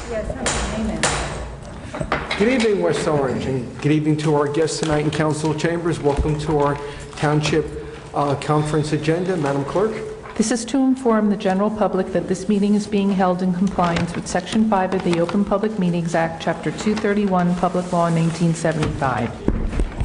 Yes, amen. Good evening, West Orange, and good evening to our guests tonight in council chambers. Welcome to our township conference agenda. Madam Clerk. This is to inform the general public that this meeting is being held in compliance with Section 5 of the Open Public Meetings Act, Chapter 231, Public Law 1975.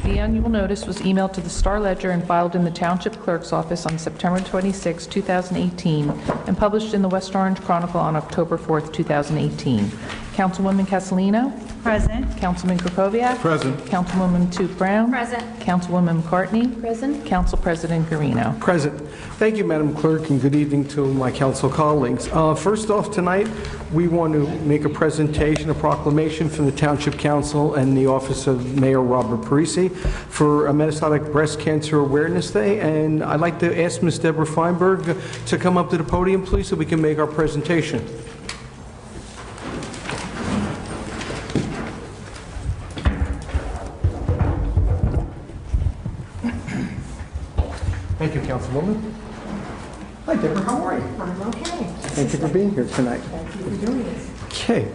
The annual notice was emailed to the Star Ledger and filed in the Township Clerk's office on September 26, 2018, and published in the West Orange Chronicle on October 4, 2018. Councilwoman Castellino? Present. Councilman Krokoviac? Present. Councilwoman Toot Brown? Present. Councilwoman McCartney? Present. Council President Garino. Present. Thank you, Madam Clerk, and good evening to my council colleagues. First off tonight, we want to make a presentation, a proclamation from the Township Council and the Office of Mayor Robert Parisi for a Metastatic Breast Cancer Awareness Day. And I'd like to ask Ms. Deborah Feinberg to come up to the podium, please, so we can make our presentation. Thank you, Councilwoman. Hi, Deborah. How are you? I'm okay. Thank you for being here tonight. Thank you for doing this. Okay.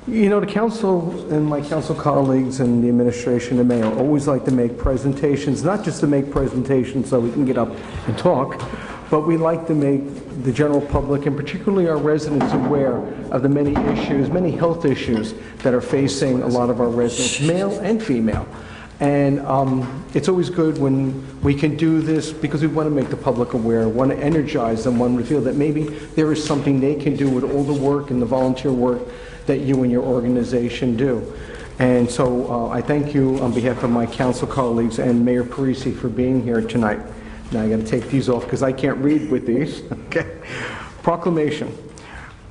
You know, the council and my council colleagues and the administration and mayor always like to make presentations, not just to make presentations so we can get up and talk, but we like to make the general public and particularly our residents aware of the many issues, many health issues that are facing a lot of our residents, male and female. And it's always good when we can do this because we want to make the public aware, want to energize them, want to feel that maybe there is something they can do with all the work and the volunteer work that you and your organization do. And so I thank you on behalf of my council colleagues and Mayor Parisi for being here tonight. Now I got to take these off because I can't read with these. Okay. Proclamation.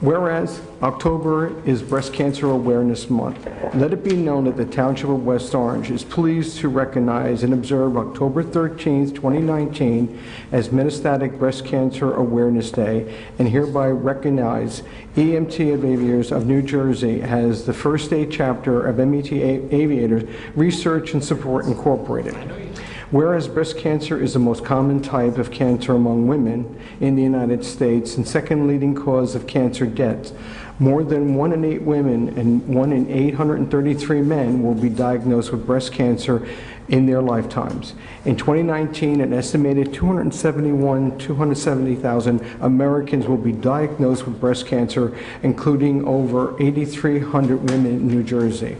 Whereas October is Breast Cancer Awareness Month, let it be known that the Township of West Orange is pleased to recognize and observe October 13th, 2019 as Metastatic Breast Cancer Awareness Day, and hereby recognize EMT Aviators of New Jersey as the first state chapter of MET Aviators Research and Support Incorporated. Whereas breast cancer is the most common type of cancer among women in the United States and second leading cause of cancer deaths, more than 1 in 8 women and 1 in 833 men will be diagnosed with breast cancer in their lifetimes. In 2019, an estimated 270,000 Americans will be diagnosed with breast cancer, including over 8,300 women in New Jersey.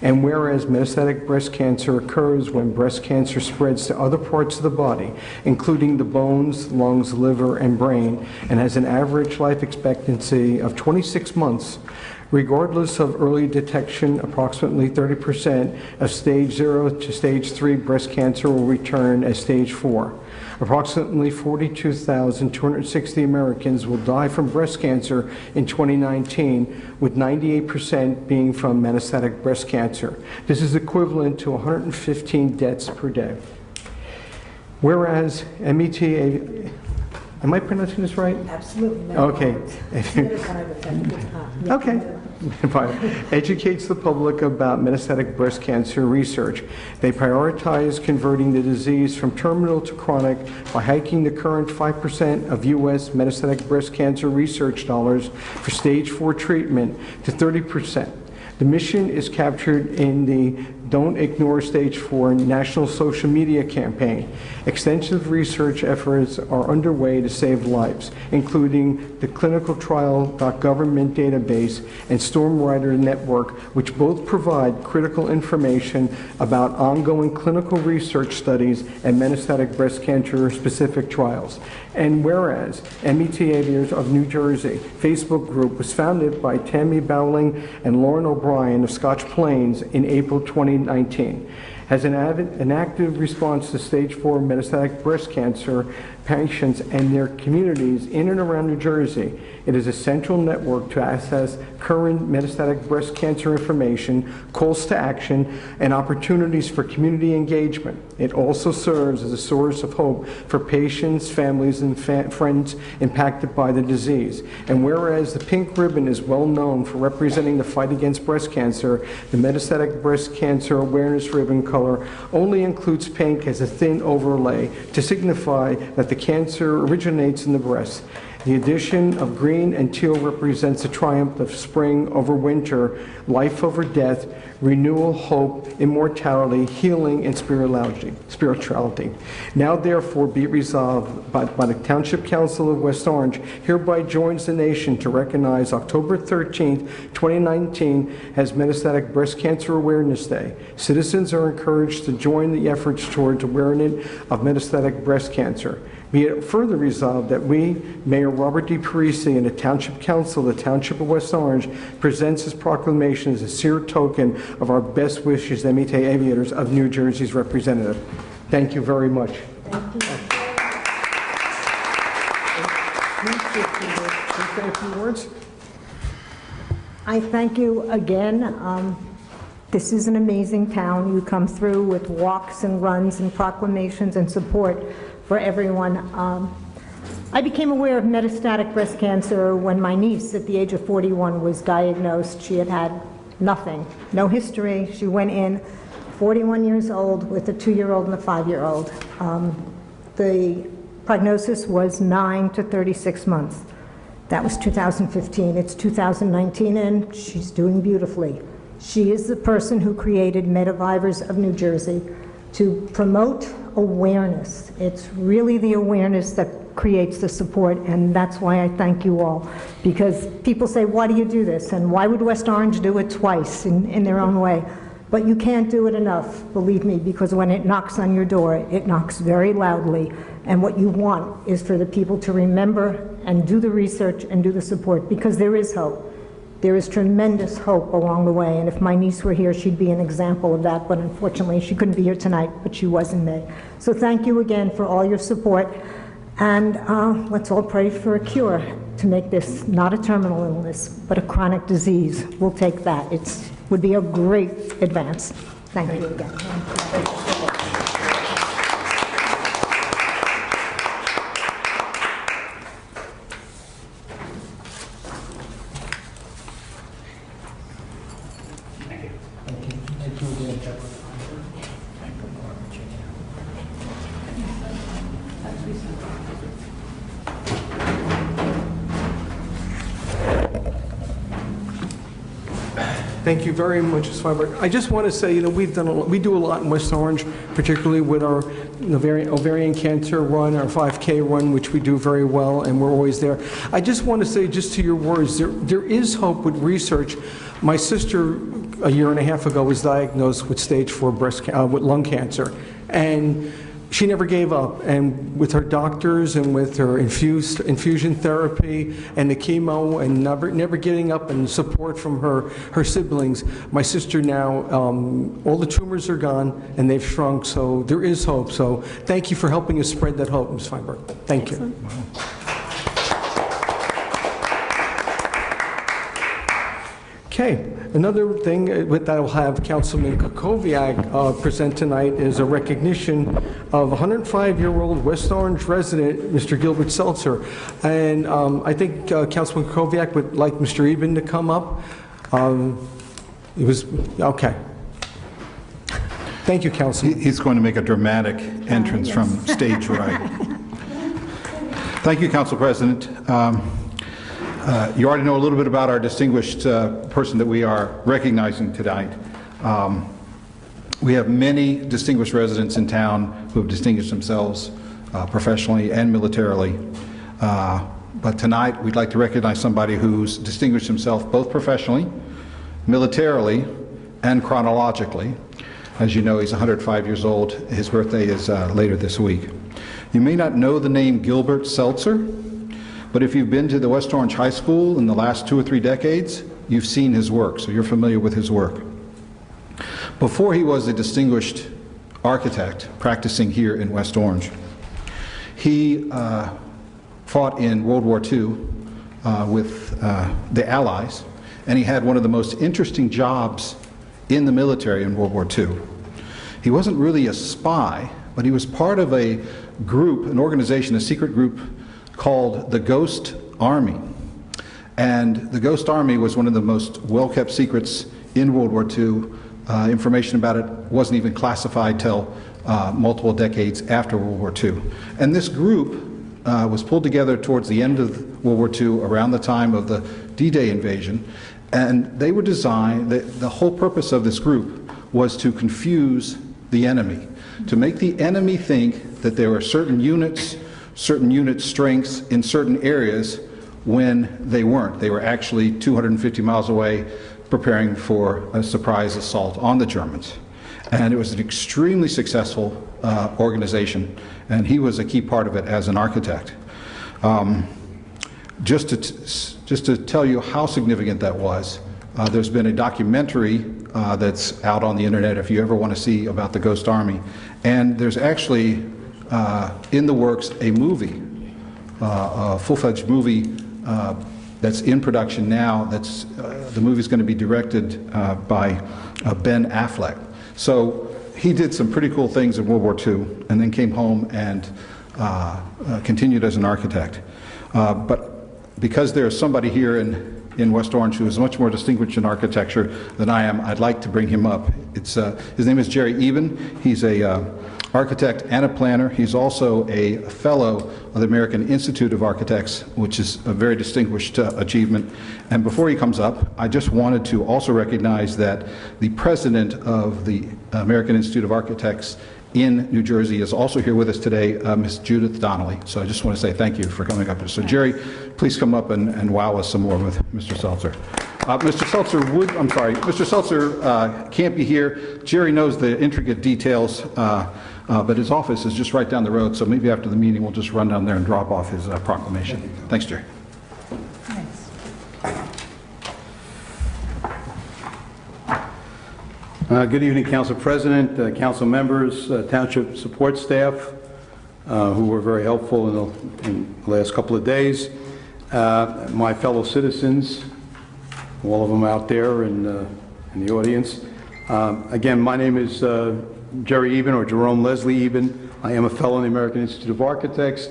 And whereas metastatic breast cancer occurs when breast cancer spreads to other parts of the body, including the bones, lungs, liver, and brain, and has an average life expectancy of 26 months, regardless of early detection, approximately 30% of stage 0 to stage 3 breast cancer will return as stage 4. Approximately 42,260 Americans will die from breast cancer in 2019, with 98% being from metastatic breast cancer. This is equivalent to 115 deaths per day. Whereas MET, am I pronouncing this right? Absolutely. No. Okay. Okay. Educates the public about metastatic breast cancer research. They prioritize converting the disease from terminal to chronic by hiking the current 5% of U.S. metastatic breast cancer research dollars for stage 4 treatment to 30%. The mission is captured in the Don't Ignore Stage 4 national social media campaign. Extensive research efforts are underway to save lives, including the clinicaltrial.government database and Stormrider network, which both provide critical information about ongoing clinical research studies and metastatic breast cancer specific trials. And whereas MET Aviators of New Jersey Facebook group was founded by Tammy Bowling and Lauren O'Brien of Scotch Plains in April 2019, has an active response to stage 4 metastatic breast cancer patients and their communities in and around New Jersey. It is a central network to access current metastatic breast cancer information, calls to action, and opportunities for community engagement. It also serves as a source of hope for patients, families, and friends impacted by the disease. And whereas the pink ribbon is well known for representing the fight against breast cancer, the metastatic breast cancer awareness ribbon color only includes pink as a thin overlay to signify that the cancer originates in the breast. The addition of green and teal represents the triumph of spring over winter, life over death, renewal, hope, immortality, healing, and spirituality. Now therefore be resolved by the Township Council of West Orange hereby joins the nation to recognize October 13th, 2019 as Metastatic Breast Cancer Awareness Day. Citizens are encouraged to join the efforts towards awareness of metastatic breast cancer. Be it further resolved that we, Mayor Robert D. Parisi, and the Township Council of the Township of West Orange, presents this proclamation as a sincere token of our best wishes, MET Aviators of New Jersey's representative. Thank you very much. Thank you. Please say a few words. I thank you again. This is an amazing town. You come through with walks and runs and proclamations and support for everyone. I became aware of metastatic breast cancer when my niece, at the age of 41, was diagnosed. She had had nothing, no history. She went in 41 years old with a 2-year-old and a 5-year-old. The prognosis was 9 to 36 months. That was 2015. It's 2019, and she's doing beautifully. She is the person who created Medavivors of New Jersey to promote awareness. It's really the awareness that creates the support, and that's why I thank you all. Because people say, why do you do this? And why would West Orange do it twice in their own way? But you can't do it enough, believe me, because when it knocks on your door, it knocks very loudly. And what you want is for the people to remember and do the research and do the support, because there is hope. There is tremendous hope along the way, and if my niece were here, she'd be an example of that, but unfortunately, she couldn't be here tonight, but she was in May. So thank you again for all your support, and let's all pray for a cure to make this not a terminal illness, but a chronic disease. We'll take that. It would be a great advance. Thank you again. Thank you very much, Ms. Feinberg. I just want to say, we do a lot in West Orange, particularly with our ovarian cancer run, our 5K run, which we do very well, and we're always there. I just want to say, just to your words, there is hope with research. My sister, a year and a half ago, was diagnosed with stage 4 with lung cancer, and she never gave up, and with her doctors and with her infusion therapy and the chemo and never getting up and support from her siblings, my sister now, all the tumors are gone and they've shrunk, so there is hope. So thank you for helping us spread that hope, Ms. Feinberg. Thank you. Okay, another thing that I'll have Councilman Kukoviac present tonight is a recognition of 105-year-old West Orange resident, Mr. Gilbert Seltzer. And I think Councilman Kukoviac would like Mr. Eben to come up. Okay. Thank you, Councilman. He's going to make a dramatic entrance from stage right. Thank you, Council President. You already know a little bit about our distinguished person that we are recognizing tonight. We have many distinguished residents in town who have distinguished themselves professionally and militarily. But tonight we'd like to recognize somebody who's distinguished himself both professionally, militarily, and chronologically. As you know, he's 105 years old. His birthday is later this week. You may not know the name Gilbert Seltzer, but if you've been to the West Orange High School in the last 2 or 3 decades, you've seen his work, so you're familiar with his work. Before he was a distinguished architect practicing here in West Orange, he fought in World War II with the Allies, and he had one of the most interesting jobs in the military in World War II. He wasn't really a spy, but he was part of a group, an organization, a secret group called the Ghost Army. And the Ghost Army was one of the most well-kept secrets in World War II. Information about it wasn't even classified till multiple decades after World War II. And this group was pulled together towards the end of World War II, around the time of the D-Day invasion, and they were designed, the whole purpose of this group was to confuse the enemy, to make the enemy think that there were certain unit strengths in certain areas when they weren't. They were actually 250 miles away preparing for a surprise assault on the Germans. And it was an extremely successful organization, and he was a key part of it as an architect. Just to tell you how significant that was, there's been a documentary that's out on the internet if you ever want to see about the Ghost Army. And there's actually in the works a movie, a full-fledged movie that's in production now. The movie's going to be directed by Ben Affleck. So he did some pretty cool things in World War II and then came home and continued as an architect. But because there's somebody here in West Orange who is much more distinguished in architecture than I am, I'd like to bring him up. His name is Jerry Eben. He's a architect and a planner. He's also a fellow of the American Institute of Architects, which is a very distinguished achievement. And before he comes up, I just wanted to also recognize that the president of the American Institute of Architects in New Jersey is also here with us today, Ms. Judith Donnelly. So I just want to say thank you for coming up. So Jerry, please come up and wow us some more with Mr. Seltzer. Mr. Seltzer can't be here. Jerry knows the intricate details, but his office is just right down the road, so maybe after the meeting we'll just run down there and drop off his proclamation. Thanks, Jerry. Good evening, Council President, Council members, Township support staff, who were very helpful in the last couple of days, my fellow citizens, all of them out there in the audience. Again, my name is Jerry Eben, or Jerome Leslie Eben. I am a fellow in the American Institute of Architects,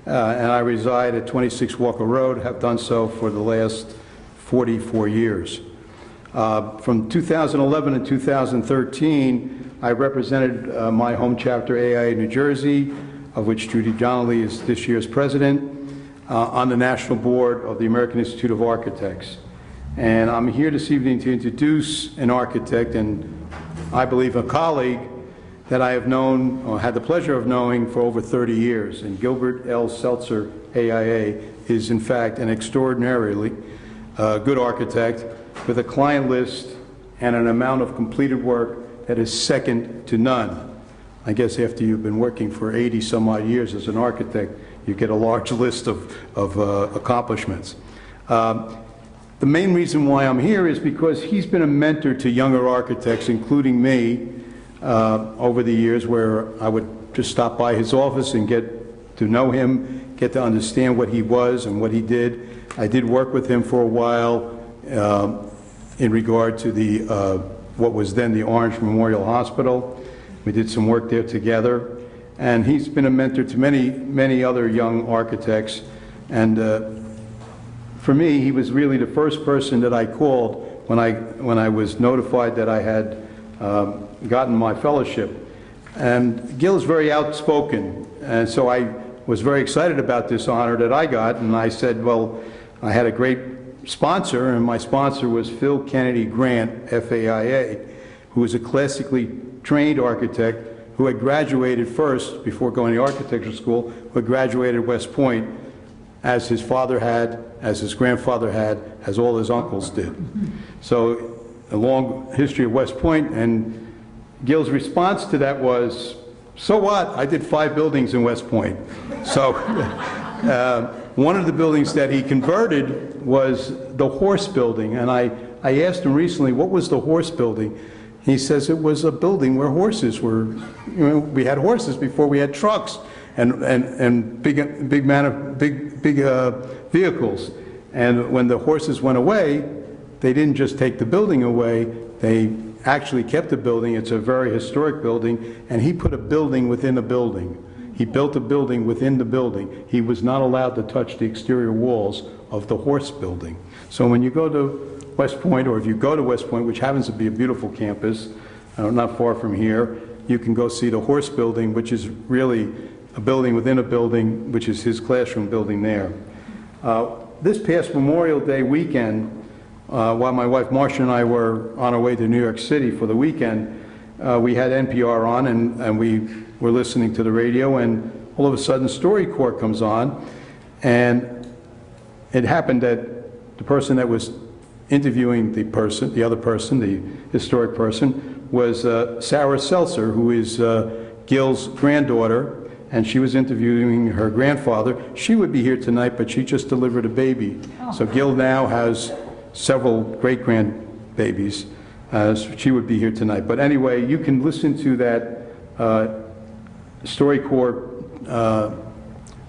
and I reside at 26 Walker Road, have done so for the last 44 years. From 2011 to 2013, I represented my home chapter, AIA New Jersey, of which Judy Donnelly is this year's president, on the National Board of the American Institute of Architects. And I'm here this evening to introduce an architect, and I believe a colleague, that I have known, or had the pleasure of knowing, for over 30 years. And Gilbert L. Seltzer, AIA, is in fact an extraordinarily good architect, with a client list and an amount of completed work that is second to none. I guess after you've been working for 80 some odd years as an architect, you get a large list of accomplishments. The main reason why I'm here is because he's been a mentor to younger architects, including me, over the years, where I would just stop by his office and get to know him, get to understand what he was and what he did. I did work with him for a while in regard to the what was then the Orange Memorial Hospital. We did some work there together, and he's been a mentor to many other young architects. And for me, he was really the first person that I called when I was notified that I had gotten my fellowship. And Gil is very outspoken, and so I was very excited about this honor that I got, and I said, well, I had a great sponsor, and my sponsor was Phil Kennedy Grant, FAIA, who was a classically trained architect who had graduated first, before going to architecture school, who had graduated at West Point, as his father had, as his grandfather had, as all his uncles did. So a long history of West Point, and Gil's response to that was, so what? I did 5 buildings in West Point. So one of the buildings that he converted was the horse building, and I asked him recently, what was the horse building? He says it was a building where horses were, we had horses before we had trucks and big vehicles. And when the horses went away, they didn't just take the building away, they actually kept the building. It's a very historic building, and he put a building within a building. He built a building within the building. He was not allowed to touch the exterior walls of the horse building. So when you go to West Point, or if you go to West Point, which happens to be a beautiful campus, not far from here, you can go see the horse building, which is really a building within a building, which is his classroom building there. This past Memorial Day weekend, while my wife Marcia and I were on our way to New York City for the weekend, we had NPR on, and we were listening to the radio, and all of a sudden StoryCorps comes on, and it happened that the person that was interviewing the other person, the historic person, was Sarah Seltzer, who is Gil's granddaughter, and she was interviewing her grandfather. She would be here tonight, but she just delivered a baby. So Gil now has several great-grandbabies. So she would be here tonight. But anyway, you can listen to that StoryCorps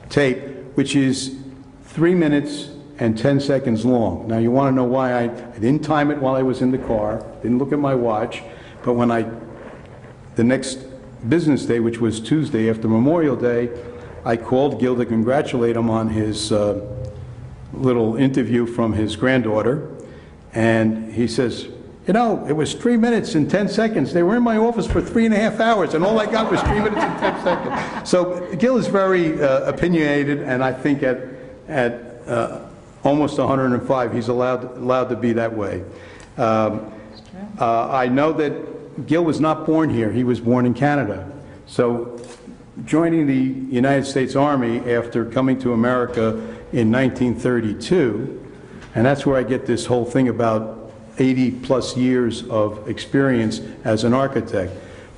tape, which is 3 minutes and 10 seconds long. Now, you want to know why I didn't time it while I was in the car, didn't look at my watch, but when the next business day, which was Tuesday after Memorial Day, I called Gil to congratulate him on his little interview from his granddaughter, and he says, you know, it was 3 minutes and 10 seconds. They were in my office for 3.5 hours, and all I got was 3 minutes and 10 seconds. So Gil is very opinionated, and I think at almost 105, he's allowed to be that way. I know that Gil was not born here. He was born in Canada. So joining the United States Army after coming to America in 1932, and that's where I get this whole thing about 80-plus years of experience as an architect.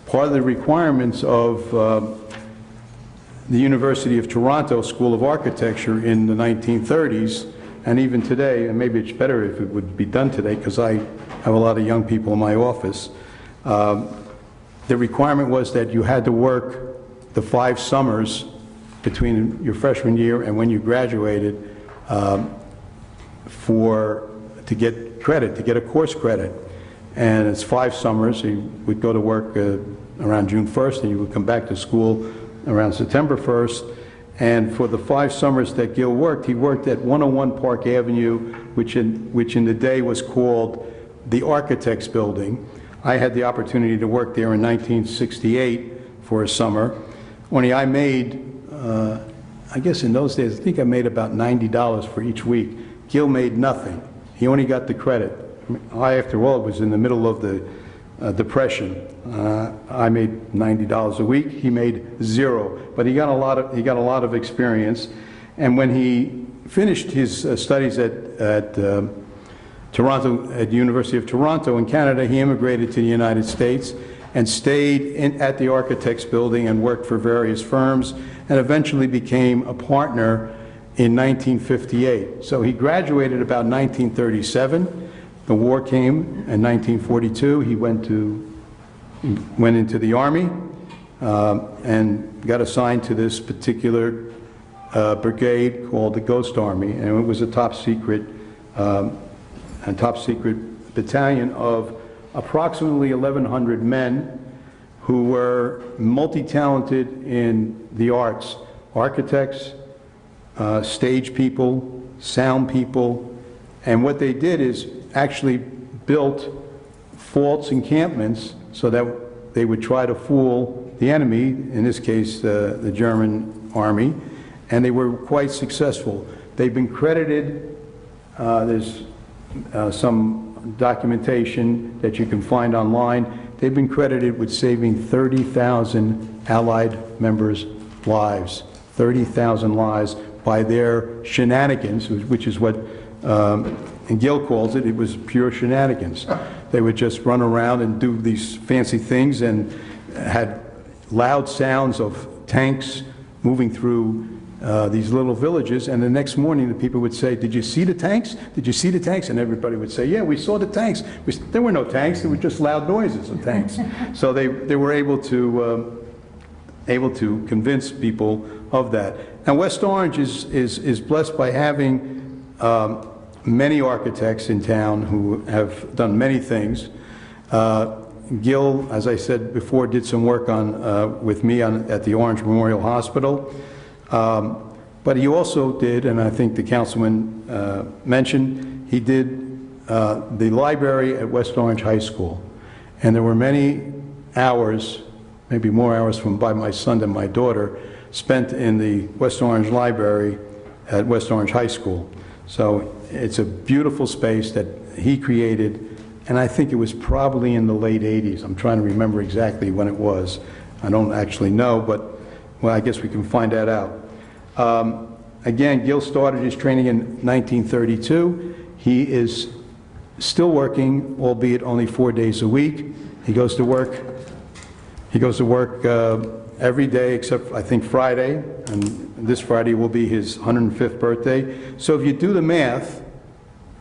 Part of the requirements of the University of Toronto School of Architecture in the 1930s, and even today, and maybe it's better if it would be done today because I have a lot of young people in my office, the requirement was that you had to work the 5 summers between your freshman year and when you graduated to get credit, to get a course credit. And it's 5 summers. You would go to work around June 1st, and you would come back to school around September 1st. And for the 5 summers that Gil worked, he worked at 101 Park Avenue, which in the day was called the Architects Building. I had the opportunity to work there in 1968 for a summer. Only I made, I guess in those days, I think I made about $90 for each week. Gil made nothing. He only got the credit. After all, it was in the middle of the Depression. I made $90 a week. He made 0, but he got a lot of experience. And when he finished his studies at Toronto, at the University of Toronto in Canada, he immigrated to the United States and stayed at the Architects Building and worked for various firms, and eventually became a partner in 1958. So he graduated about 1937. The war came in 1942. He went into the Army and got assigned to this particular brigade called the Ghost Army, and it was a top secret battalion of approximately 1,100 men who were multi-talented in the arts: architects, stage people, sound people. And what they did is actually built false encampments so that they would try to fool the enemy, in this case the German army, and they were quite successful. They've been credited, there's some documentation that you can find online, they've been credited with saving 30,000 Allied members' lives, 30,000 lives by their shenanigans, which is what and Gil calls it was pure shenanigans. They would just run around and do these fancy things and had loud sounds of tanks moving through these little villages, and the next morning the people would say, "Did you see the tanks? Did you see the tanks?" And everybody would say, "Yeah, we saw the tanks." There were no tanks, there were just loud noises of tanks. So they were able to convince people of that. And West Orange is blessed by having many architects in town who have done many things. Gil, as I said before, did some work with me at the Orange Memorial Hospital. But he also did, and I think the councilman mentioned, he did the library at West Orange High School. And there were many hours, maybe more hours by my son than my daughter, spent in the West Orange Library at West Orange High School. So it's a beautiful space that he created, and I think it was probably in the late 80s. I'm trying to remember exactly when it was. I don't actually know, but, well, I guess we can find that out. Again, Gil started his training in 1932. He is still working, albeit only 4 days a week. He goes to work every day except, I think, Friday, and this Friday will be his 105th birthday. So if you do the math,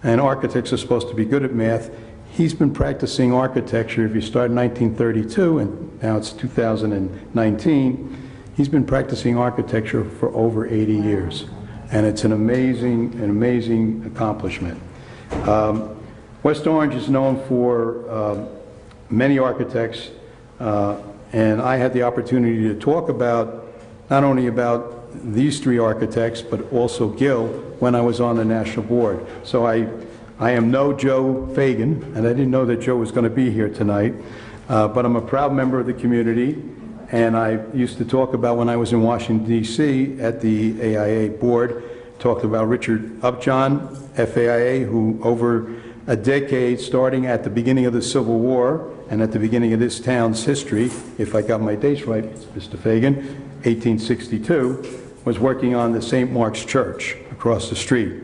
and architects are supposed to be good at math, he's been practicing architecture, if you start in 1932, and now it's 2019, he's been practicing architecture for over 80 years. And it's an amazing accomplishment. West Orange is known for many architects, and I had the opportunity to talk about, not only about these three architects, but also Gil when I was on the national board. So I am no Joe Fagan, and I didn't know that Joe was going to be here tonight, but I'm a proud member of the community, and I used to talk about when I was in Washington, D.C. at the AIA board, talked about Richard Upjohn, FAIA, who over a decade, starting at the beginning of the Civil War and at the beginning of this town's history, if I got my dates right, Mr. Fagan, 1862, was working on the St. Mark's Church across the street.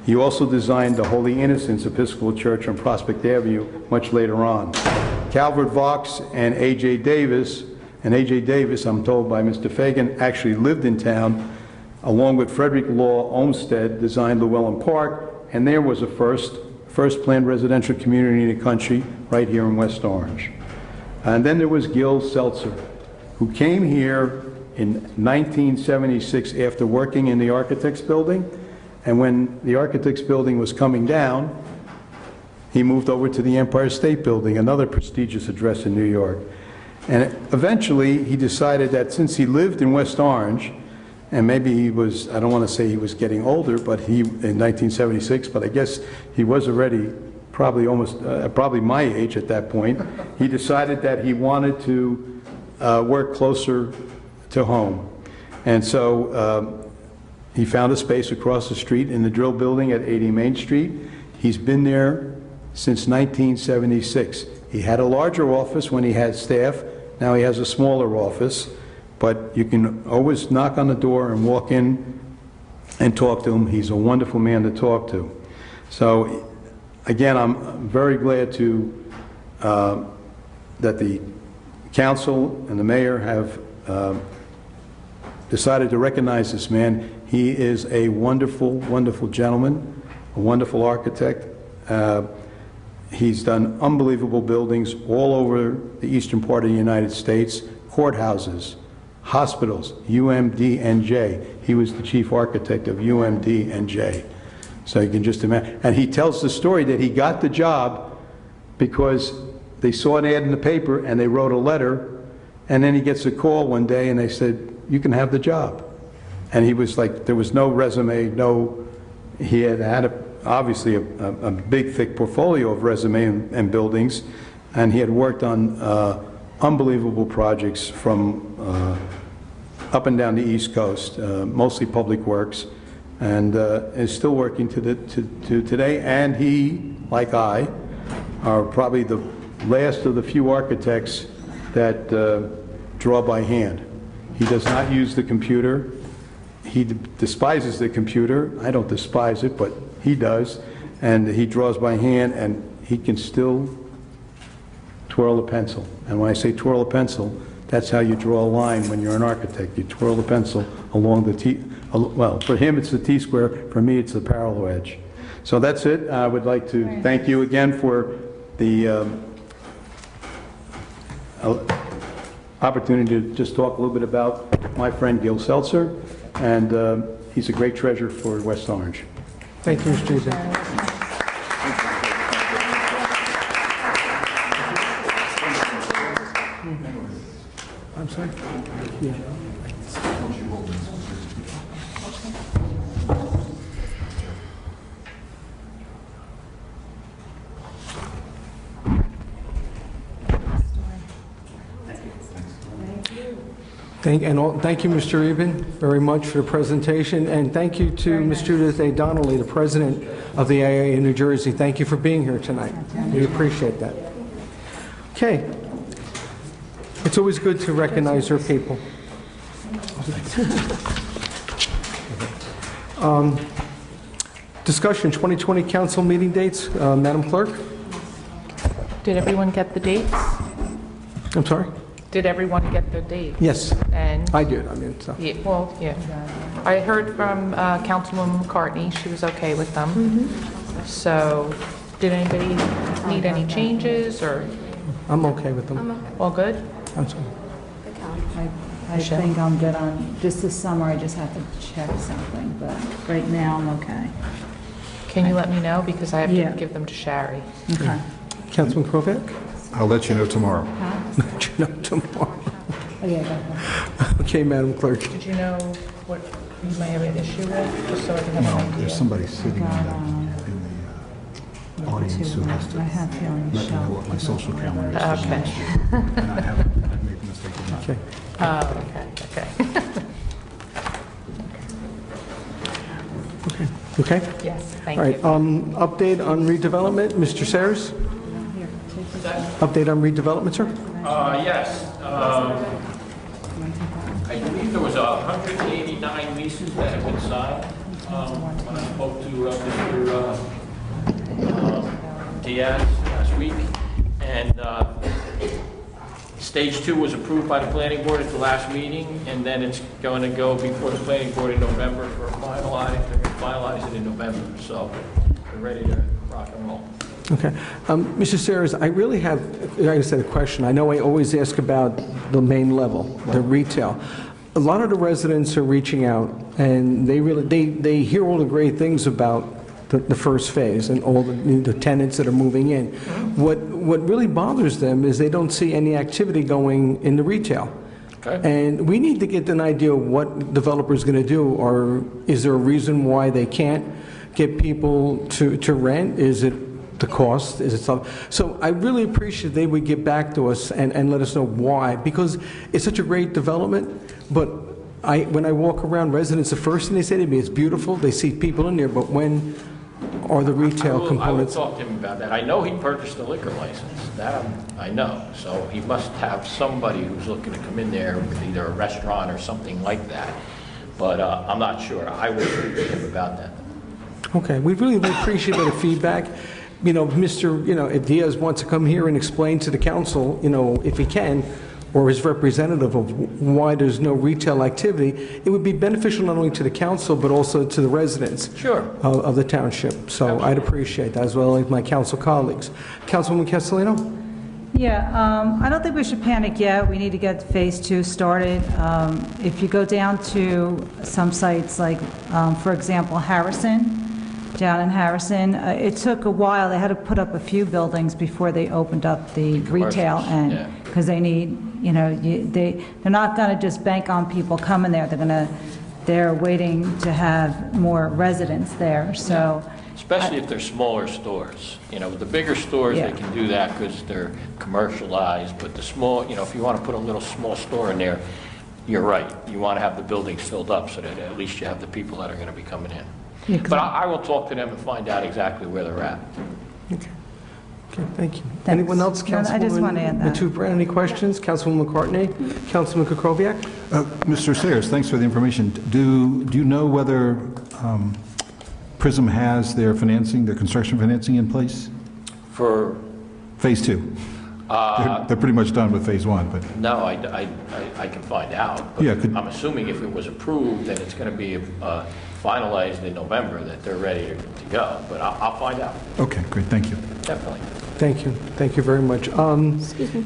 He also designed the Holy Innocents Episcopal Church on Prospect Avenue much later on. Calvert Vaux and A.J. Davis, I'm told by Mr. Fagan, actually lived in town, along with Frederick Law Olmsted, designed Llewellyn Park, and there was a first planned residential community in the country right here in West Orange. And then there was Gil Seltzer, who came here in 1976 after working in the Architects Building, and when the Architects Building was coming down, he moved over to the Empire State Building, another prestigious address in New York. And eventually, he decided that since he lived in West Orange, and maybe he was, I don't want to say he was getting older, but he, in 1976, but I guess he was already probably almost, probably my age at that point, he decided that he wanted to work closer to home. And so he found a space across the street in the Drill Building at 80 Main Street. He's been there since 1976. He had a larger office when he had staff. Now he has a smaller office, but you can always knock on the door and walk in and talk to him. He's a wonderful man to talk to. So again, I'm very glad to that the council and the mayor have decided to recognize this man. He is a wonderful gentleman, a wonderful architect. He's done unbelievable buildings all over the eastern part of the United States, courthouses, hospitals, UMDNJ. He was the chief architect of UMDNJ. So you can just imagine. And he tells the story that he got the job because they saw an ad in the paper and they wrote a letter, and then he gets a call one day and they said, "You can have the job." And he was like, there was no resume, he had obviously a big, thick portfolio of resume and buildings, and he had worked on unbelievable projects from up and down the East Coast, mostly public works, and is still working to today. And he, like I, are probably the last of the few architects that draw by hand. He does not use the computer. He despises the computer. I don't despise it, but he does. And he draws by hand, and he can still twirl a pencil. And when I say twirl a pencil, that's how you draw a line when you're an architect. You twirl the pencil along the T, well, for him it's the T-square, for me it's the parallel edge. So that's it. I would like to thank you again for the opportunity to just talk a little bit about my friend Gil Seltzer, and he's a great treasure for West Orange. Thank you, Mr. Jason. I'm sorry? Yeah. Thank you, Mr. Eben, very much for the presentation, and thank you to Ms. Judith A. Donnelly, the president of the AA in New Jersey. Thank you for being here tonight. We appreciate that. Okay. It's always good to recognize our people. Discussion, 2020 council meeting dates. Madam Clerk? Did everyone get the dates? I'm sorry? Did everyone get the dates? Yes, And, I did. I mean, so. yeah, well, yeah. I heard from Councilwoman McCartney, she was okay with them. So, did anybody need any changes, or I'm okay with them. all good? I'm sorry. I think I'm good on, just this summer, I just have to check something, but right now, I'm okay. Can you let me know, because I have Yeah. to give them to Shari. Okay. Councilman Krokoviac? I'll let you know tomorrow. Let you know tomorrow. Oh, yeah, go ahead. Okay, Madam Clerk. Did you know what you may have an issue with, just so I can have an idea? There's somebody sitting in the audience who has to I have here on let me know what my social calendar is. Okay. And I haven't, I've made the mistake of not. Okay. Oh, okay. Okay? Yes, thank All you. right, update on redevelopment, Mr. Sayers? Update on redevelopment, sir? Yes. I believe there was 189 leases that have been signed. When I spoke to Mr. Diaz last week. And Stage 2 was approved by the planning board at the last meeting, and then it's going to go before the planning board in November for finalize. They're going to finalize it in November, so we're ready to rock and roll. Okay. Mr. Sayers, I really have, like I said, a question. I know I always ask about the main level, the retail. A lot of the residents are reaching out, and they hear all the great things about the first phase and all the tenants that are moving in. What really bothers them is they don't see any activity going in the retail. Okay. And we need to get an idea of what developers going to do, or is there a reason why they can't get people to rent? Is it the cost? Is it something? So I really appreciate they would get back to us and let us know why, because it's such a great development, but when I walk around, residents, the first thing they say to me is beautiful, they see people in there, but when are the retail components? I will talk to him about that. I know he purchased a liquor license. That I know. So he must have somebody who's looking to come in there with either a restaurant or something like that. But I'm not sure. I will speak to him about that. Okay, we really appreciate the feedback. You know, if Diaz wants to come here and explain to the council, if he can, or his representative, of why there's no retail activity, it would be beneficial not only to the council, but also to the residents Sure. of the township. So I'd appreciate that, as well as my council colleagues. Councilwoman Castellino? Yeah, I don't think we should panic yet. We need to get Phase 2 started. If you go down to some sites like, for example, Harrison, down in Harrison, it took a while. They had to put up a few buildings before they opened up the retail Commercials, end, yeah. because they need, they're not going to just bank on people coming there. They're waiting to have more residents there, so. Especially if they're smaller stores. With the bigger stores, Yeah. they can do that because they're commercialized. But the small, if you want to put a little small store in there, you're right. You want to have the buildings filled up so that at least you have the people that are going to be coming in. But I will talk to them and find out exactly where they're at. Okay, thank you. Anyone else? No, I just want to add that. Matute, any questions? Councilwoman McCartney? Councilman Kukoviac? Mr. Sayers, thanks for the information. Do you know whether Prism has their construction financing in place? For Phase 2? They're pretty much done with Phase 1, but... No, I can find out. But Yeah, I'm assuming if it was approved, then it's going to be finalized in November, that they're ready to go. But I'll find out, Okay, great, thank you. definitely. Thank you. Thank you very much. Excuse me.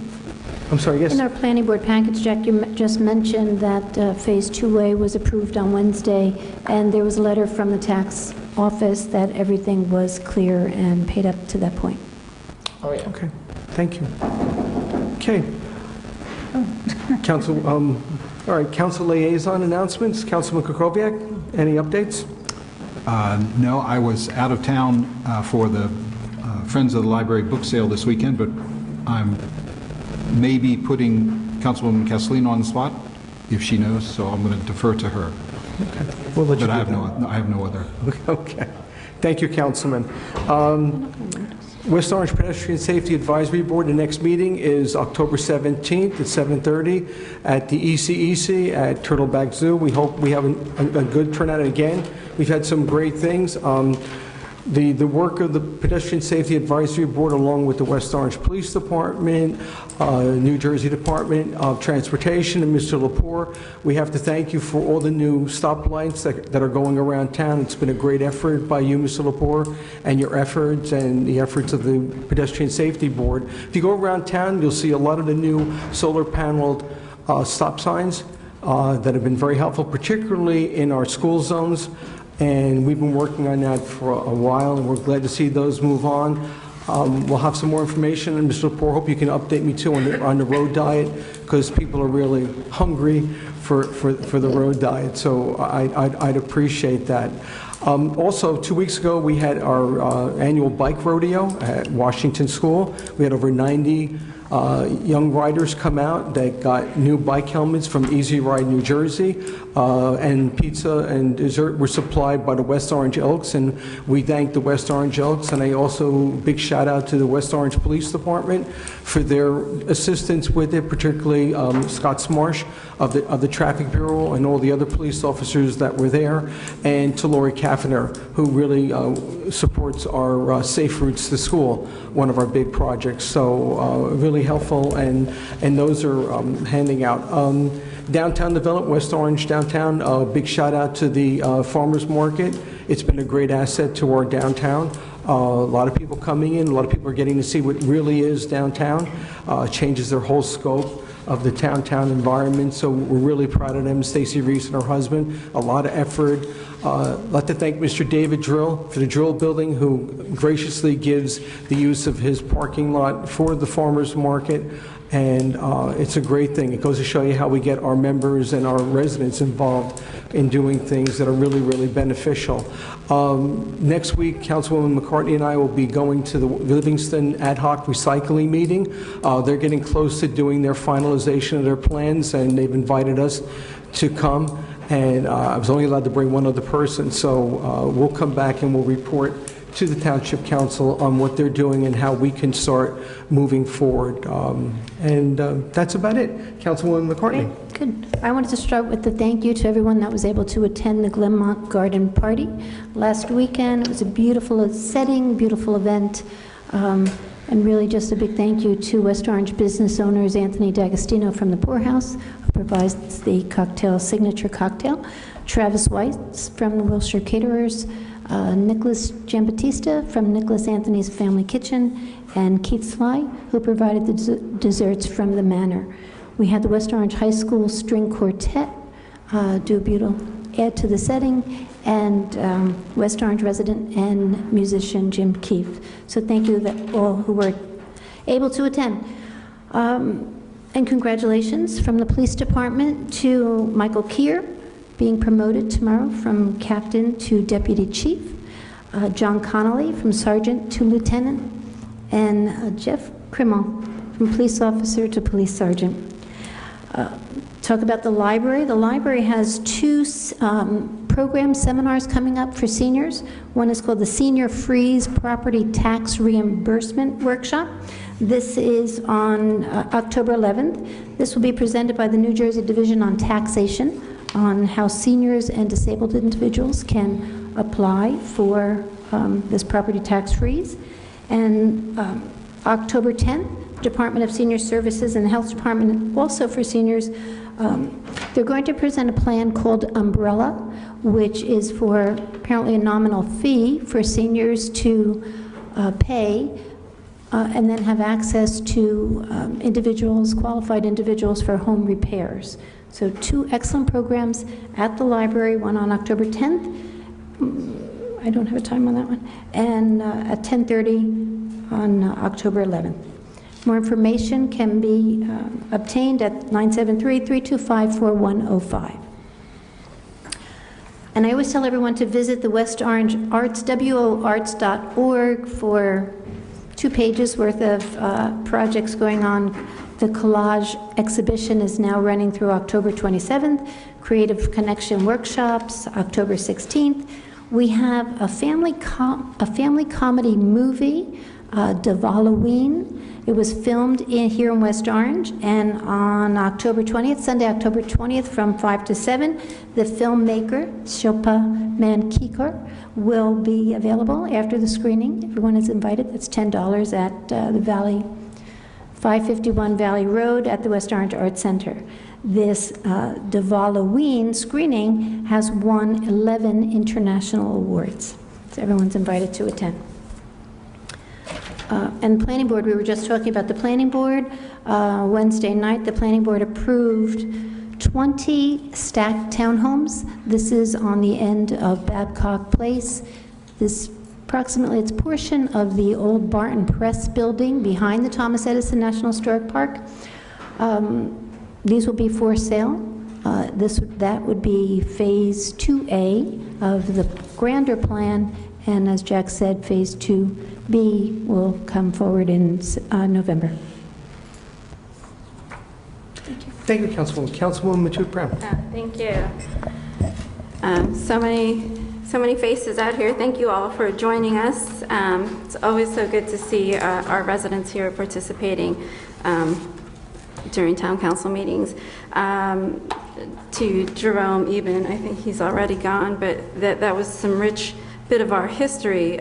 I'm sorry, yes? In our planning board package, Jack, you just mentioned that Phase 2A was approved on Wednesday, and there was a letter from the tax office that everything was clear and paid up to that point. Oh, yeah. Okay, thank you. Okay. Council, all right, council liaison announcements. Councilman Kukoviac, any updates? No, I was out of town for the Friends of the Library book sale this weekend, but I'm maybe putting Councilwoman Castellino on the spot. if she knows, so I'm going to defer to her. We'll let you But I do that. have no other. Okay. Thank you, Councilman. West Orange Pedestrian Safety Advisory Board, the next meeting is October 17th at 7:30 at the ECEC at Turtleback Zoo. We hope we have a good turnout again. We've had some great things. The work of the Pedestrian Safety Advisory Board, along with the West Orange Police Department, New Jersey Department of Transportation, and Mr. Lepore, we have to thank you for all the new stoplights that are going around town. It's been a great effort by you, Mr. Lepore, and your efforts and the efforts of the Pedestrian Safety Board. If you go around town, you'll see a lot of the new solar paneled stop signs that have been very helpful, particularly in our school zones. And we've been working on that for a while, and we're glad to see those move on. We'll have some more information, and Mr. Lepore, hope you can update me too on the road diet, because people are really hungry for the road diet, so I'd appreciate that. Also, 2 weeks ago, we had our annual bike rodeo at Washington School. We had over 90 young riders come out that got new bike helmets from Easy Ride New Jersey, and pizza and dessert were supplied by the West Orange Elks, and we thank the West Orange Elks, and I also big shout out to the West Orange Police Department for their assistance with it, particularly Scott Smarsh of the Traffic Bureau and all the other police officers that were there, and to Lori Kaffner, who really supports our Safe Routes to School, one of our big projects. So really helpful, and those are handing out. Downtown development, West Orange downtown, big shout out to the farmers market. It's been a great asset to our downtown. A lot of people coming in, a lot of people are getting to see what really is downtown. Changes their whole scope of the downtown environment, so we're really proud of them. Stacy Reese and her husband, a lot of effort. I'd like to thank Mr. David Drill for the Drill Building, who graciously gives the use of his parking lot for the farmers market, and it's a great thing. It goes to show you how we get our members and our residents involved in doing things that are really, really beneficial. Next week, Councilwoman McCartney and I will be going to the Livingston Ad Hoc Recycling Meeting. They're getting close to doing their finalization of their plans, and they've invited us to come. And I was only allowed to bring one other person, so we'll come back and we'll report to the Township Council on what they're doing and how we can start moving forward. That's about it. Councilwoman McCartney. Great, good. I wanted to start with the thank you to everyone that was able to attend the Glenmont Garden Party last weekend. It was a beautiful setting, beautiful event, and really just a big thank you to West Orange business owners Anthony D'Agostino from the Poorhouse, who provides the signature cocktail, Travis Weiss from the Wilshire Caterers, Nicholas Giambattista from Nicholas Anthony's Family Kitchen, and Keith Sly, who provided the desserts from the Manor. We had the West Orange High School String Quartet do a beautiful add to the setting, and West Orange resident and musician Jim Keefe. So thank you to all who were able to attend. And congratulations from the police department to Michael Keir, being promoted tomorrow from captain to deputy chief, John Connolly from sergeant to lieutenant, and Jeff Krimmel from police officer to police sergeant. Talk about the library. The library has two program seminars coming up for seniors. One is called the Senior Freeze Property Tax Reimbursement Workshop. This is on October 11th. This will be presented by the New Jersey Division on Taxation, on how seniors and disabled individuals can apply for this property tax freeze. And October 10th, Department of Senior Services and the Health Department, also for seniors, they're going to present a plan called Umbrella, which is for apparently a nominal fee for seniors to pay and then have access to individuals, qualified individuals for home repairs. So two excellent programs at the library, one on October 10th, I don't have a time on that one, and at 10:30 on October 11th. More information can be obtained at 973-325-4105. And I always tell everyone to visit the West Orange Arts, woarts.org, for 2 pages worth of projects going on The collage exhibition is now running through October 27th. Creative Connection workshops, October 16th. We have a family comedy movie, Devaloween. It was filmed here in West Orange, and on October 20th, Sunday, October 20th, from 5 to 7, the filmmaker, Shilpa Mankikar, will be available after the screening. Everyone is invited. It's $10 at the Valley, 551 Valley Road at the West Orange Arts Center. This Devaloween screening has won 11 international awards, so everyone's invited to attend. And Planning Board, we were just talking about the Planning Board. Wednesday night, the Planning Board approved 20 stacked townhomes. This is on the end of Babcock Place. This approximately, it's a portion of the old Barton Press building behind the Thomas Edison National Historic Park. These will be for sale. That would be Phase 2A of the grander plan, and as Jack said, Phase 2B will come forward in November. Thank you, Councilwoman. Councilwoman Matute Brown. Thank you. So many faces out here. Thank you all for joining us. It's always so good to see our residents here participating during town council meetings. To Jerome Eben, I think he's already gone, but that was some rich bit of our history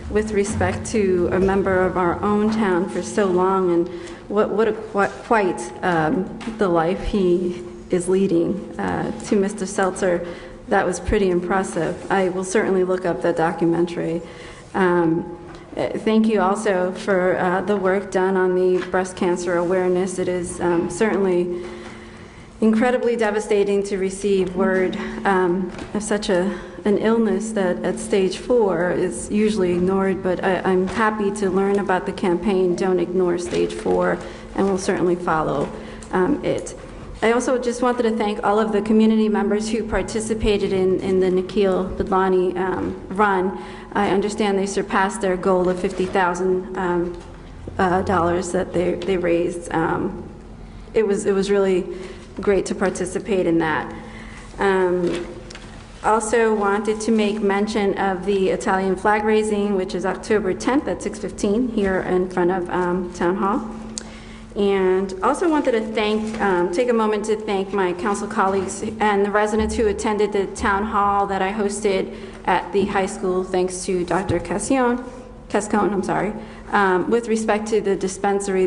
with respect to a member of our own town for so long, and quite the life he is leading. To Mr. Seltzer, that was pretty impressive. I will certainly look up that documentary. Thank you also for the work done on the breast cancer awareness. It is certainly incredibly devastating to receive word of such an illness that at stage 4 is usually ignored, but I'm happy to learn about the campaign Don't Ignore Stage 4, and we'll certainly follow it. I also just wanted to thank all of the community members who participated in the Nikhil Bidlani run. I understand they surpassed their goal of $50,000 that they raised. It was really great to participate in that. Also wanted to make mention of the Italian flag raising, which is October 10th at 6:15 here in front of Town Hall. And also wanted to take a moment to thank my council colleagues and the residents who attended the town hall that I hosted at the high school, thanks to Dr. Cascone, with respect to the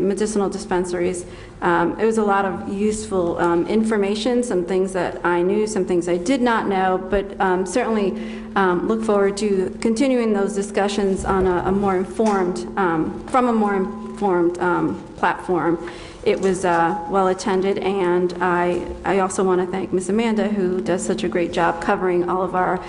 medicinal dispensaries. It was a lot of useful information, some things that I knew, some things I did not know, but certainly look forward to continuing those discussions on from a more informed platform. It was well attended, and I also want to thank Ms. Amanda, who does such a great job covering all of our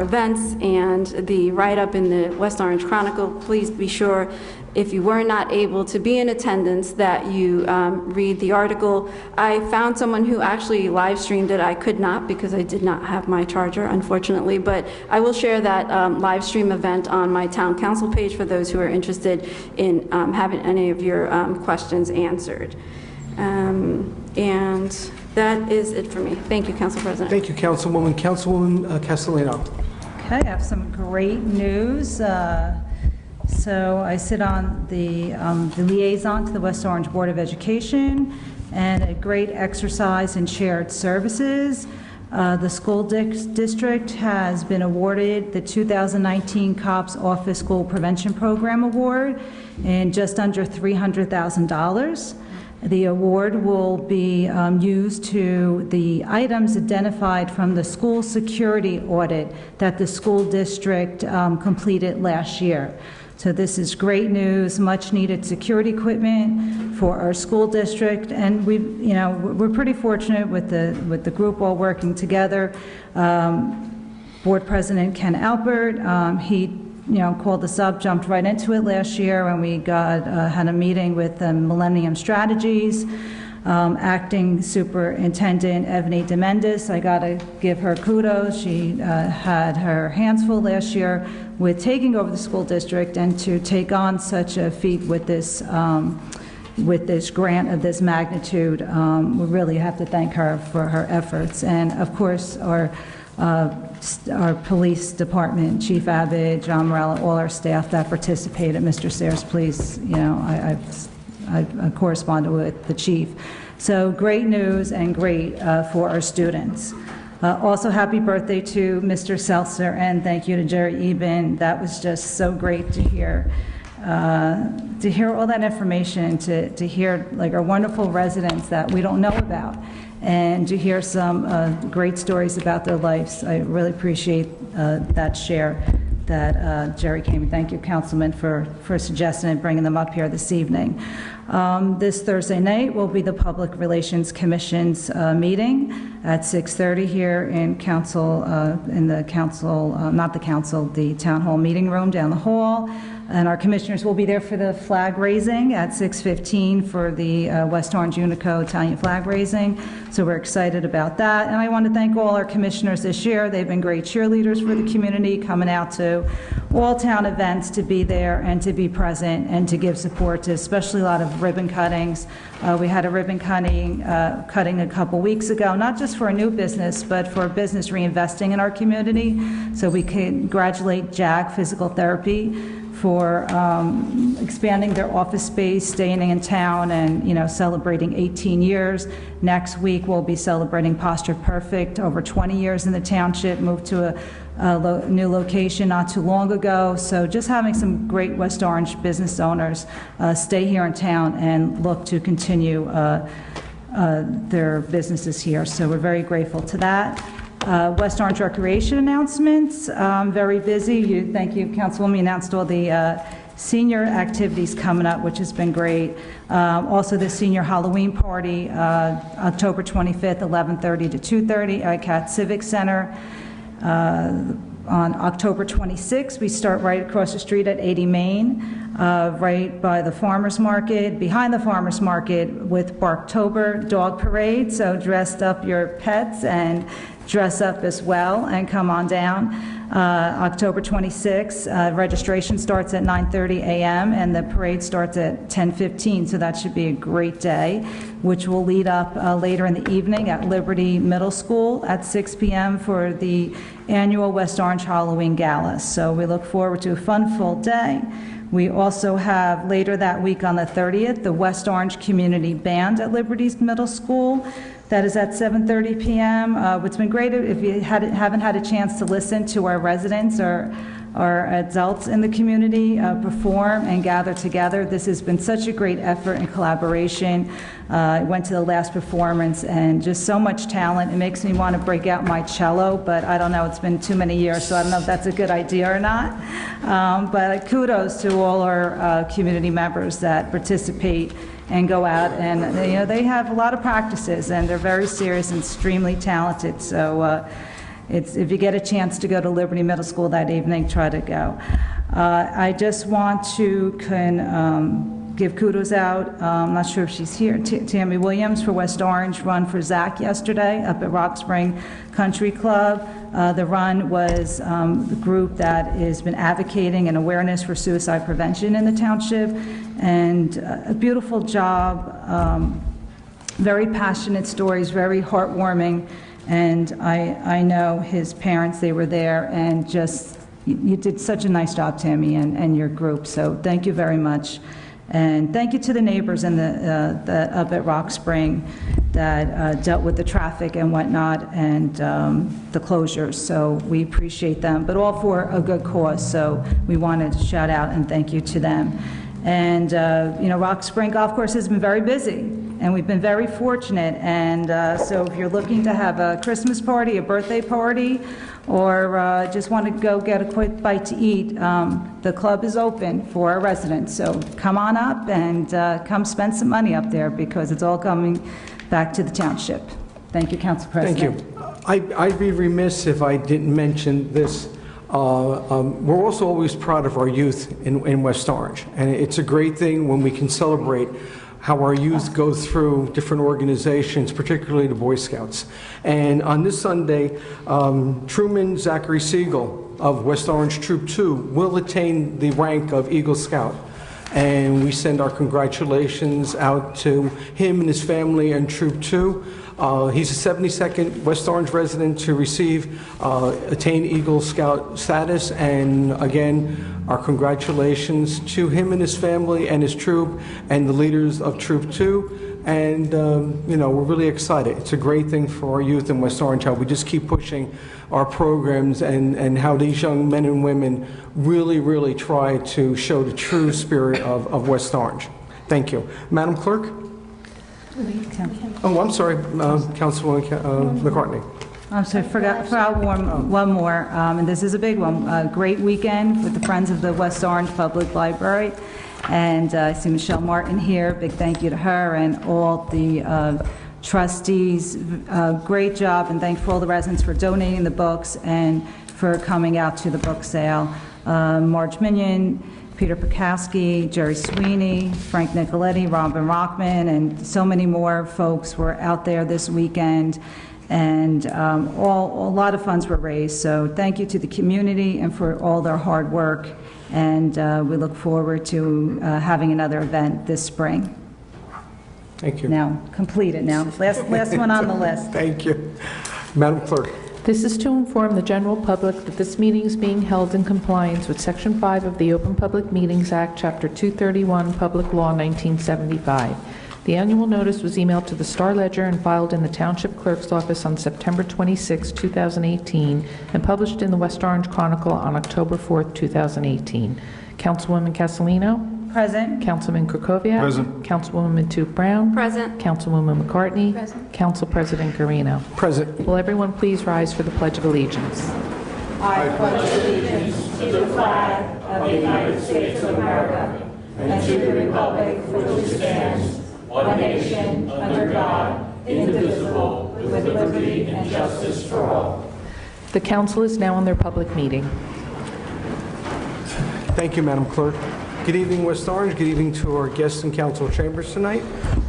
events and the write-up in the West Orange Chronicle. Please be sure, if you were not able to be in attendance, that you read the article. I found someone who actually live streamed it. I could not because I did not have my charger, unfortunately, but I will share that live stream event on my town council page for those who are interested in having any of your questions answered. And that is it for me. Thank you, Council President. Thank you, Councilwoman. Councilwoman Castellino. Okay, I have some great news. So I sit on the liaison to the West Orange Board of Education, and a great exercise in shared services. The school district has been awarded the 2019 COPS Office School Prevention Program Award in just under $300,000. The award will be used to the items identified from the school security audit that the school district completed last year. So this is great news, much needed security equipment for our school district, and we're pretty fortunate with the group all working together. Board President Ken Alpert, he called us up, jumped right into it last year when we had a meeting with Millennium Strategies. Acting Superintendent Evany Demendis, I got to give her kudos. She had her hands full last year with taking over the school district, and to take on such a feat with this with this grant of this magnitude. We really have to thank her for her efforts. And of course, our police department, Chief Abbott, John Morella, all our staff that participated. Mr. Sayers, please, you know, I corresponded with the chief. So great news and great for our students. Also, happy birthday to Mr. Seltzer, and thank you to Jerry Eben. That was just so great to hear all that information, to hear like our wonderful residents that we don't know about, and to hear some great stories about their lives. I really appreciate that share that Jerry came. Thank you, Councilman, for suggesting and bringing them up here this evening. This Thursday night will be the Public Relations Commission's meeting at 6:30 here in council, the town hall meeting room down the hall. And our commissioners will be there for the flag raising at 6:15 for the West Orange Unico Italian flag raising. So we're excited about that. And I want to thank all our commissioners this year. They've been great cheerleaders for the community, coming out to all town events to be there and to be present and to give support to especially a lot of ribbon cuttings. We had a ribbon cutting a couple weeks ago, not just for a new business, but for a business reinvesting in our community. So we congratulate JAG Physical Therapy for expanding their office space, staying in town, and, you know, celebrating 18 years. Next week, we'll be celebrating Posture Perfect, over 20 years in the township, moved to a new location not too long ago. So just having some great West Orange business owners stay here in town and look to continue their businesses here. So we're very grateful to that. West Orange Recreation announcements, very busy. Thank you, Councilwoman. You announced all the senior activities coming up, which has been great. Also, the senior Halloween party, October 25th, 11:30 to 2:30 at Cat Civic Center. On October 26th, we start right across the street at 80 Main, right by the farmers market, behind the farmers market, with Barktober Dog Parade. So dressed up your pets and dress up as well and come on down. October 26th, registration starts at 9:30 a.m. and the parade starts at 10:15, so that should be a great day, which will lead up later in the evening at Liberty Middle School at 6 p.m. for the annual West Orange Halloween Gala. So we look forward to a fun, full day. We also have later that week on the 30th, the West Orange Community Band at Liberty's Middle School. That is at 7:30 p.m. What's been great, if you haven't had a chance to listen to our residents or adults in the community perform and gather together, this has been such a great effort and collaboration. I went to the last performance and just so much talent. It makes me want to break out my cello, but I don't know, it's been too many years, so I don't know if that's a good idea or not. But kudos to all our community members that participate and go out, and you know, they have a lot of practices and they're very serious and extremely talented. So if you get a chance to go to Liberty Middle School that evening, try to go. I just want to give kudos out. I'm not sure if she's here. Tammy Williams for West Orange run for Zach yesterday up at Rock Spring Country Club. The run was the group that has been advocating and awareness for suicide prevention in the township, and a beautiful job, very passionate stories, very heartwarming, and I know his parents, they were there, and just, you did such a nice job, Tammy, and your group, so thank you very much. And thank you to the neighbors in the up at Rock Spring that dealt with the traffic and whatnot and the closures. So we appreciate them, but all for a good cause. So we wanted to shout out and thank you to them. And you know, Rock Spring Golf Course has been very busy, and we've been very fortunate. And so if you're looking to have a Christmas party, a birthday party, or just want to go get a quick bite to eat, the club is open for our residents. So come on up and come spend some money up there, because it's all coming back to the township. Thank you, Council President. Thank you. I'd be remiss if I didn't mention this. We're also always proud of our youth in West Orange, and it's a great thing when we can celebrate how our youth go through different organizations, particularly the Boy Scouts. And on this Sunday, Truman Zachary Siegel of West Orange Troop 2 will attain the rank of Eagle Scout. and we send our congratulations out to him and his family and Troop 2. He's the 72nd West Orange resident to receive attain Eagle Scout status, and again, our congratulations to him and his family and his troop and the leaders of Troop 2. And, you know, we're really excited. It's a great thing for our youth in West Orange, how we just keep pushing our programs and how these young men and women really, really try to show the true spirit of West Orange. Thank you. Madam Clerk? Oh, I'm sorry, Councilwoman McCartney. I'm sorry, forgot one more, and this is a big one. A great weekend with the Friends of the West Orange Public Library. And I see Michelle Martin here. Big thank you to her and all the trustees. Great job, and thanks for all the residents for donating the books and for coming out to the book sale. Marge Minion, Peter Pekowski, Jerry Sweeney, Frank Nicoletti, Robin Rockman, and so many more folks were out there this weekend. And a lot of funds were raised. So thank you to the community and for all their hard work. And we look forward to having another event this spring. Thank you. Now, completed now. Last one on the list. Thank you. Madam Clerk. This is to inform the general public that this meeting is being held in compliance with Section 5 of the Open Public Meetings Act, Chapter 231, Public Law 1975. The annual notice was emailed to the Star Ledger and filed in the Township Clerk's office on September 26, 2018, and published in the West Orange Chronicle on October 4, 2018. Councilwoman Castellino? Present. Councilman Krokoviac? Present. Councilwoman Matute Brown? Present. Councilwoman McCartney? Present. Council President Garino. Present. Will everyone please rise for the Pledge of Allegiance? I pledge allegiance to the flag of the United States of America and to the republic for which it stands, one nation, under God, indivisible, with liberty and justice for all. The council is now in their public meeting. Thank you, Madam Clerk. Good evening, West Orange. Good evening to our guests in council chambers tonight.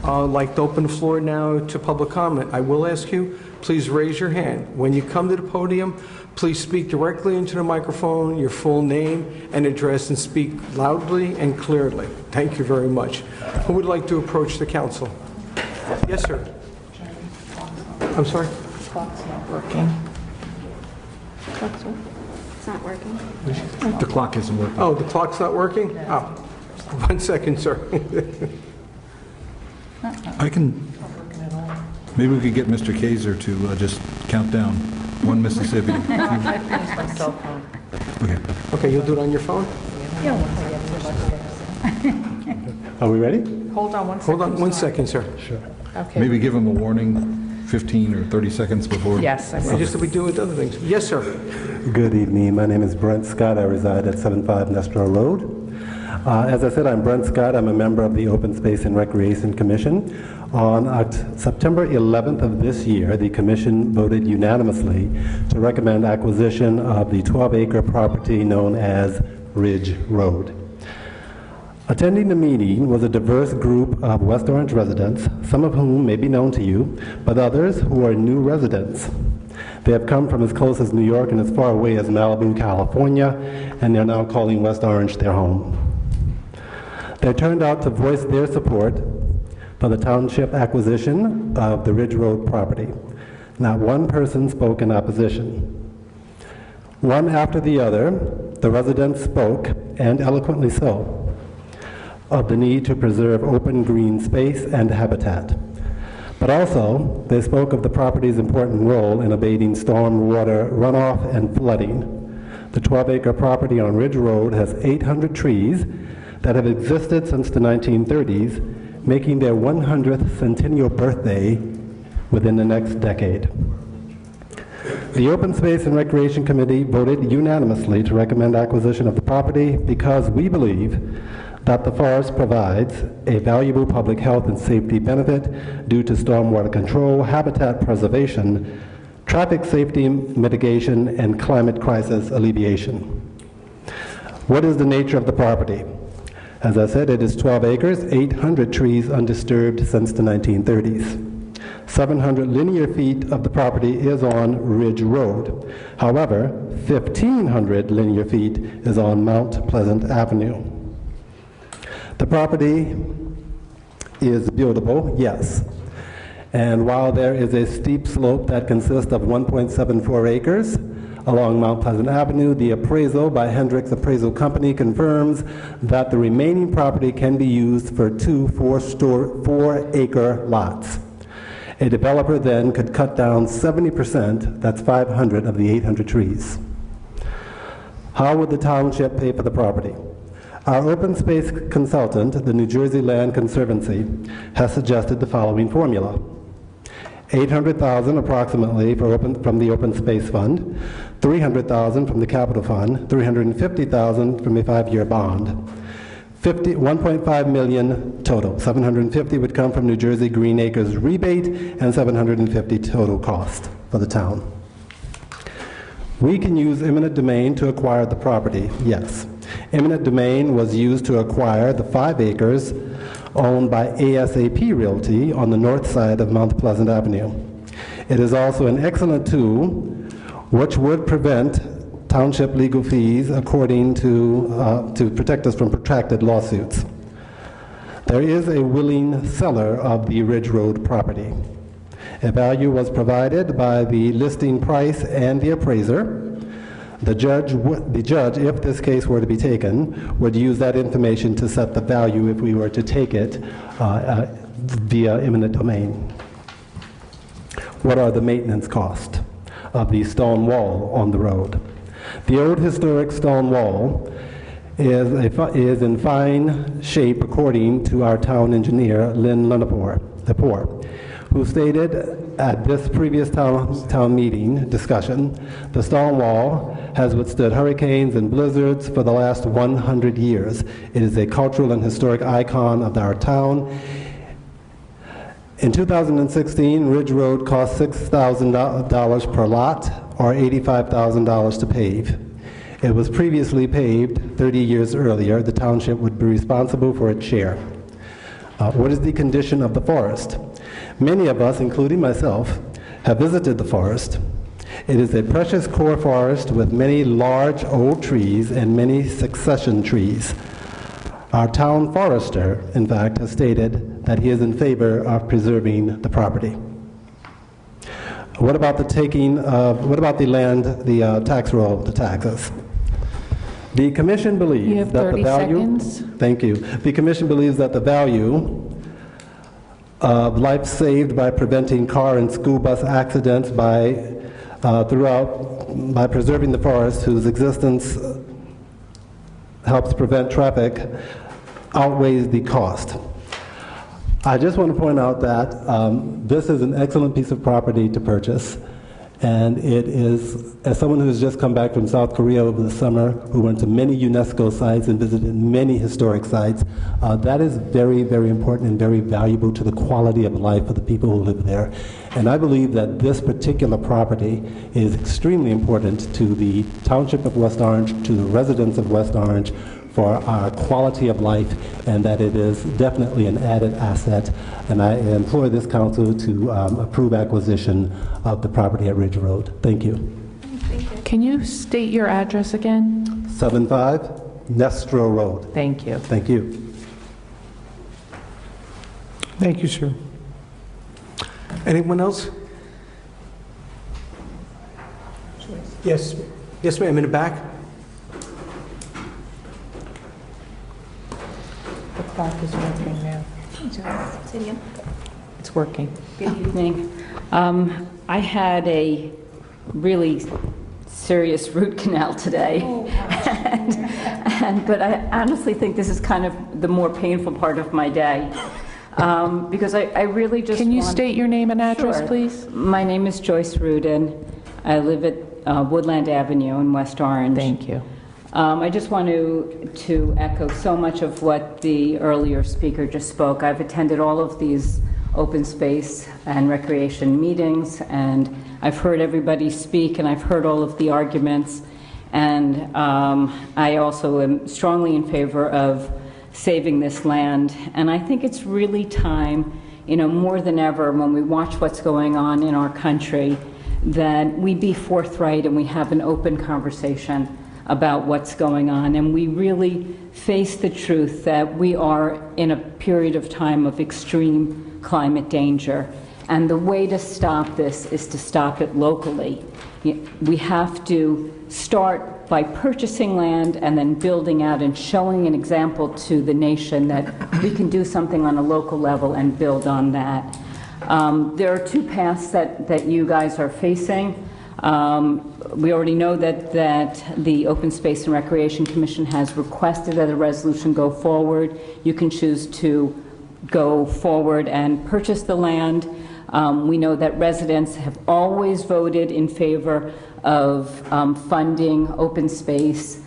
I'd like to open the floor now to public comment. I will ask you, please raise your hand. When you come to the podium, please speak directly into the microphone, your full name and address, and speak loudly and clearly. Thank you very much. Who would like to approach the council? Yes, sir. I'm sorry? The clock's not working. It's not working. The clock isn't working. Oh, the clock's not working? Oh, 1 second, sir. I can, maybe we could get Mr. Kaiser to just count down. 1 Mississippi. I finished my cell phone. Okay. Okay, you'll do it on your phone? Are we ready? Hold on 1 second. Hold on 1 second, sir. Sure. Okay. Maybe give him a warning 15 or 30 seconds before. Yes, I And will. just as we do with other things. Yes, sir. Good evening. My name is Brent Scott. I reside at 75 Nestor Road. As I said, I'm Brent Scott. I'm a member of the Open Space and Recreation Commission. On September 11th of this year, the commission voted unanimously to recommend acquisition of the 12-acre property known as Ridge Road. Attending the meeting was a diverse group of West Orange residents, some of whom may be known to you, but others who are new residents. They have come from as close as New York and as far away as Malibu, California, and they're now calling West Orange their home. They turned out to voice their support for the township acquisition of the Ridge Road property. Not one person spoke in opposition. One after the other, the residents spoke, and eloquently so, of the need to preserve open green space and habitat. But also, they spoke of the property's important role in abating storm water runoff and flooding. The 12-acre property on Ridge Road has 800 trees that have existed since the 1930s, making their 100th centennial birthday within the next decade. The Open Space and Recreation Committee voted unanimously to recommend acquisition of the property because we believe that the forest provides a valuable public health and safety benefit due to stormwater control, habitat preservation, traffic safety mitigation, and climate crisis alleviation. What is the nature of the property? As I said, it is 12 acres, 800 trees undisturbed since the 1930s. 700 linear feet of the property is on Ridge Road. However, 1,500 linear feet is on Mount Pleasant Avenue. The property is buildable, yes. And while there is a steep slope that consists of 1.74 acres along Mount Pleasant Avenue, the appraisal by Hendricks Appraisal Company confirms that the remaining property can be used for two 4-acre lots. A developer then could cut down 70%, that's 500 of the 800 trees. How would the township pay for the property? Our open space consultant, the New Jersey Land Conservancy, has suggested the following formula. $800,000 approximately from the Open Space Fund, $300,000 from the Capital Fund, $350,000 from a 5-year bond. $1.5 million total. $750,000 would come from New Jersey Green Acres rebate, and $750,000 total cost for the town. We can use eminent domain to acquire the property, yes. Eminent domain was used to acquire the 5 acres owned by ASAP Realty on the north side of Mount Pleasant Avenue. It is also an excellent tool which would prevent township legal fees according to protect us from protracted lawsuits. There is a willing seller of the Ridge Road property. A value was provided by the listing price and the appraiser. The judge, if this case were to be taken, would use that information to set the value if we were to take it via eminent domain. What are the maintenance costs of the stone wall on the road? The old historic stone wall is in fine shape according to our town engineer, Lynn Lepore, who stated at this previous town meeting discussion, the stone wall has withstood hurricanes and blizzards for the last 100 years. It is a cultural and historic icon of our town. In 2016, Ridge Road cost $6,000 per lot, or $85,000 to pave. It was previously paved 30 years earlier. The township would be responsible for its share. What is the condition of the forest? Many of us, including myself, have visited the forest. It is a precious core forest with many large old trees and many succession trees. Our town forester, in fact, has stated that he is in favor of preserving the property. What about the land, the tax roll, the taxes? The commission believes You have that 30 the value. seconds. Thank you. The commission believes that the value of life saved by preventing car and school bus accidents by preserving the forest, whose existence helps prevent traffic, outweighs the cost. I just want to point out that this is an excellent piece of property to purchase, and it is, as someone who has just come back from South Korea over the summer, who went to many UNESCO sites and visited many historic sites, that is very, very important and very valuable to the quality of life of the people who live there. And I believe that this particular property is extremely important to the Township of West Orange, to the residents of West Orange, for our quality of life, and that it is definitely an added asset. And I implore this council to approve acquisition of the property at Ridge Road. Thank you. Can you state your address again? 75 Nestro Road. Thank you. Thank you. Thank you, sir. Anyone else? Yes. Yes, ma'am, in the back. The clock is working now. It's working. Good evening. I had a really serious root canal today, but I honestly think this is kind of the more painful part of my day, because I really just Can you state your name and address, Sure. please? My name is Joyce Rudin. I live at Woodland Avenue in West Orange. Thank you. I just want to echo so much of what the earlier speaker just spoke. I've attended all of these open space and recreation meetings, and I've heard everybody speak, and I've heard all of the arguments, and I also am strongly in favor of saving this land. And I think it's really time, more than ever, when we watch what's going on in our country, that we be forthright and we have an open conversation about what's going on, and we really face the truth that we are in a period of time of extreme climate danger. And the way to stop this is to stop it locally. We have to start by purchasing land and then building out and showing an example to the nation that we can do something on a local level and build on that. There are two paths that you guys are facing. We already know that the Open Space and Recreation Commission has requested that a resolution go forward. You can choose to go forward and purchase the land. We know that residents have always voted in favor of funding open space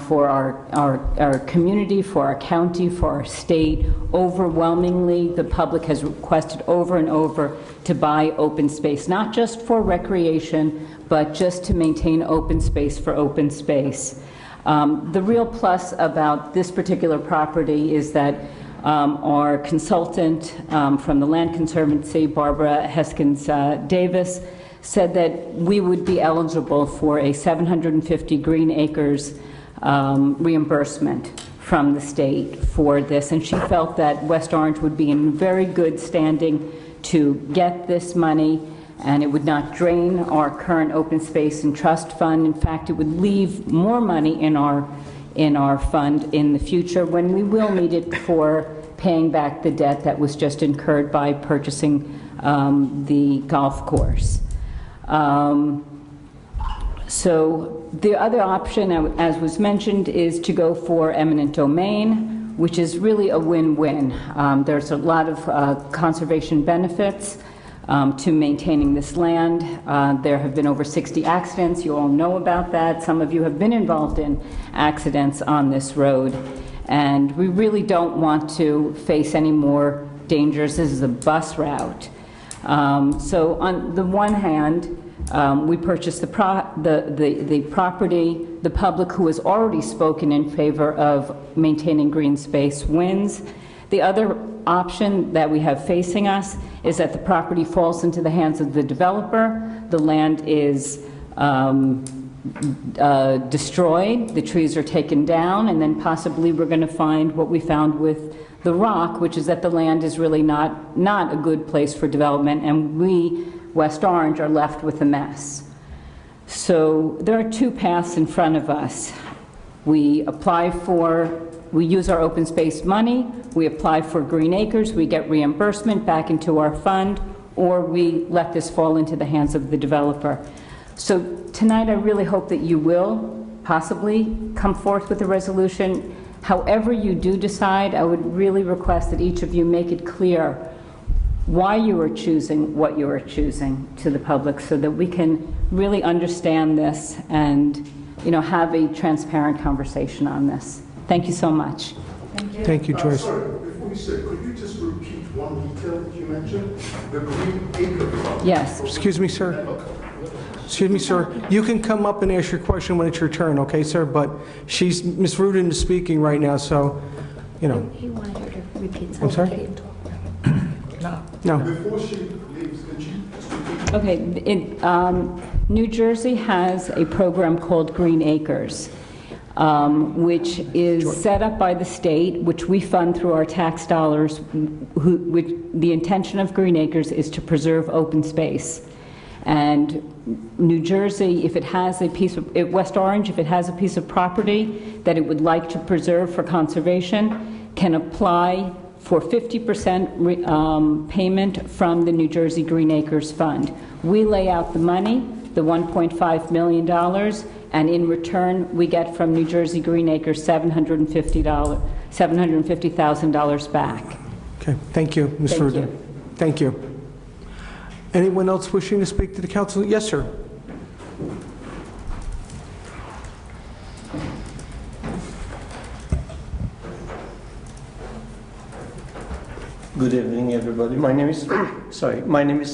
for our community, for our county, for our state. Overwhelmingly, the public has requested over and over to buy open space, not just for recreation, but just to maintain open space for open space. The real plus about this particular property is that our consultant from the Land Conservancy, Barbara Heskins Davis, said that we would be eligible for a 750 green acres reimbursement from the state for this, and she felt that West Orange would be in very good standing to get this money, and it would not drain our current open space and trust fund. In fact, it would leave more money in our fund in the future when we will need it for paying back the debt that was just incurred by purchasing the golf course. So the other option, as was mentioned, is to go for eminent domain, which is really a win-win. There's a lot of conservation benefits to maintaining this land. There have been over 60 accidents. You all know about that. Some of you have been involved in accidents on this road. And we really don't want to face any more dangers. This is a bus route. So on the one hand, we purchased the property. The public who has already spoken in favor of maintaining green space wins. The other option that we have facing us is that the property falls into the hands of the developer. The land is destroyed, the trees are taken down, and then possibly we're going to find what we found with the rock, which is that the land is really not a good place for development, and we, West Orange, are left with a mess. So there are two paths in front of us. We use our open space money, we apply for green acres, we get reimbursement back into our fund, or we let this fall into the hands of the developer. So tonight I really hope that you will possibly come forth with a resolution. However you do decide, I would really request that each of you make it clear why you are choosing what you are choosing to the public so that we can really understand this and have a transparent conversation on this. Thank you so much. Thank you, Joyce. Sorry, before you say, could you just repeat one detail that you mentioned? The green acre property. Yes. Excuse me, sir. Excuse me, sir. You can come up and ask your question when it's your turn, okay, sir? But Ms. Rudin is speaking right now, so, He wanted her to repeat something. I'm sorry? No. Before she leaves, can she just repeat? Okay. New Jersey has a program called Green Acres, which is set up by the state, which we fund through our tax dollars. The intention of Green Acres is to preserve open space. And New Jersey, if it has West Orange, if it has a piece of property that it would like to preserve for conservation, can apply for 50% payment from the New Jersey Green Acres Fund. We lay out the money, the $1.5 million, and in return, we get from New Jersey Green Acres $750,000 back. Okay, thank you, Ms. Rudin. Thank you. Anyone else wishing to speak to the council? Yes, sir. Good evening, everybody. My name is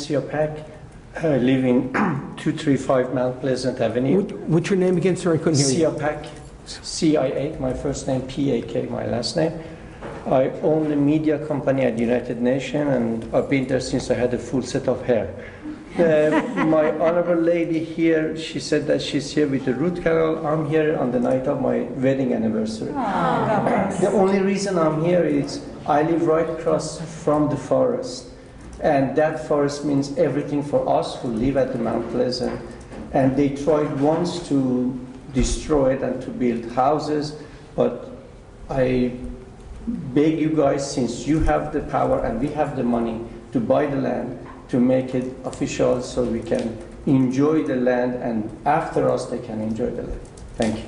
Sia Pak. I live in 235 Mount Pleasant Avenue. What's your name again, sir? I couldn't hear you. Sia Pak, CIA, my first name, P-A-K, my last name. I own a media company at United Nations, and I've been there since I had a full set of hair. My honorable lady here, she said that she's here with the root canal. I'm here on the night of my wedding anniversary. The only reason I'm here is I live right across from the forest. And that forest means everything for us who live at the Mount Pleasant. And they tried once to destroy it and to build houses, but I beg you guys, since you have the power and we have the money to buy the land, to make it official so we can enjoy the land, and after us they can enjoy the land. Thank you.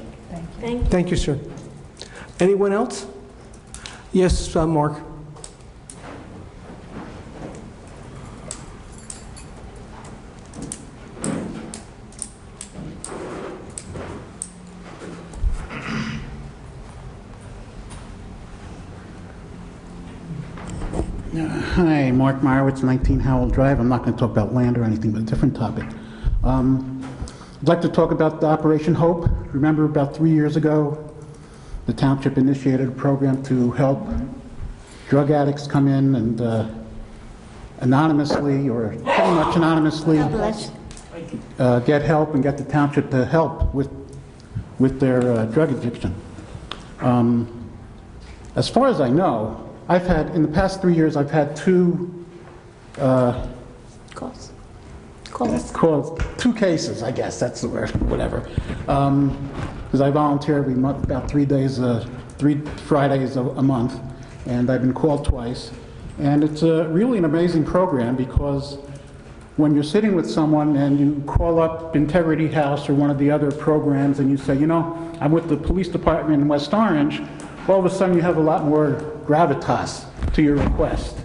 Thank you. Thank you, sir. Anyone else? Yes, Mark. Hi, Mark Meyerowitz, 19 Howell Drive. I'm not going to talk about land or anything, but a different topic. I'd like to talk about the Operation Hope. Remember about 3 years ago, the township initiated a program to help drug addicts come in and anonymously, or pretty much anonymously, get help and get the township to help with their drug addiction. As far as I know, I've had, in the past 3 years, I've had two two cases, I guess, that's the word, whatever. Because I volunteer every month, about 3 days, 3 Fridays a month, and I've been called twice. And it's really an amazing program, because when you're sitting with someone and you call up Integrity House or one of the other programs and you say, you know, I'm with the police department in West Orange, all of a sudden you have a lot more gravitas to your request.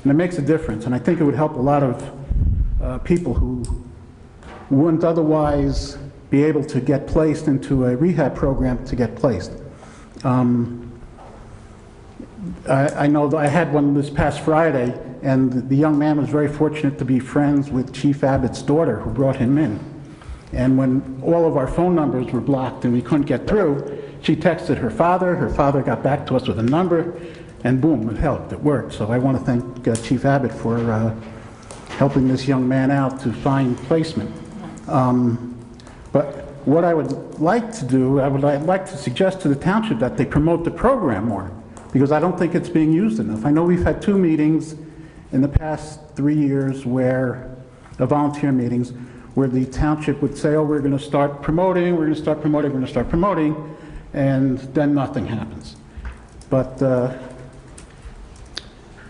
And it makes a difference. And I think it would help a lot of people who wouldn't otherwise be able to get placed into a rehab program to get placed. I know that I had one this past Friday, and the young man was very fortunate to be friends with Chief Abbott's daughter, who brought him in. And when all of our phone numbers were blocked and we couldn't get through, she texted her father got back to us with a number, and boom, it helped, it worked. So I want to thank Chief Abbott for helping this young man out to find placement. But what I would like to do, I'd like to suggest to the township that they promote the program more, because I don't think it's being used enough. I know we've had 2 meetings in the past 3 years where, volunteer meetings, where the township would say, oh, we're going to start promoting, we're going to start promoting, we're going to start promoting, and then nothing happens. But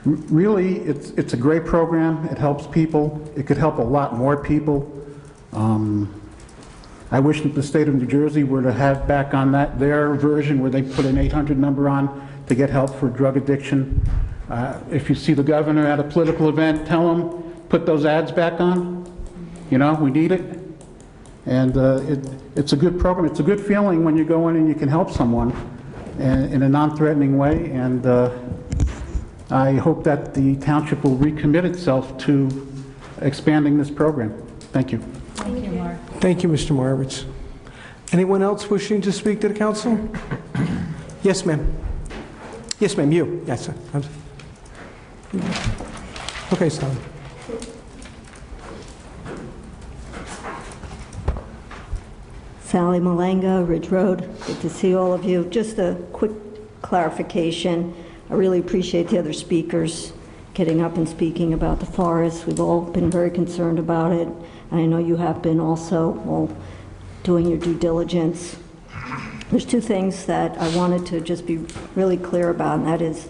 really, it's a great program. It helps people. It could help a lot more people. I wish that the state of New Jersey were to have back on their version where they put an 800 number on to get help for drug addiction. If you see the governor at a political event, tell him, put those ads back on. You know, we need it. And it's a good program. It's a good feeling when you go in and you can help someone in a non-threatening way. And I hope that the township will recommit itself to expanding this program. Thank you. Thank you, Mark. Thank you, Mr. Marowitz. Anyone else wishing to speak to the council? Yes, ma'am. Yes, ma'am, you. Yes, sir. Okay, Sally. Sally Malanga, Ridge Road. Good to see all of you. Just a quick clarification. I really appreciate the other speakers getting up and speaking about the forest. We've all been very concerned about it, and I know you have been also, all doing your due diligence. There's 2 things that I wanted to just be really clear about, and that is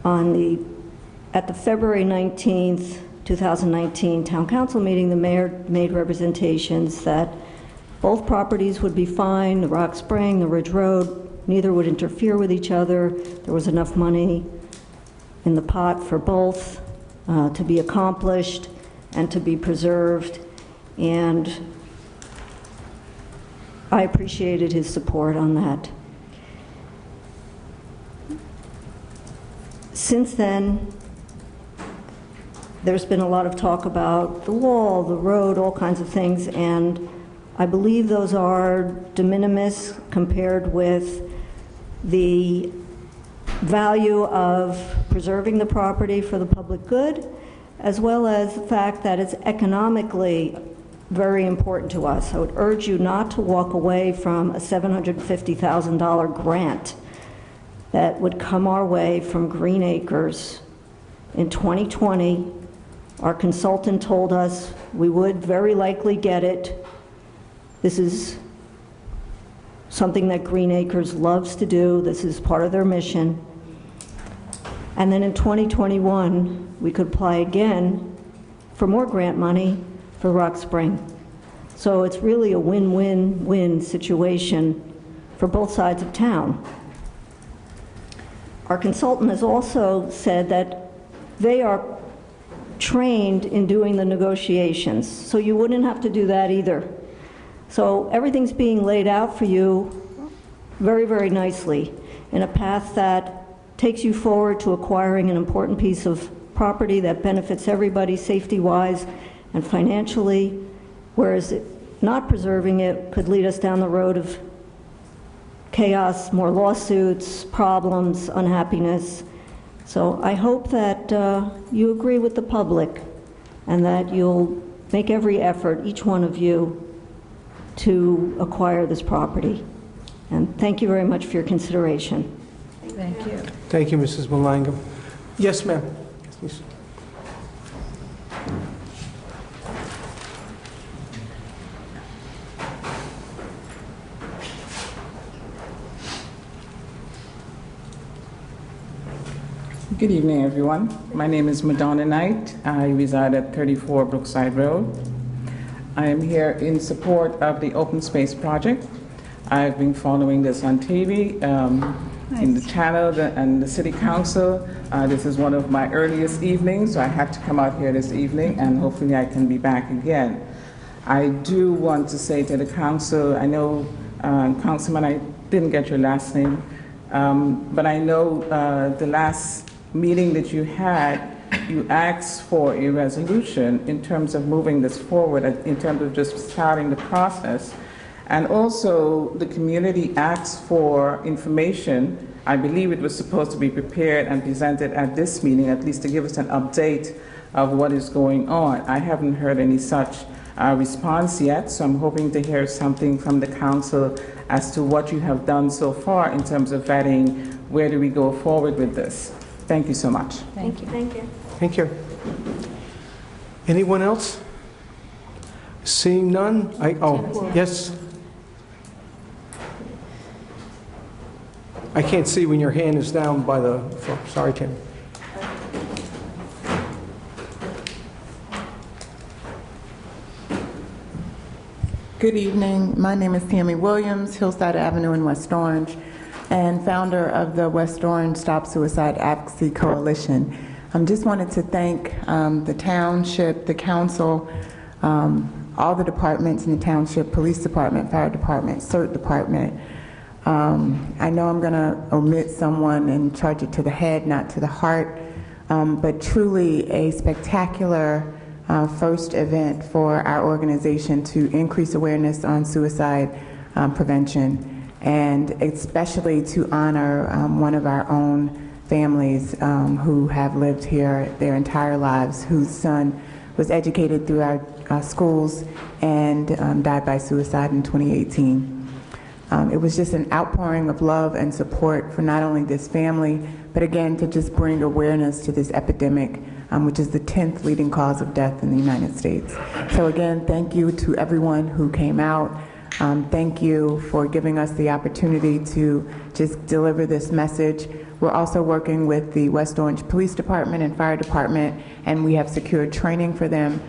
at the February 19th, 2019 Town Council meeting, the mayor made representations that both properties would be fine, the Rock Spring, the Ridge Road, neither would interfere with each other. There was enough money in the pot for both to be accomplished and to be preserved, and I appreciated his support on that. Since then, there's been a lot of talk about the wall, the road, all kinds of things, and I believe those are de minimis compared with the value of preserving the property for the public good, as well as the fact that it's economically very important to us. I would urge you not to walk away from a $750,000 grant that would come our way from Green Acres in 2020. Our consultant told us we would very likely get it. This is something that Green Acres loves to do. This is part of their mission. And then in 2021, we could apply again for more grant money for Rock Spring. So it's really a win-win-win situation for both sides of town. Our consultant has also said that they are trained in doing the negotiations, so you wouldn't have to do that either. So everything's being laid out for you very, very nicely in a path that takes you forward to acquiring an important piece of property that benefits everybody safety-wise and financially, whereas not preserving it could lead us down the road of chaos, more lawsuits, problems, unhappiness. So I hope that you agree with the public and that you'll make every effort, each one of you, to acquire this property. And thank you very much for your consideration. Thank you. Thank you, Mrs. Malanga. Yes, ma'am. Please. Good evening, everyone. My name is Madonna Knight. I reside at 34 Brookside Road. I am here in support of the Open Space Project. I've been following this on TV, in the channel and the City Council. This is one of my earliest evenings, so I had to come out here this evening, and hopefully I can be back again. I do want to say to the Council, I know, Councilman, I didn't get your last name, but I know the last meeting that you had, you asked for a resolution in terms of moving this forward, in terms of just starting the process. And also, the community asked for information. I believe it was supposed to be prepared and presented at this meeting, at least to give us an update of what is going on. I haven't heard any such response yet, so I'm hoping to hear something from the council as to what you have done so far in terms of vetting where do we go forward with this. Thank you so much. Thank you. Thank you. Thank you. Anyone else? Seeing none? Yes. I can't see when your hand is down by the phone. Sorry, Tim. Good evening. My name is Tammy Williams, Hillside Avenue in West Orange, and founder of the West Orange Stop Suicide Advocacy Coalition. Just wanted to thank the township, the council, all the departments in the township, police department, fire department, CERT department. I know I'm going to omit someone and charge it to the head, not to the heart, but truly a spectacular first event for our organization to increase awareness on suicide prevention, and especially to honor one of our own families who have lived here their entire lives, whose son was educated through our schools and died by suicide in 2018. It was just an outpouring of love and support for not only this family, but again, to just bring awareness to this epidemic, which is the 10th leading cause of death in the United States. So again, thank you to everyone who came out. Thank you for giving us the opportunity to just deliver this message. We're also working with the West Orange Police Department and Fire Department, and we have secured training for them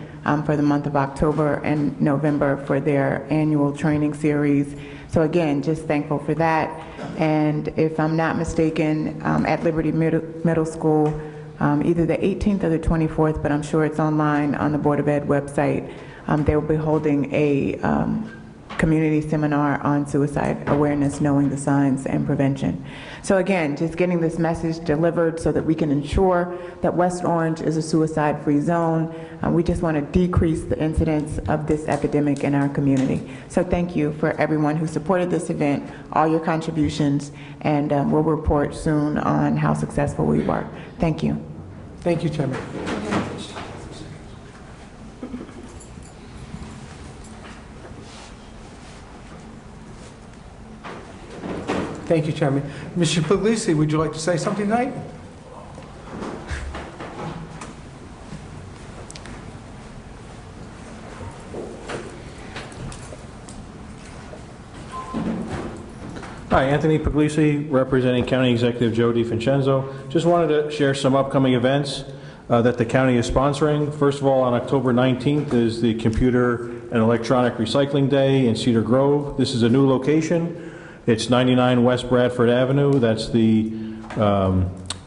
for the month of October and November for their annual training series. So again, just thankful for that. And if I'm not mistaken, at Liberty Middle School, either the 18th or the 24th, but I'm sure it's online on the Board of Ed website, they will be holding a community seminar on suicide awareness, knowing the signs and prevention. So again, just getting this message delivered so that we can ensure that West Orange is a suicide-free zone. We just want to decrease the incidence of this epidemic in our community. So thank you for everyone who supported this event, all your contributions, and we'll report soon on how successful we were. Thank you. Thank you, Chairman. Thank you, Chairman. Mr. Puglisi, would you like to say something tonight? Hi, Anthony Puglisi, representing County Executive Joe DiFincenzo. Just wanted to share some upcoming events that the county is sponsoring. First of all, on October 19th is the Computer and Electronic Recycling Day in Cedar Grove. This is a new location. It's 99 West Bradford Avenue. That's the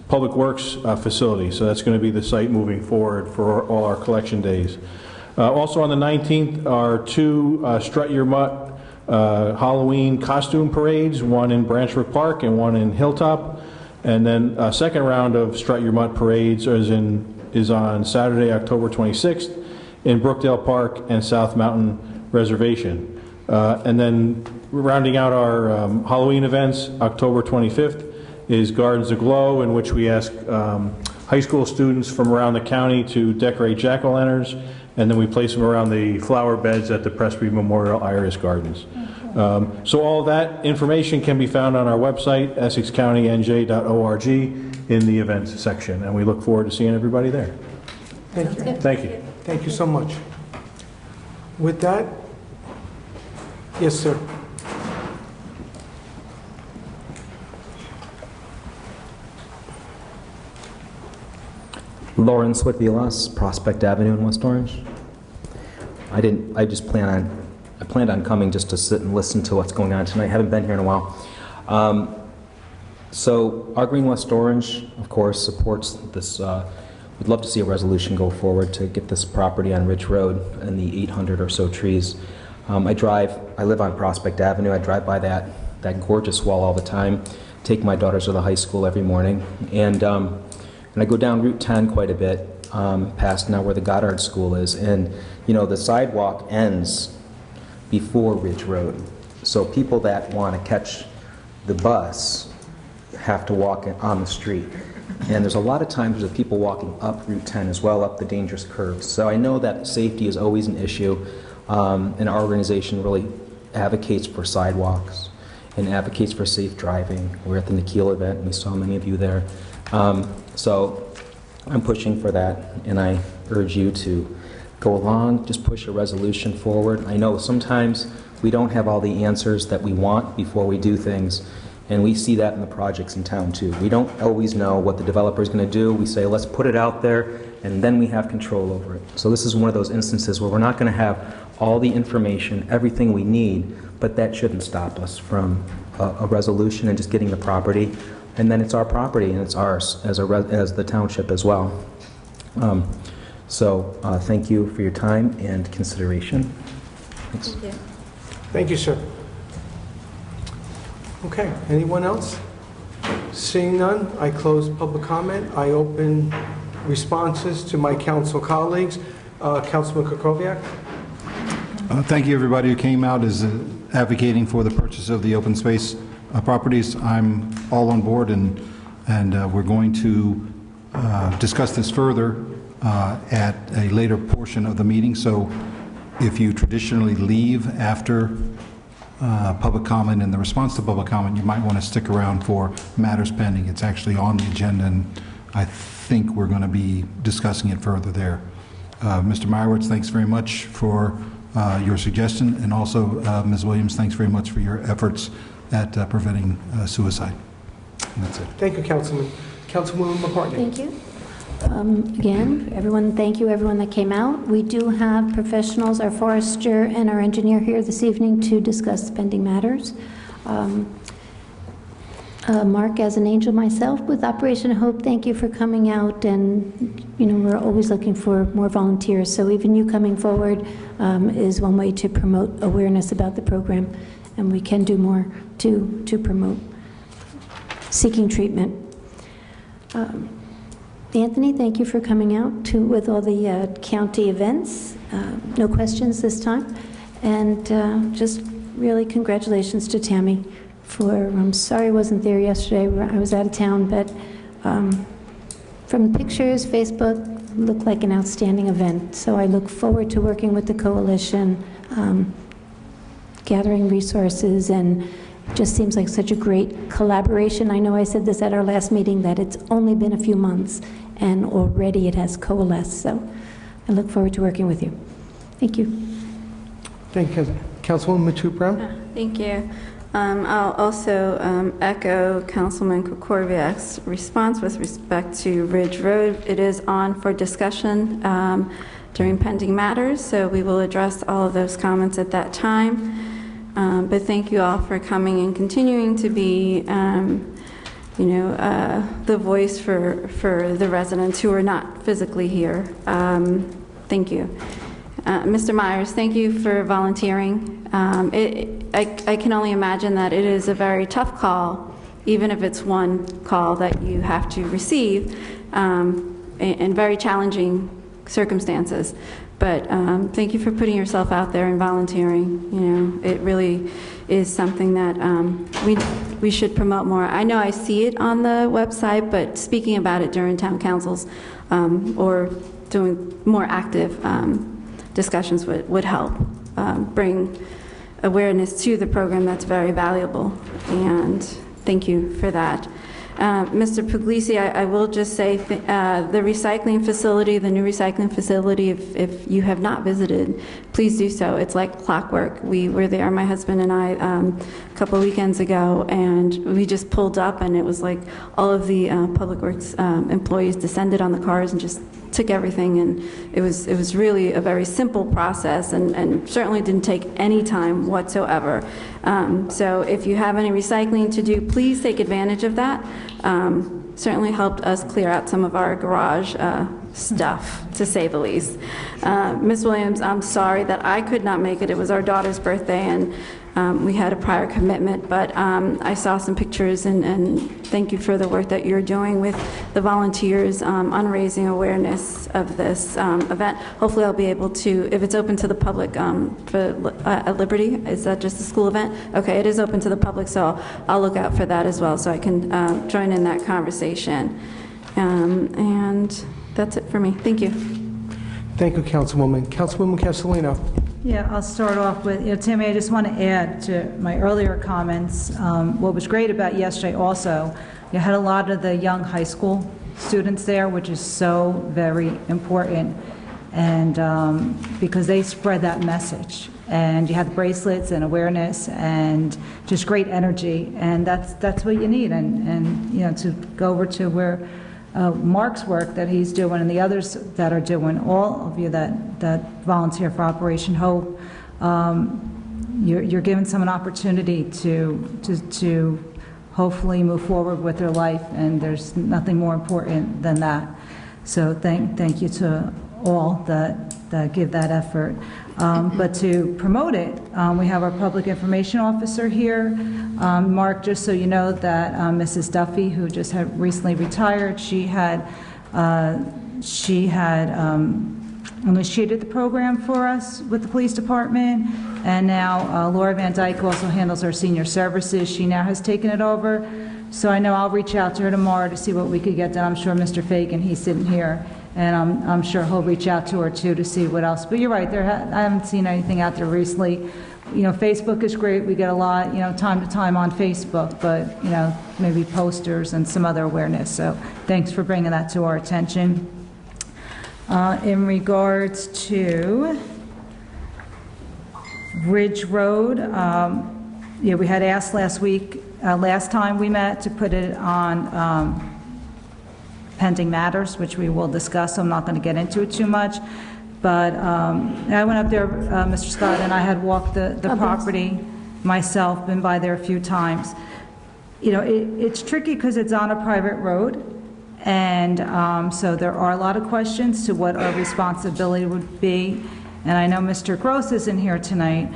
Public Works facility. So that's going to be the site moving forward for all our collection days. Also on the 19th are two Strut Your Mutt Halloween costume parades, one in Branchbrook Park and one in Hilltop. And then a second round of Strut Your Mutt parades is on Saturday, October 26th in Brookdale Park and South Mountain Reservation. And then rounding out our Halloween events, October 25th is Gardens Aglow, in which we ask high school students from around the county to decorate jack-o'-lanterns, and then we place them around the flower beds at the Presby Memorial Iris Gardens. So all of that information can be found on our website, EssexCountyNJ.org, in the events section, and we look forward to seeing everybody there. Thank you. Thank you. Thank you so much. With that, yes, sir. Lawrence Whitvilas, Prospect Avenue in West Orange. I planned on coming just to sit and listen to what's going on tonight. I haven't been here in a while. So our Green West Orange, of course, supports this. We'd love to see a resolution go forward to get this property on Ridge Road and the 800 or so trees. I live on Prospect Avenue. I drive by that gorgeous wall all the time. Take my daughters to the high school every morning. And I go down Route 10 quite a bit, past now where the Goddard School is. And, you know, the sidewalk ends before Ridge Road. So people that want to catch the bus have to walk on the street. And there's a lot of times there's people walking up Route 10 as well, up the dangerous curves. So I know that safety is always an issue, and our organization really advocates for sidewalks and advocates for safe driving. We're at the Nikhil event, and we saw many of you there. So I'm pushing for that, and I urge you to go along, just push a resolution forward. I know sometimes we don't have all the answers that we want before we do things, and we see that in the projects in town too. We don't always know what the developer is going to do. We say, let's put it out there, and then we have control over it. So this is one of those instances where we're not going to have all the information, everything we need, but that shouldn't stop us from a resolution and just getting the property. And then it's our property, and it's ours as the township as well. Thank you for your time and consideration. Thanks. Thank you. Thank you, sir. Okay, anyone else? Seeing none, I close public comment. I open responses to my council colleagues. Councilman Kukoviac. Thank you, everybody who came out as advocating for the purchase of the open space properties. I'm all on board, and we're going to discuss this further at a later portion of the meeting. So if you traditionally leave after public comment and the response to public comment, you might want to stick around for matters pending. It's actually on the agenda, and I think we're going to be discussing it further there. Mr. Meyerowitz, thanks very much for your suggestion, and also Ms. Williams, thanks very much for your efforts at preventing suicide. And that's it. Thank you, Councilman. Councilwoman McCartney. Thank you. Again, everyone, thank you everyone that came out. We do have professionals, our forester and our engineer here this evening to discuss pending matters. Mark, as an angel myself with Operation Hope, thank you for coming out, and you know we're always looking for more volunteers, so even you coming forward is one way to promote awareness about the program, and we can do more to promote seeking treatment. Anthony, thank you for coming out with all the county events. No questions this time. And just really congratulations to Tammy I'm sorry I wasn't there yesterday. I was out of town, but from pictures, Facebook, looked like an outstanding event. So I look forward to working with the coalition, gathering resources and just seems like such a great collaboration. I know I said this at our last meeting, that it's only been a few months, and already it has coalesced, so I look forward to working with you. Thank you. Thank you. Councilwoman Matute Brown? Thank you. I'll also echo Councilman Kukorviak's response with respect to Ridge Road. It is on for discussion during pending matters, so we will address all of those comments at that time. But thank you all for coming and continuing to be, the voice for the residents who are not physically here. Thank you. Mr. Myers, thank you for volunteering. I can only imagine that it is a very tough call, even if it's one call that you have to receive in very challenging circumstances. But thank you for putting yourself out there and volunteering. It really is something that we should promote more. I know I see it on the website, but speaking about it during town councils or doing more active discussions would help bring awareness to the program. That's very valuable, and thank you for that. Mr. Puglisi, I will just say the recycling facility, the new recycling facility, if you have not visited, please do so. It's like clockwork. We were there, my husband and I, a couple of weekends ago, and we just pulled up, and it was like all of the Public Works employees descended on the cars and just took everything, and it was really a very simple process, and certainly didn't take any time whatsoever. So if you have any recycling to do, please take advantage of that. Certainly helped us clear out some of our garage stuff, to say the least. Ms. Williams, I'm sorry that I could not make it. It was our daughter's birthday, and we had a prior commitment, but I saw some pictures, and thank you for the work that you're doing with the volunteers on raising awareness of this event. Hopefully I'll be able to, if it's open to the public at Liberty, is that just a school event? Okay, it is open to the public, so I'll look out for that as well, so I can join in that conversation. And that's it for me. Thank you. Thank you, Councilwoman. Councilwoman Castellino. Yeah, I'll start off with, Tammy, I just want to add to my earlier comments. What was great about yesterday also, you had a lot of the young high school students there, which is so very important, and because they spread that message. And you had the bracelets and awareness and just great energy, and that's what you need. And to go over to where Mark's work that he's doing and the others that are doing, all of you that volunteer for Operation Hope, you're giving someone an opportunity to hopefully move forward with their life, and there's nothing more important than that. So thank you to all that give that effort. But to promote it, we have our public information officer here. Mark, just so you know that Mrs. Duffy, who just had recently retired, she had initiated the program for us with the police department, and now Laura Van Dyke also handles our senior services. She now has taken it over, so I know I'll reach out to her tomorrow to see what we could get done. I'm sure Mr. Fagan, he's sitting here, and I'm sure he'll reach out to her too to see what else. But you're right, I haven't seen anything out there recently. Facebook is great. We get a lot, time to time on Facebook, but, maybe posters and some other awareness. So thanks for bringing that to our attention. In regards to Ridge Road, we had asked last time we met, to put it on pending matters, which we will discuss, so I'm not going to get into it too much. But I went up there, Mr. Scott, and I had walked the property myself, been by there a few times. It's tricky because it's on a private road, and so there are a lot of questions to what our responsibility would be. And I know Mr. Gross is in here tonight,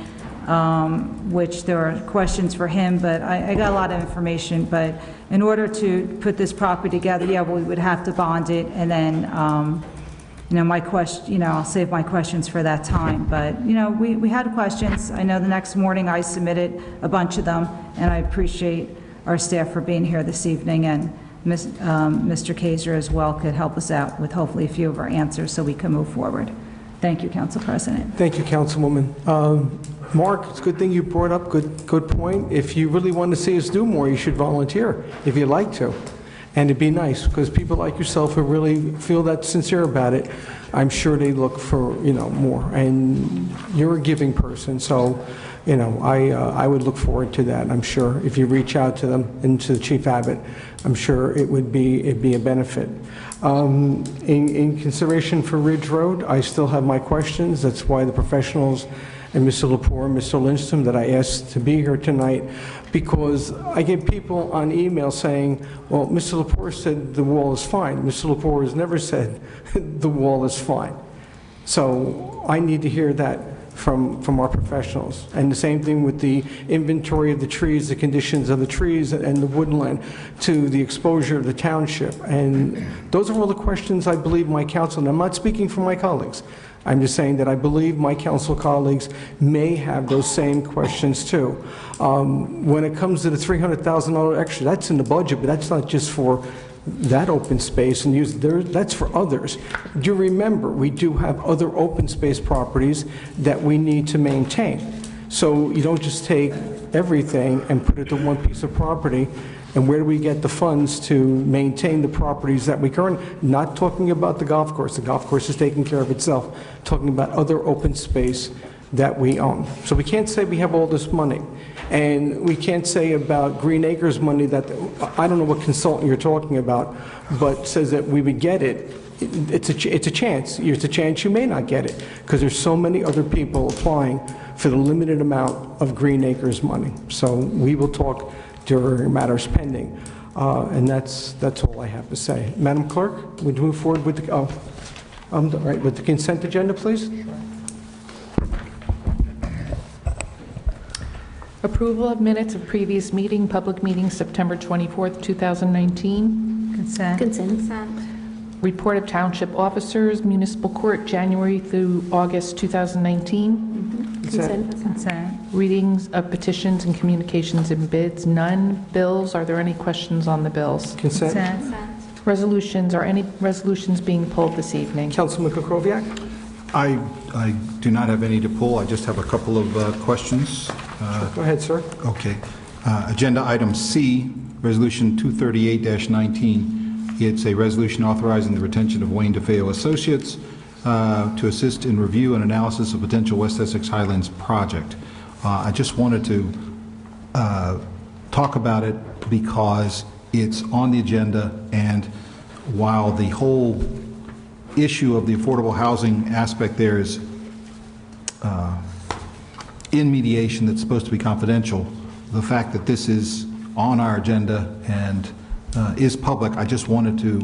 which there are questions for him, but I got a lot of information. But in order to put this property together, we would have to bond it, and then my question, I'll save my questions for that time. But, we had questions. I know the next morning I submitted a bunch of them, and I appreciate our staff for being here this evening, and Mr. Kaiser as well could help us out with hopefully a few of our answers so we can move forward. Thank you, Council President. Thank you, Councilwoman. Mark, it's a good thing you brought up, good point. If you really want to see us do more, you should volunteer, if you'd like to. And it'd be nice, because people like yourself who really feel that sincere about it, I'm sure they look for, more. And you're a giving person, so, I would look forward to that, I'm sure. If you reach out to them and to Chief Abbott, I'm sure it'd be a benefit. In consideration for Ridge Road, I still have my questions. That's why the professionals and Mr. Lepore and Mr. Lindstrom that I asked to be here tonight, because I get people on email saying, well, Mr. Lepore said the wall is fine. Mr. Lepore has never said the wall is fine. So I need to hear that from our professionals. And the same thing with the inventory of the trees, the conditions of the trees and the woodland, to the exposure of the township. And those are all the questions I believe my council, and I'm not speaking for my colleagues, I'm just saying that I believe my council colleagues may have those same questions too. When it comes to the $300,000 extra, that's in the budget, but that's not just for that open space and use there, that's for others. Do you remember, we do have other open space properties that we need to maintain. So you don't just take everything and put it to one piece of property. And where do we get the funds to maintain the properties that we currently, not talking about the golf course is taking care of itself, talking about other open space that we own. So we can't say we have all this money. And we can't say about Green Acres money that, I don't know what consultant you're talking about, but says that we would get it. It's a chance. It's a chance you may not get it, because there's so many other people applying for the limited amount of Green Acres money. So we will talk during matters pending. And that's all I have to say. Madam Clerk, would you move forward with the, with the consent agenda, please? Approval of minutes of previous meeting, public meeting, September 24th, 2019. Consent. Consent. Report of township officers, municipal court, January through August 2019. Consent. Consent. Readings of petitions and communications and bids, none. Bills, are there any questions on the bills? Consent. Consent. Resolutions, are any resolutions being pulled this evening? Councilman Kukoviac? I do not have any to pull. I just have a couple of questions. Go ahead, sir. Okay. Agenda item C, Resolution 238-19. It's a resolution authorizing the retention of Wayne DeFeo Associates to assist in review and analysis of potential West Essex Highlands project. I just wanted to talk about it because it's on the agenda, and while the whole issue of the affordable housing aspect there is in mediation that's supposed to be confidential, the fact that this is on our agenda and is public, I just wanted to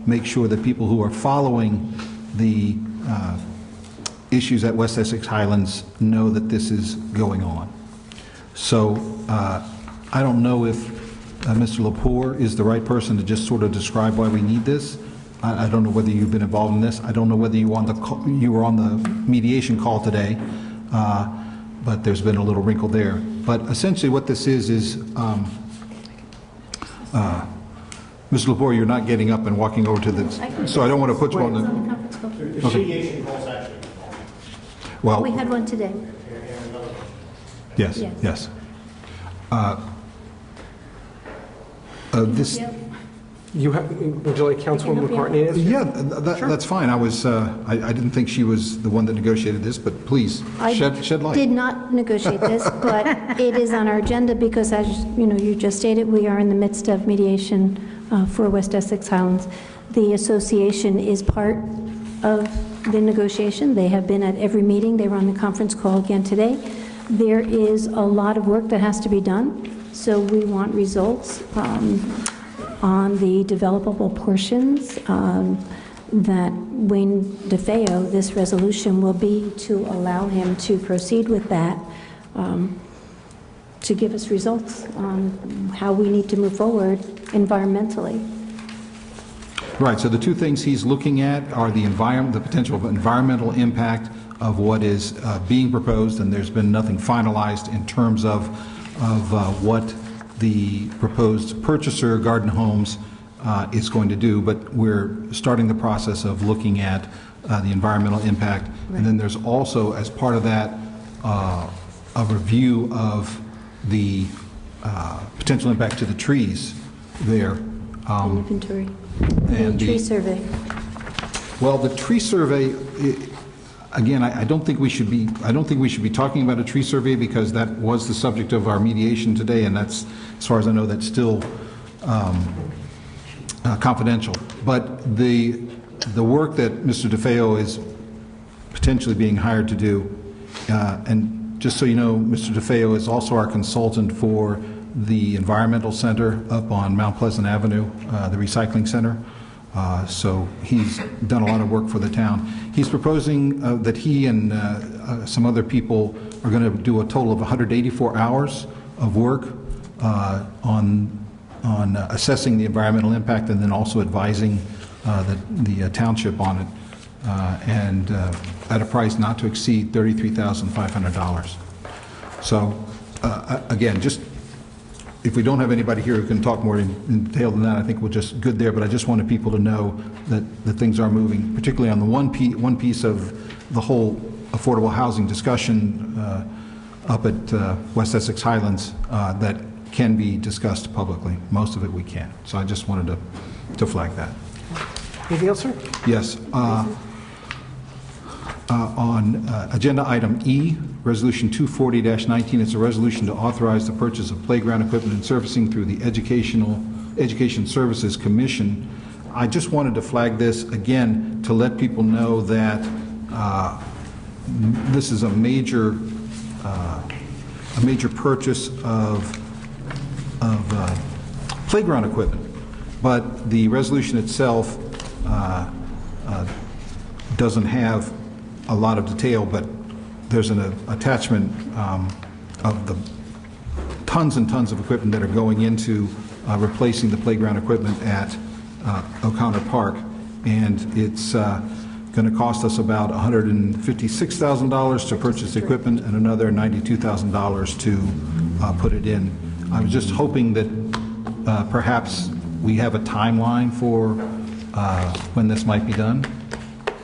make sure that people who are following the issues at West Essex Highlands know that this is going on. So I don't know if Mr. Lepore is the right person to just sort of describe why we need this. I don't know whether you've been involved in this. I don't know whether you were on the mediation call today, but there's been a little wrinkle there. But essentially what this is Mr. Lepore, you're not getting up and walking over to the, so I don't want to put you on the... Mediation calls actually. Well, We had one today. yes, yes. This... You have, would you like Councilwoman McCartney to answer? Yeah, that's fine. I was, I didn't think she was the one that negotiated this, but please, shed light. I did not negotiate this, but it is on our agenda because, as you just stated, we are in the midst of mediation for West Essex Highlands. The association is part of the negotiation. They have been at every meeting. They were on the conference call again today. There is a lot of work that has to be done, so we want results on the developable portions that Wayne DeFeo, this resolution will be to allow him to proceed with that, to give us results on how we need to move forward environmentally. Right, so the two things he's looking at are the potential environmental impact of what is being proposed, and there's been nothing finalized in terms of what the proposed purchaser, Garden Homes, is going to do, but we're starting the process of looking at the environmental impact. Right. And then there's also, as part of that, a review of the potential impact to the trees there. Inventory. And Tree survey. Well, the tree survey, again, I don't think we should be talking about a tree survey because that was the subject of our mediation today, and that's, as far as I know, that's still confidential. But the work that Mr. DeFeo is potentially being hired to do, and just so you know, Mr. DeFeo is also our consultant for the Environmental Center up on Mount Pleasant Avenue, the recycling center. So he's done a lot of work for the town. He's proposing that he and some other people are going to do a total of 184 hours of work on assessing the environmental impact and then also advising the township on it, and at a price not to exceed $33,500. So again, just if we don't have anybody here who can talk more in detail than that, I think we're just good there. But I just wanted people to know that things are moving, particularly on the one piece of the whole affordable housing discussion up at West Essex Highlands that can be discussed publicly. Most of it we can. So I just wanted to flag that. Anything else, sir? Yes. On agenda item E, Resolution 240-19, it's a resolution to authorize the purchase of playground equipment and surfacing through the Education Services Commission. I just wanted to flag this again to let people know that this is a major purchase of playground equipment, but the resolution itself doesn't have a lot of detail, but there's an attachment of the tons and tons of equipment that are going into replacing the playground equipment at O'Connor Park, and it's going to cost us about $156,000 to purchase the equipment and another $92,000 to put it in. I was just hoping that perhaps we have a timeline for when this might be done.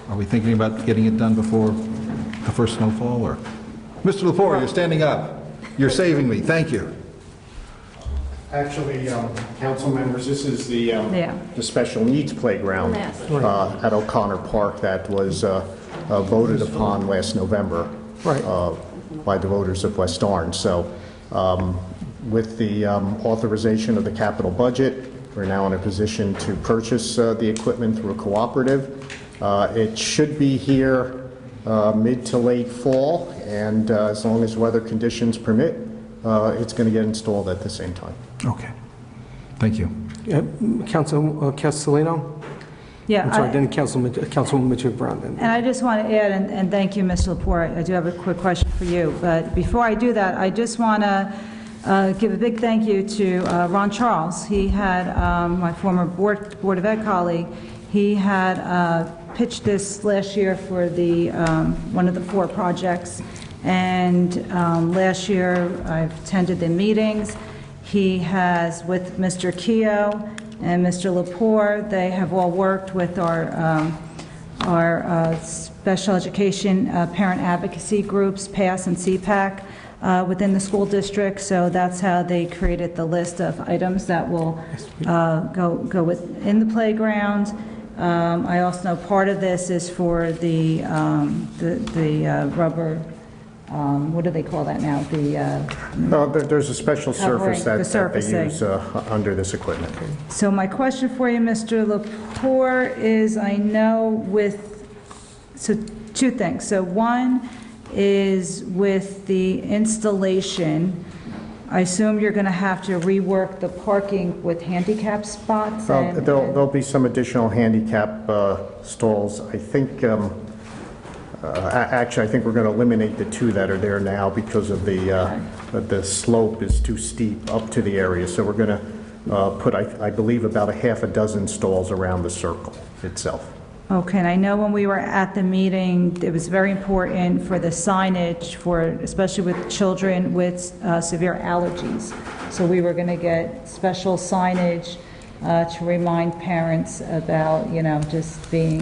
Are we thinking about getting it done before the first snowfall? Or Mr. Lepore, you're standing up. You're saving me. Thank you. Actually, council members, this is the special needs playground at O'Connor Park that was voted upon last November by the voters of West Orange. So with the authorization of the capital budget, we're now in a position to purchase the equipment through a cooperative. It should be here mid to late fall, and as long as weather conditions permit, it's going to get installed at the same time. Okay. Thank you. Council Castellino? Yeah. I'm sorry, then Councilwoman Mitchell Brown. Then. And I just want to add, and thank you, Mr. Lepore, I do have a quick question for you. But before I do that, I just want to give a big thank you to Ron Charles. He had, my former Board of Ed colleague, he had pitched this last year for the one of the 4 projects. And last year, I've attended the meetings. He has, with Mr. Keogh and Mr. Lepore, they have all worked with our special education parent advocacy groups, PASS and CPAC, within the school district. So that's how they created the list of items that will go within the playground. I also know part of this is for the rubber. What do they call that now? There's a special surface that they use under this equipment. So my question for you, Mr. Lepore, is I know so 2 things. So one is with the installation, I assume you're going to have to rework the parking with handicap spots? There'll be some additional handicap stalls. I think actually, I think we're going to eliminate the 2 that are there now because of the slope is too steep up to the area. So we're going to put, I believe, about a half a dozen stalls around the circle itself. Okay, and I know when we were at the meeting, it was very important for the signage, especially with children with severe allergies. So we were going to get special signage to remind parents about, just being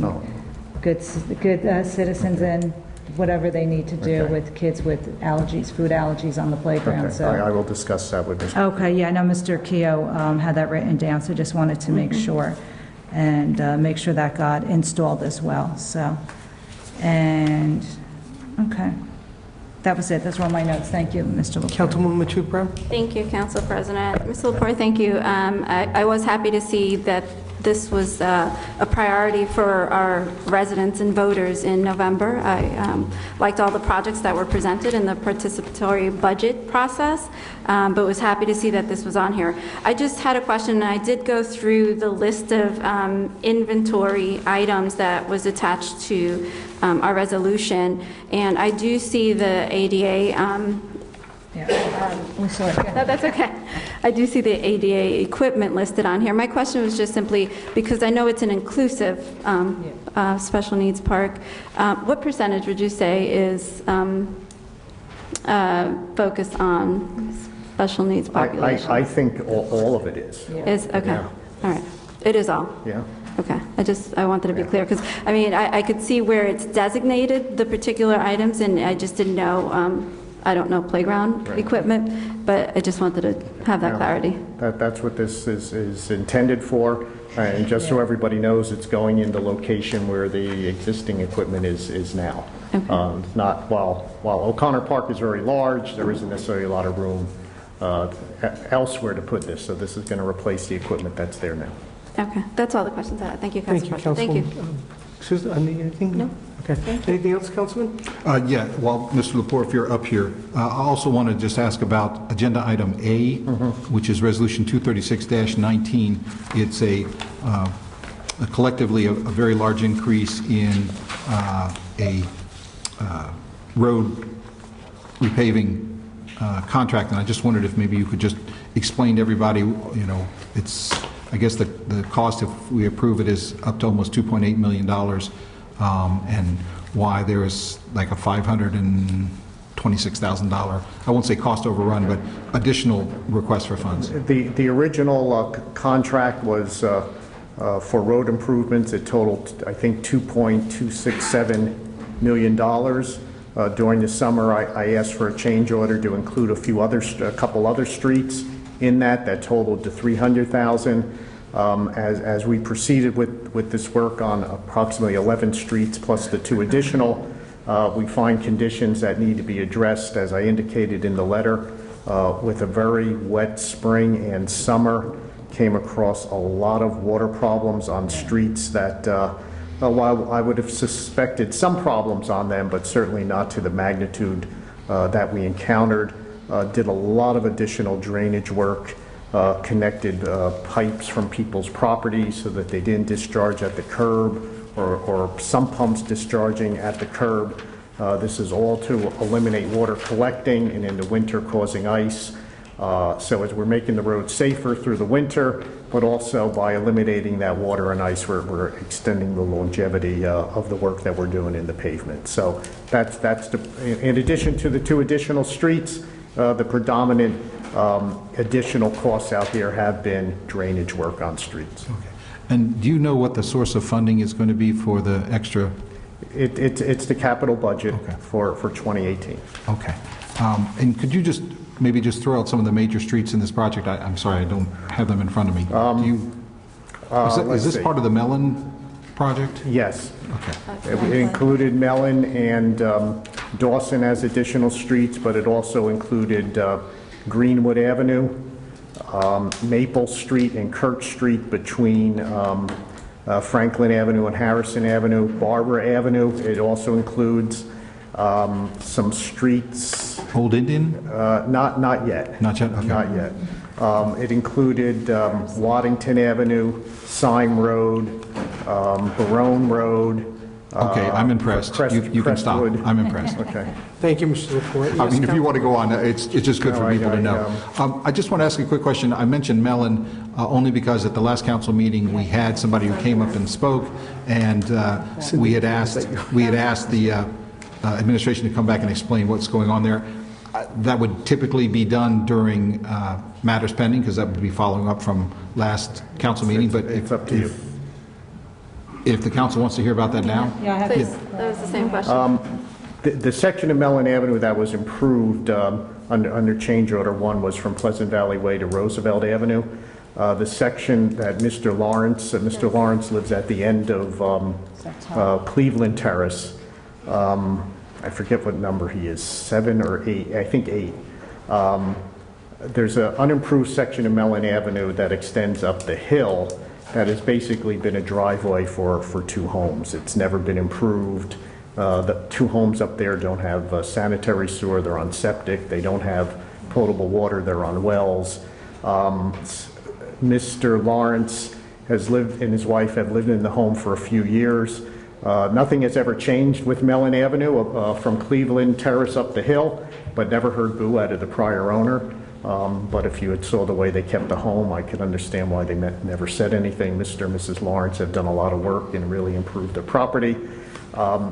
good citizens and whatever they need to do Okay. with kids with allergies, food allergies on the playground, Okay, so. I will discuss that with Mr. Okay, yeah, I know Mr. Keough had that written down, so just wanted to make sure, and make sure that got installed as well, so. And, okay. That was it. Those were all my notes. Thank you, Mr. LaPointe. Councilwoman Matute Brown? Thank you, Council President. Mr. Lepore, thank you. I was happy to see that this was a priority for our residents and voters in November. I liked all the projects that were presented in the participatory budget process, but was happy to see that this was on here. I just had a question, and I did go through the list of inventory items that was attached to our resolution, and I do see the ADA no, that's okay. I do see the ADA equipment listed on here. My question was just simply, because I know it's an inclusive special needs park, what percentage would you say is focused on special needs population? I think all of it is. Is, okay, Yeah. all right. It is all? Yeah. Okay, I wanted to be clear, because, I mean, I could see where it's designated, the particular items, and I just didn't know, I don't know playground Right. equipment, but I just wanted to have that clarity. That's what this is intended for, and just so everybody knows, it's going in the location where the existing equipment is now. Not, while O'Connor Park is very large, there isn't necessarily a lot of room elsewhere to put this, so this is going to replace the equipment that's there now. Okay, that's all the questions I had. Thank you, Council President. Thank you. Susan, anything? No. Okay. Anything else, Councilman? Yeah, well, Mr. Lepore, if you're up here, I also want to just ask about Agenda Item A, which is Resolution 236-19. It's collectively a very large increase in a road repaving contract, and I just wondered if maybe you could just explain to everybody, you know, it's, I guess the cost, if we approve it, is up to almost $2.8 million, and why there is like a $526,000, I won't say cost overrun, but additional request for funds. The original contract was for road improvements. It totaled, I think, $2.267 million. During the summer, I asked for a change order to include a couple other streets in that totaled to $300,000. As we proceeded with this work on approximately 11 streets plus the 2 additional, we find conditions that need to be addressed, as I indicated in the letter. With a very wet spring and summer, came across a lot of water problems on streets that, while I would have suspected some problems on them, but certainly not to the magnitude that we encountered. Did a lot of additional drainage work, connected pipes from people's properties so that they didn't discharge at the curb, or some pumps discharging at the curb. This is all to eliminate water collecting and in the winter causing ice. So as we're making the road safer through the winter, but also by eliminating that water and ice, we're extending the longevity of the work that we're doing in the pavement. So that's in addition to the 2 additional streets, the predominant additional costs out here have been drainage work on streets. Okay. And do you know what the source of funding is going to be for the extra? It's the capital budget for 2018. Okay. And could you just maybe just throw out some of the major streets in this project? I'm sorry, I don't have them in front of me. Is this part of the Mellon project? Yes. Okay. It included Mellon and Dawson as additional streets, but it also included Greenwood Avenue, Maple Street and Kirk Street between Franklin Avenue and Harrison Avenue, Barbara Avenue. It also includes some streets. Old Indian? Not yet. Not yet? Okay. Not yet. It included Waddington Avenue, Syme Road, Barone Road. Okay, I'm impressed. You can stop. I'm impressed. Okay. Thank you, Mr. LaPointe. I mean, if you want to go on, it's just good for people to know. I just want to ask a quick question. I mentioned Mellon only because at the last council meeting, we had somebody who came up and spoke, and we had asked the administration to come back and explain what's going on there. That would typically be done during matters pending, because that would be following up from last council meeting. But it's up to you. If the council wants to hear about that now? Please, that was the same question. The section of Mellon Avenue that was improved under change order 1 was from Pleasant Valley Way to Roosevelt Avenue. The section that Mr. Lawrence lives at the end of Cleveland Terrace. I forget what number he is, 7 or 8, I think 8. There's an unimproved section of Mellon Avenue that extends up the hill that has basically been a driveway for 2 homes. It's never been improved. The 2 homes up there don't have sanitary sewer, they're on septic, they don't have potable water, they're on wells. Mr. Lawrence has lived, and his wife have lived in the home for a few years. Nothing has ever changed with Mellon Avenue from Cleveland Terrace up the hill, but never heard boo out of the prior owner. But if you had saw the way they kept the home, I could understand why they never said anything. Mr. and Mrs. Lawrence have done a lot of work and really improved the property.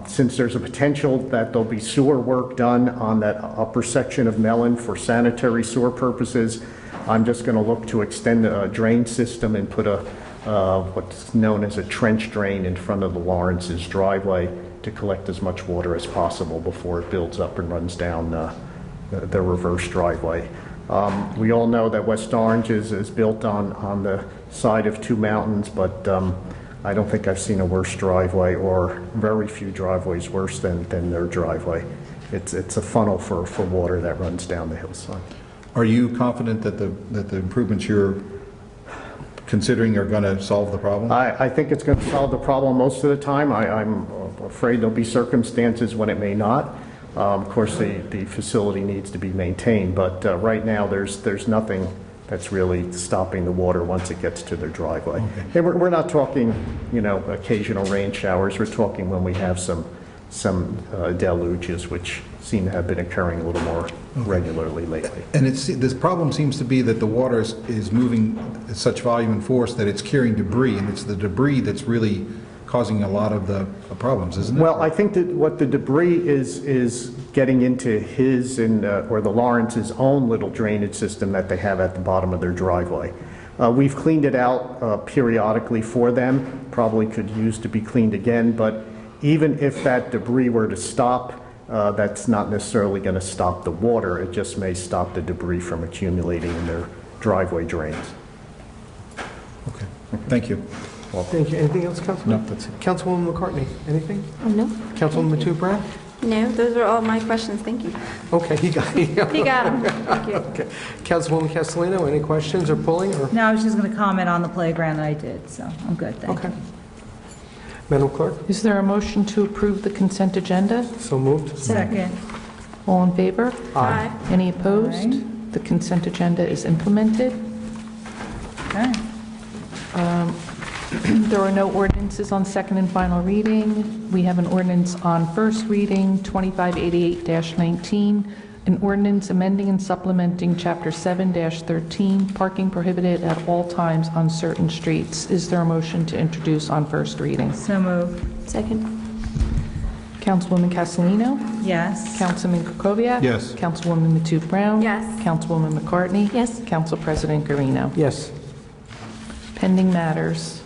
Since there's a potential that there'll be sewer work done on that upper section of Mellon for sanitary sewer purposes, I'm just going to look to extend a drain system and put a what's known as a trench drain in front of the Lawrence's driveway to collect as much water as possible before it builds up and runs down the reverse driveway. We all know that West Orange is built on the side of 2 mountains, but I don't think I've seen a worse driveway, or very few driveways worse than their driveway. It's a funnel for water that runs down the hillside. Are you confident that the improvements you're considering are going to solve the problem? I think it's going to solve the problem most of the time. I'm afraid there'll be circumstances when it may not. Of course, the facility needs to be maintained, but right now there's nothing that's really stopping the water once it gets to their driveway. Okay. And we're not talking, occasional rain showers. We're talking when we have some deluges, which seem to have been occurring a little more regularly lately. And this problem seems to be that the water is moving at such volume and force that it's carrying debris, and it's the debris that's really causing a lot of the problems, isn't it? Well, I think that what the debris is getting into his or the Lawrence's own little drainage system that they have at the bottom of their driveway. We've cleaned it out periodically for them, probably could use to be cleaned again, but even if that debris were to stop, that's not necessarily going to stop the water. It just may stop the debris from accumulating in their driveway drains. Okay. Thank you. Thank you. Anything else, Councilman? No, that's it. Councilwoman McCartney, anything? Oh, no. Councilwoman Matu-Brown? No, those are all my questions. Thank you. Okay, he got it. He got them. Thank you. Okay. Councilwoman Castellino, any questions or pulling? Or? No, I was just going to comment on the playground that I did, so I'm good, thank you. Madam Clerk? Is there a motion to approve the consent agenda? So moved. Second. All in favor? Aye. Any opposed? Aye. The consent agenda is implemented. Okay. There are no ordinances on second and final reading. We have an ordinance on first reading, 2588-19, an ordinance amending and supplementing Chapter 7-13, parking prohibited at all times on certain streets. Is there a motion to introduce on first reading? So moved. Second. Councilwoman Castellino? Yes. Councilman Kukoviac? Yes. Councilwoman Matute-Brown? Yes. Councilwoman McCartney? Yes. Council President Garino. Yes. Pending matters.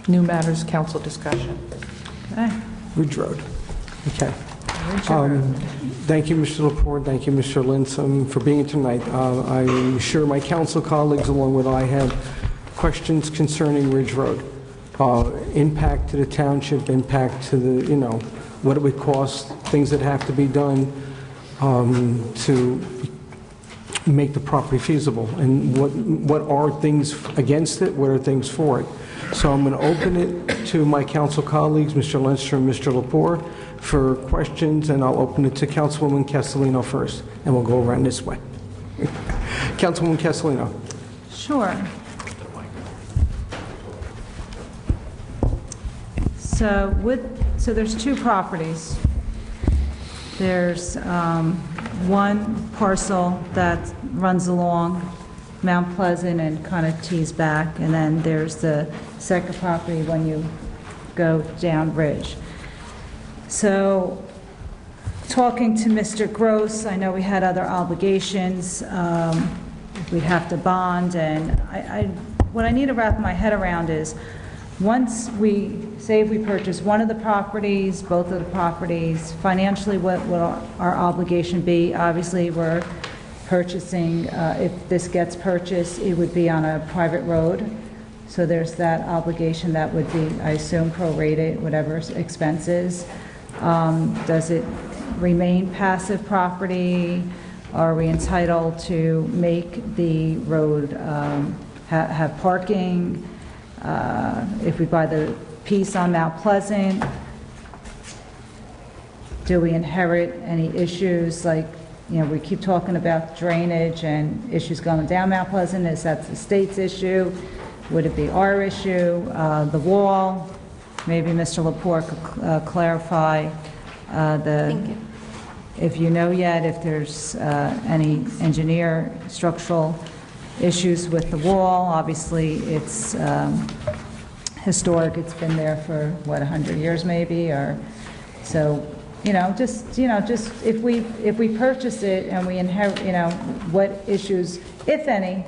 New matters, council discussion. Okay. Ridge Road. Okay. Thank you, Mr. Lepore. Thank you, Mr. Linsom, for being here tonight. I'm sure my council colleagues, along with I, have questions concerning Ridge Road. Impact to the township, impact to the, what it would cost, things that have to be done to make the property feasible, and what are things against it, what are things for it. So I'm going to open it to my council colleagues, Mr. Leinster and Mr. Lepore, for questions, and I'll open it to Councilwoman Castellino first, and we'll go around this way. Councilwoman Castellino. Sure. So there's 2 properties. There's one parcel that runs along Mount Pleasant and kind of tees back, and then there's the second property when you go down Ridge. So talking to Mr. Gross, I know we had other obligations. We'd have to bond, and what I need to wrap my head around is once we, say if we purchase one of the properties, both of the properties, financially, what will our obligation be? Obviously, we're purchasing, if this gets purchased, it would be on a private road. So there's that obligation that would be, I assume, prorated, whatever expenses. Does it remain passive property? Are we entitled to make the road have parking? If we buy the piece on Mount Pleasant, do we inherit any issues? Like, you know, we keep talking about drainage and issues going down Mount Pleasant. Is that the state's issue? Would it be our issue? The wall, maybe Mr. Lepore could clarify Thank you. if you know yet, if there's any engineer structural issues with the wall. Obviously, it's historic. It's been there for, what, 100 years maybe, or so. Just if we purchase it and we inherit, what issues, if any,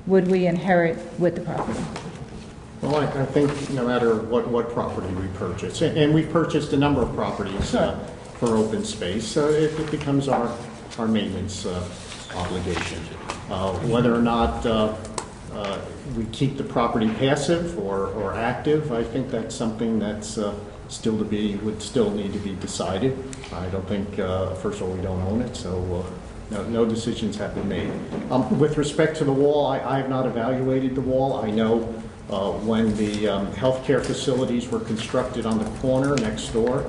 would we inherit with the property? Well, I think no matter what property we purchase, and we've purchased a number of properties for open space, so it becomes our maintenance obligation. Whether or not we keep the property passive or active, I think that's something that's would still need to be decided. I don't think, first of all, we don't own it, so no decisions have been made. With respect to the wall, I have not evaluated the wall. I know when the healthcare facilities were constructed on the corner next door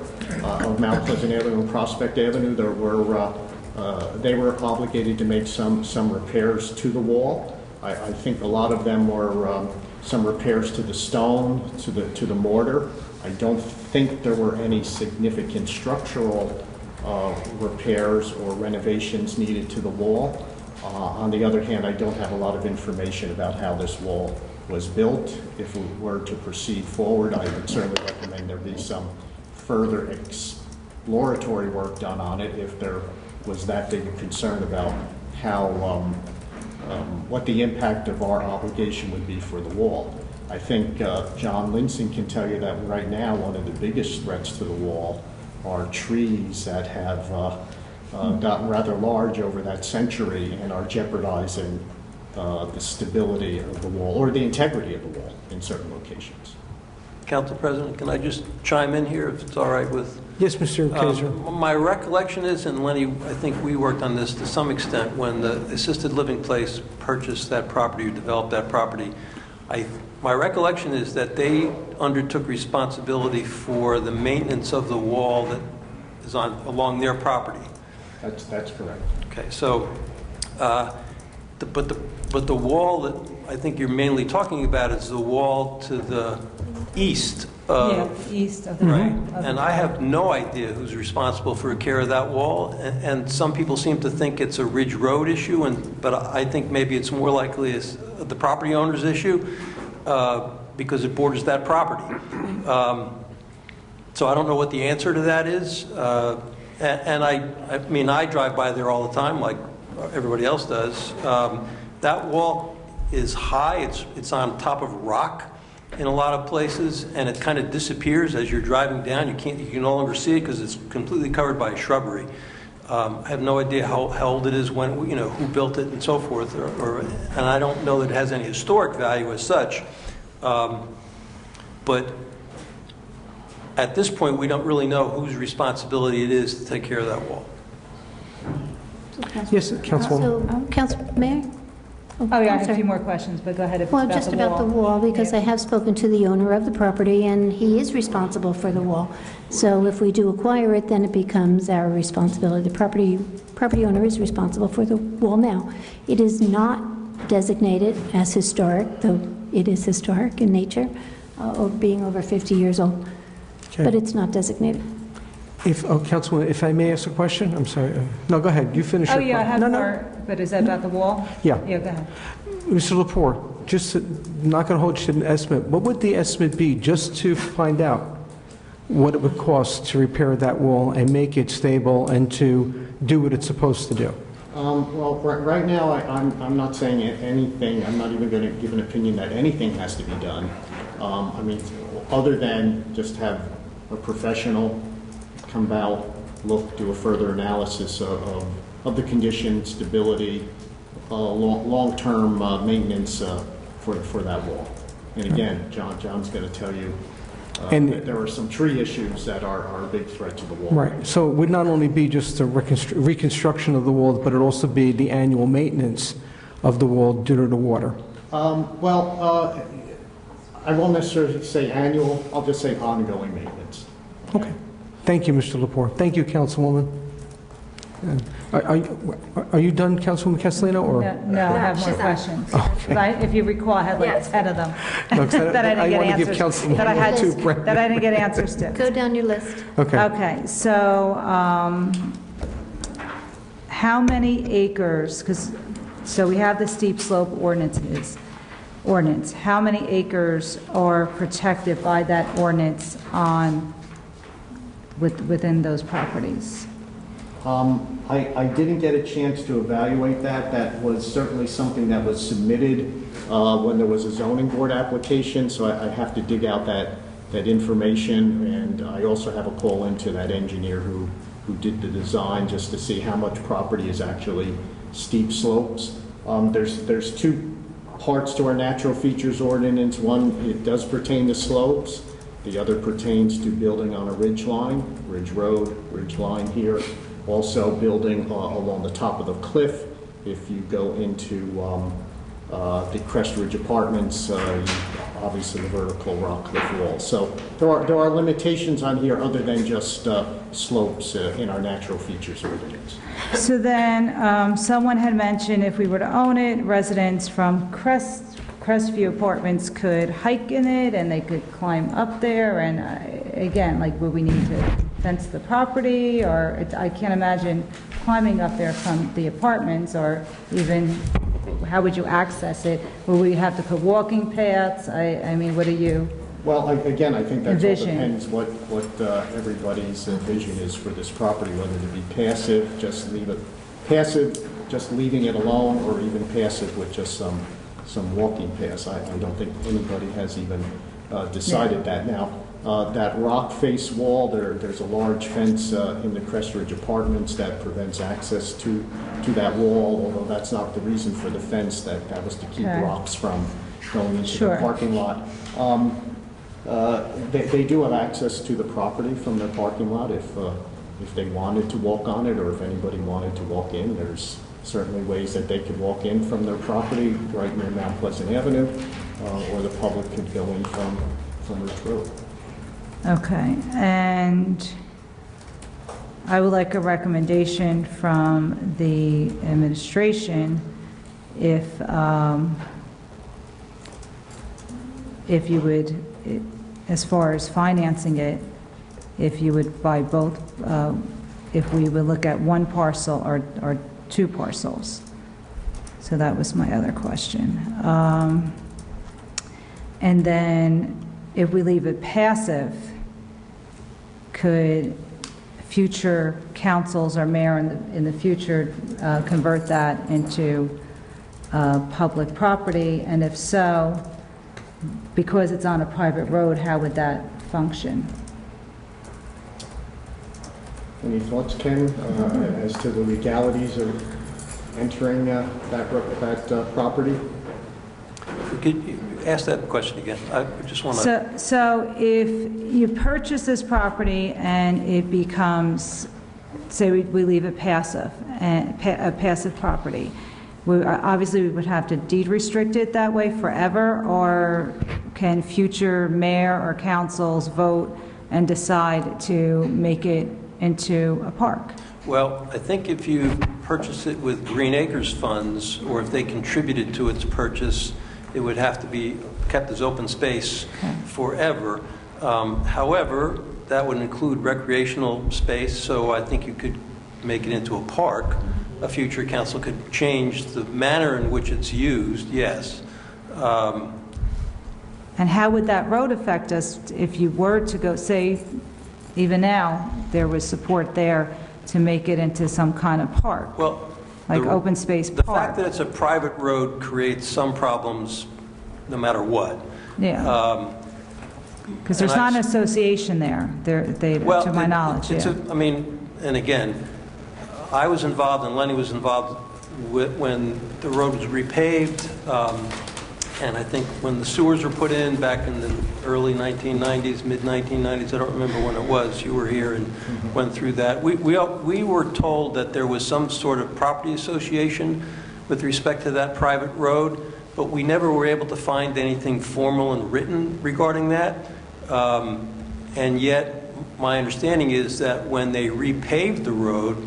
of Mount Pleasant Avenue and Prospect Avenue, they were obligated to make some repairs to the wall. I think a lot of them were some repairs to the stone, to the mortar. I don't think there were any significant structural repairs or renovations needed to the wall. On the other hand, I don't have a lot of information about how this wall was built. If we were to proceed forward, I would certainly recommend there be some further exploratory work done on it if there was that big a concern about how what the impact of our obligation would be for the wall. I think John Linson can tell you that right now one of the biggest threats to the wall are trees that have gotten rather large over that century and are jeopardizing the stability of the wall or the integrity of the wall in certain locations. Council President, can I just chime in here if it's all right with? Yes, Mr. Kaiser. My recollection is, and Lenny, I think we worked on this to some extent, when the assisted living place purchased that property or developed that property, my recollection is that they undertook responsibility for the maintenance of the wall that is along their property. That's correct. Okay, so, but the wall that I think you're mainly talking about is the wall to the east of... east of the... Right, and I have no idea who's responsible for care of that wall, and some people seem to think it's a Ridge Road issue, but I think maybe it's more likely it's the property owner's issue, because it borders that property. So I don't know what the answer to that is, and I mean, I drive by there all the time like everybody else does. That wall is high, it's on top of rock in a lot of places, and it kind of disappears as you're driving down. You can no longer see it because it's completely covered by shrubbery. I have no idea how old it is, when, who built it and so forth, and I don't know that it has any historic value as such. But at this point, we don't really know whose responsibility it is to take care of that wall. Yes, Councilwoman. Council, Mayor? Oh, yeah, I have a few more questions, but go ahead. Well, just about the wall, because I have spoken to the owner of the property, and he is responsible for the wall. So if we do acquire it, then it becomes our responsibility. The property owner is responsible for the wall now. It is not designated as historic, though it is historic in nature, being over 50 years old. Okay. But it's not designated. Councilwoman, if I may ask a question? I'm sorry. No, go ahead. You finish Oh, your yeah, I question. have more, but is that about the wall? Yeah. Yeah, go ahead. Mr. Lepore, just not going to hold you to an estimate. What would the estimate be just to find out what it would cost to repair that wall and make it stable and to do what it's supposed to do? Well, right now, I'm not saying anything. I'm not even going to give an opinion that anything has to be done. I mean, other than just have a professional come out, look, do a further analysis of the condition, stability, long-term maintenance for that wall. And again, John's going to tell you that there are some tree issues that are a big threat to the wall. Right, so it would not only be just the reconstruction of the wall, but it would also be the annual maintenance of the wall due to the water. Well, I won't necessarily say annual, I'll just say ongoing maintenance. Okay. Thank you, Mr. Lepore. Thank you, Councilwoman. Are you done, Councilwoman Castellino? Or? No, I have more questions. But if you recall, I had like 10 of them No, that I didn't get want to give answers Councilwoman that I had two, that I didn't get answers to. Go down your list. Okay. Okay, so how many acres, so we have the steep slope ordinance. How many acres are protected by that ordinance within those properties? I didn't get a chance to evaluate that. That was certainly something that was submitted when there was a zoning board application, so I have to dig out that information, and I also have a call into that engineer who did the design just to see how much property is actually steep slopes. There's two parts to our natural features ordinance. One, it does pertain to slopes. The other pertains to building on a ridge line, ridge road, ridge line here. Also building along the top of the cliff. If you go into the Crest Ridge Apartments, obviously the vertical rock cliff wall. So there are limitations on here other than just slopes in our natural features ordinance. So then, someone had mentioned if we were to own it, residents from Crestview Apartments could hike in it and they could climb up there. And again, like, would we need to fence the property? Or I can't imagine climbing up there from the apartments, or even how would you access it? Will we have to put walking paths? I mean, what do you? Well, again, I think that all envision? depends what everybody's vision is for this property, whether to be passive, just leave it passive, just leaving it alone, or even passive with just some walking paths. I don't think anybody has even decided that. Now, that rock face wall, there's a large fence in the Crest Ridge Apartments that prevents access to that wall, although that's not the reason for the fence. That was to keep rocks from going into the parking lot. They do have access to the property from the parking lot if they wanted to walk on it, or if anybody wanted to walk in. There's certainly ways that they could walk in from their property right near Mount Pleasant Avenue, or the public could go in from Ridge Road. Okay, and I would like a recommendation from the administration if you would, as far as financing it, if you would buy both, if we would look at one parcel or two parcels. So that was my other question. And then if we leave it passive, could future councils or mayor in the future convert that into public property? And if so, because it's on a private road, how would that function? Any thoughts, Ken, as to the legalities of entering that property? Could you ask that question again? I just want to... So if you purchase this property and it becomes, say we leave it passive, a passive property, obviously we would have to deed restrict it that way forever, or can future mayor or councils vote and decide to make it into a park? Well, I think if you purchase it with Green Acres funds, or if they contributed to its purchase, it would have to be kept as open space forever. However, that would include recreational space, so I think you could make it into a park. A future council could change the manner in which it's used, yes. And how would that road affect us if you were to go, say, even now, there was support there to make it into some kind of park? Well, like open space the park. fact that it's a private road creates some problems no matter what. Yeah. Because there's not an association there, Well, to my knowledge, it's yeah. I mean, and again, I was involved and Lenny was involved when the road was repaved, and I think when the sewers were put in back in the early 1990s, mid-1990s, I don't remember when it was, you were here and went through that. We were told that there was some sort of property association with respect to that private road, but we never were able to find anything formal and written regarding that. And yet, my understanding is that when they repaved the road,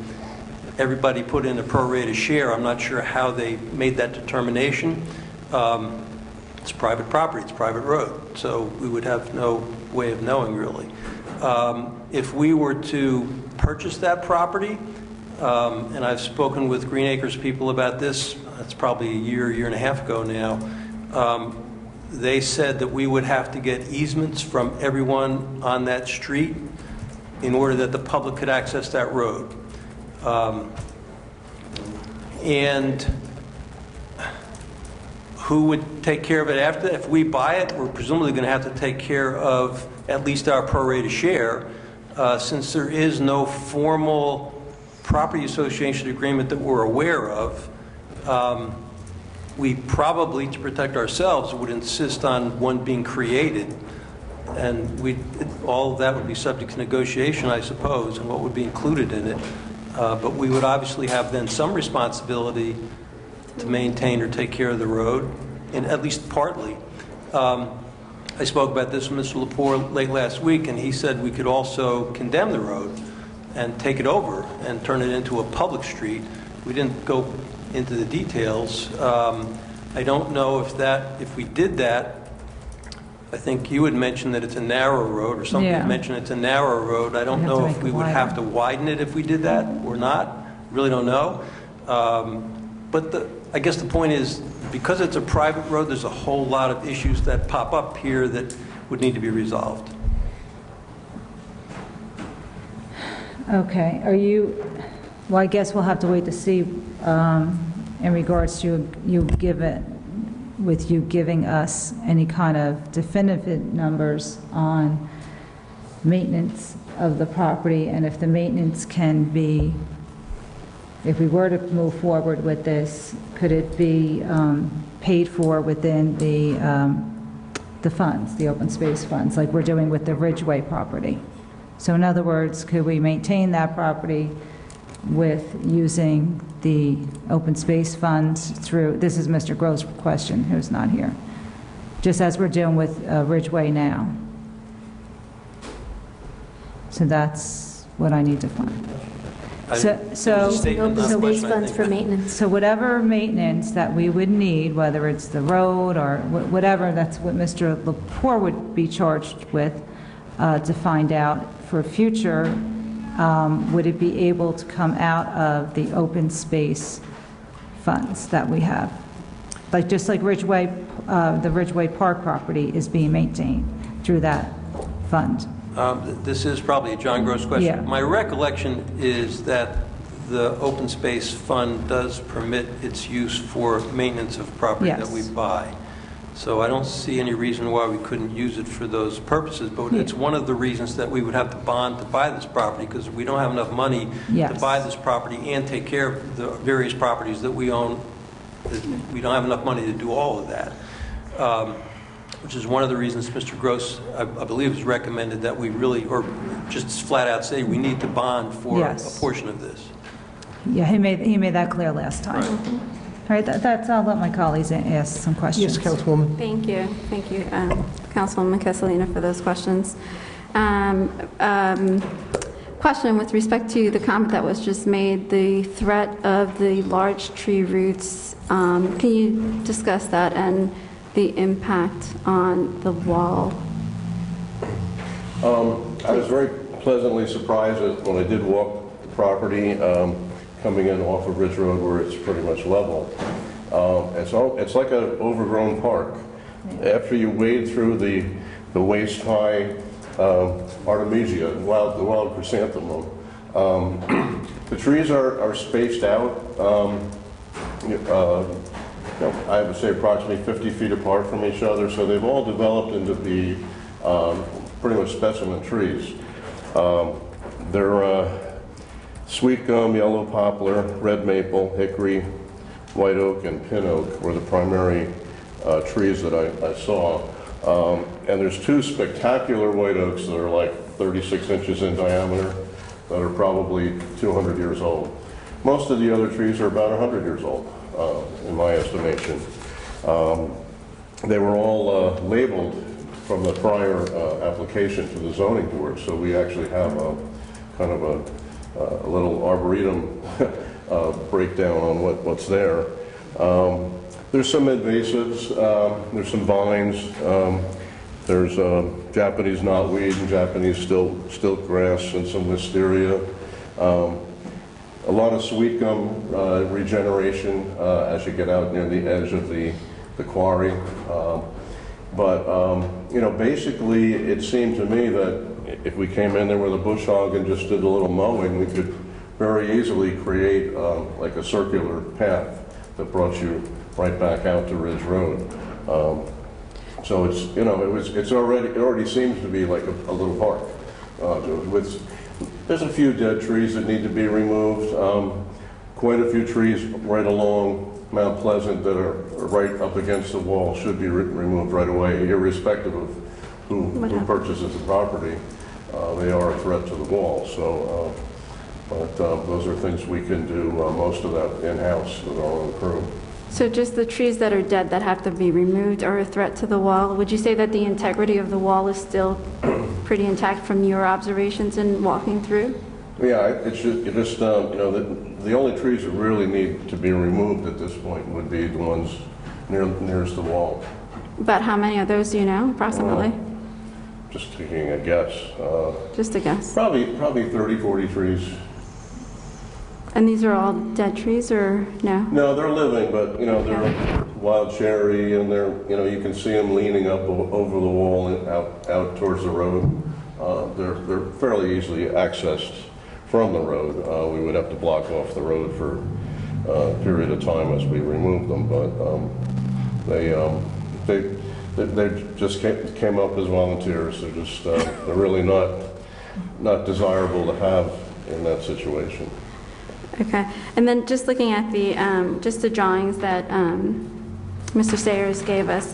everybody put in a prorated share. I'm not sure how they made that determination. It's private property, it's private road, so we would have no way of knowing really. If we were to purchase that property, and I've spoken with Green Acres people about this, that's probably a year and a half ago now, they said that we would have to get easements from everyone on that street in order that the public could access that road. And who would take care of it after? If we buy it, we're presumably going to have to take care of at least our prorated share, since there is no formal property association agreement that we're aware of. We probably, to protect ourselves, would insist on one being created, and all of that would be subject to negotiation, I suppose, and what would be included in it. But we would obviously have then some responsibility to maintain or take care of the road, and at least partly. I spoke about this with Mr. Lepore late last week, and he said we could also condemn the road and take it over and turn it into a public street. We didn't go into the details. I don't know if we did that. I think you had mentioned that it's a narrow road, or somebody had mentioned it's a narrow road. I don't know if we would have to widen it if we did that or not. Really don't know. But I guess the point is, because it's a private road, there's a whole lot of issues that pop up here that would need to be resolved. Okay, well, I guess we'll have to wait to see in regards to you giving us any kind of definitive numbers on maintenance of the property, and if the maintenance can be, if we were to move forward with this, could it be paid for within the funds, the open space funds, like we're doing with the Ridgeway property? So in other words, could we maintain that property with using the open space funds through, this is Mr. Grove's question, who's not here, just as we're doing with Ridgeway now? So that's what I need to find. So funds for maintenance. So whatever maintenance that we would need, whether it's the road or whatever, that's what Mr. Lepore would be charged with to find out for future. Would it be able to come out of the open space funds that we have? Like, just like Ridgeway, the Ridgeway Park property is being maintained through that fund. This is probably a John Gross question. Yeah. My recollection is that the open space fund does permit its use for maintenance of property that we buy. So I don't see any reason why we couldn't use it for those purposes, but it's one of the reasons that we would have to bond to buy this property, because we don't have enough money to buy this property and take care of the various properties that we own. We don't have enough money to do all of that, which is one of the reasons Mr. Gross, I believe, has recommended that we really, or just flat out say we need to bond for a portion of this. Yeah, he made that clear last time. Right. All right, that's, I'll let my colleagues ask some questions. Yes, Councilwoman. Thank you, Councilwoman Castellino, for those questions. Question with respect to the comment that was just made, the threat of the large tree roots. Can you discuss that and the impact on the wall? I was very pleasantly surprised when I did walk the property coming in off of Ridge Road, where it's pretty much level. It's like an overgrown park. After you wade through the waist-high Artemisia, the wild chrysanthemum, the trees are spaced out. I would say approximately 50 feet apart from each other, so they've all developed into the pretty much specimen trees. They're sweet gum, yellow poplar, red maple, hickory, white oak, and pin oak were the primary trees that I saw. And there's two spectacular white oaks that are like 36 inches in diameter that are probably 200 years old. Most of the other trees are about 100 years old, in my estimation. They were all labeled from the prior application to the zoning board, so we actually have a kind of a little arboretum breakdown on what's there. There's some invasives, there's some vines, there's Japanese knotweed and Japanese stilt grass and some wisteria. A lot of sweet gum regeneration as you get out near the edge of the quarry. You know, basically it seemed to me that if we came in there with a bush hog and just did a little mowing, we could very easily create like a circular path that brought you right back out to Ridge Road. So it's, you know, it already seems to be like a little park. There's a few dead trees that need to be removed. Quite a few trees right along Mount Pleasant that are right up against the wall should be removed right away, irrespective of who purchases the property. They are a threat to the wall. So, but those are things we can do most of that in-house with our own crew. So just the trees that are dead that have to be removed are a threat to the wall. Would you say that the integrity of the wall is still pretty intact from your observations in walking through? Yeah, it's just you know, the only trees that really need to be removed at this point would be the ones nearest the wall. About how many of those do you know, approximately? Just taking a guess. Just a guess. Probably 30, 40 trees. And these are all dead trees, or no? No, they're living, but you know, they're wild cherry, and they're, you know, you can see them leaning up over the wall and out towards the road. They're fairly easily accessed from the road. We would have to block off the road for a period of time as we remove them, but they just came up as volunteers. They're just they're really not desirable to have in that situation. Okay, and then just looking at the drawings that Mr. Sayers gave us,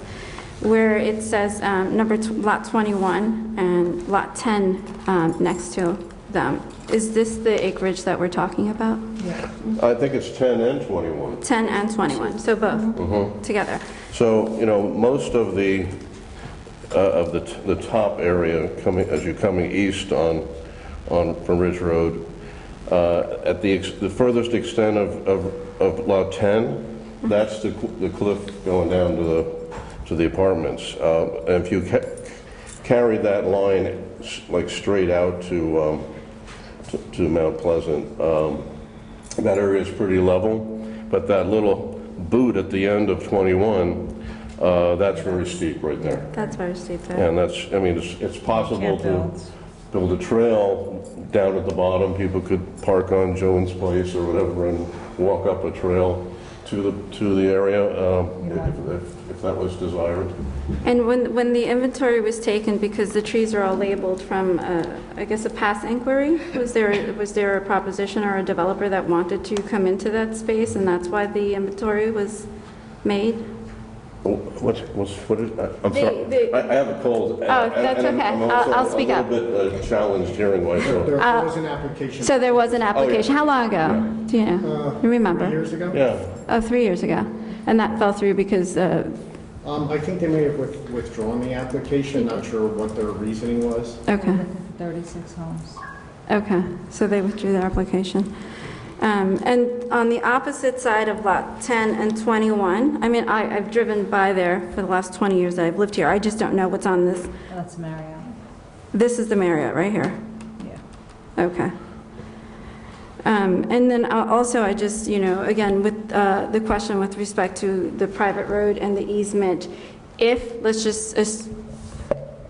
where it says lot 21 and lot 10 next to them. Is this the acreage that we're talking about? Yeah. I think it's 10 and 21. 10 and 21, so both together. So, you know, most of the top area as you're coming east from Ridge Road, at the furthest extent of lot 10, that's the cliff going down to the apartments. And if you carry that line like straight out to Mount Pleasant, that area is pretty level, but that little boot at the end of 21, that's very steep right there. That's very steep there. And that's, I mean, it's possible to build a trail down at the bottom. People could park on Jones Place or whatever and walk up a trail to the area if that was desired. And when the inventory was taken, because the trees are all labeled from, I guess, a past inquiry, was there a proposition or a developer that wanted to come into that space, and that's why the inventory was made? What is, I'm sorry, I have a cold. Oh, that's okay. I'll speak up. I'm a little bit challenged hearing-wise. There was an application. So there was an application. Oh, yeah. How long ago? Yeah. Do you know? You remember? 3 years ago? Yeah. Oh, 3 years ago. And that fell through because... I think they may have withdrawn the application. Not sure what their reasoning was. Okay. 36 homes. Okay, so they withdrew their application. And on the opposite side of lot 10 and 21, I mean, I've driven by there for the last 20 years that I've lived here. I just don't know what's on this. That's Marriott. This is the Marriott right here? Yeah. Okay. And then also I just, you know, again, with the question with respect to the private road and the easement, if, let's just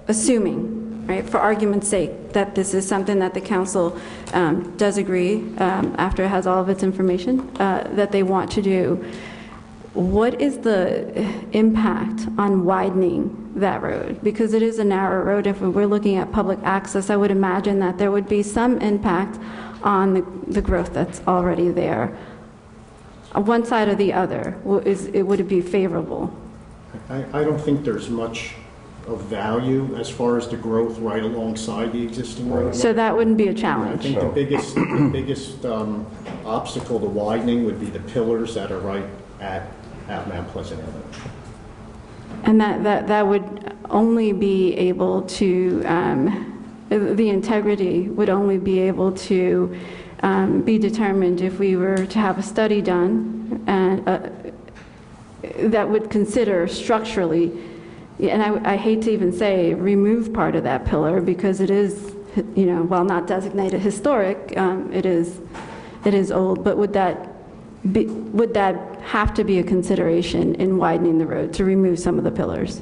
assuming, right, for argument's sake, that this is something that the council does agree, after it has all of its information, that they want to do, what is the impact on widening that road? Because it is a narrow road. If we're looking at public access, I would imagine that there would be some impact on the growth that's already there. One side or the other, would it be favorable? I don't think there's much of value as far as the growth right alongside the existing road. So that wouldn't be a challenge? I think the biggest obstacle to widening would be the pillars that are right at Mount Pleasant Avenue. And that would only be able to, the integrity would only be able to be determined if we were to have a study done and that would consider structurally, and I hate to even say remove part of that pillar because it is, while not designated historic, it is old, but would that have to be a consideration in widening the road to remove some of the pillars?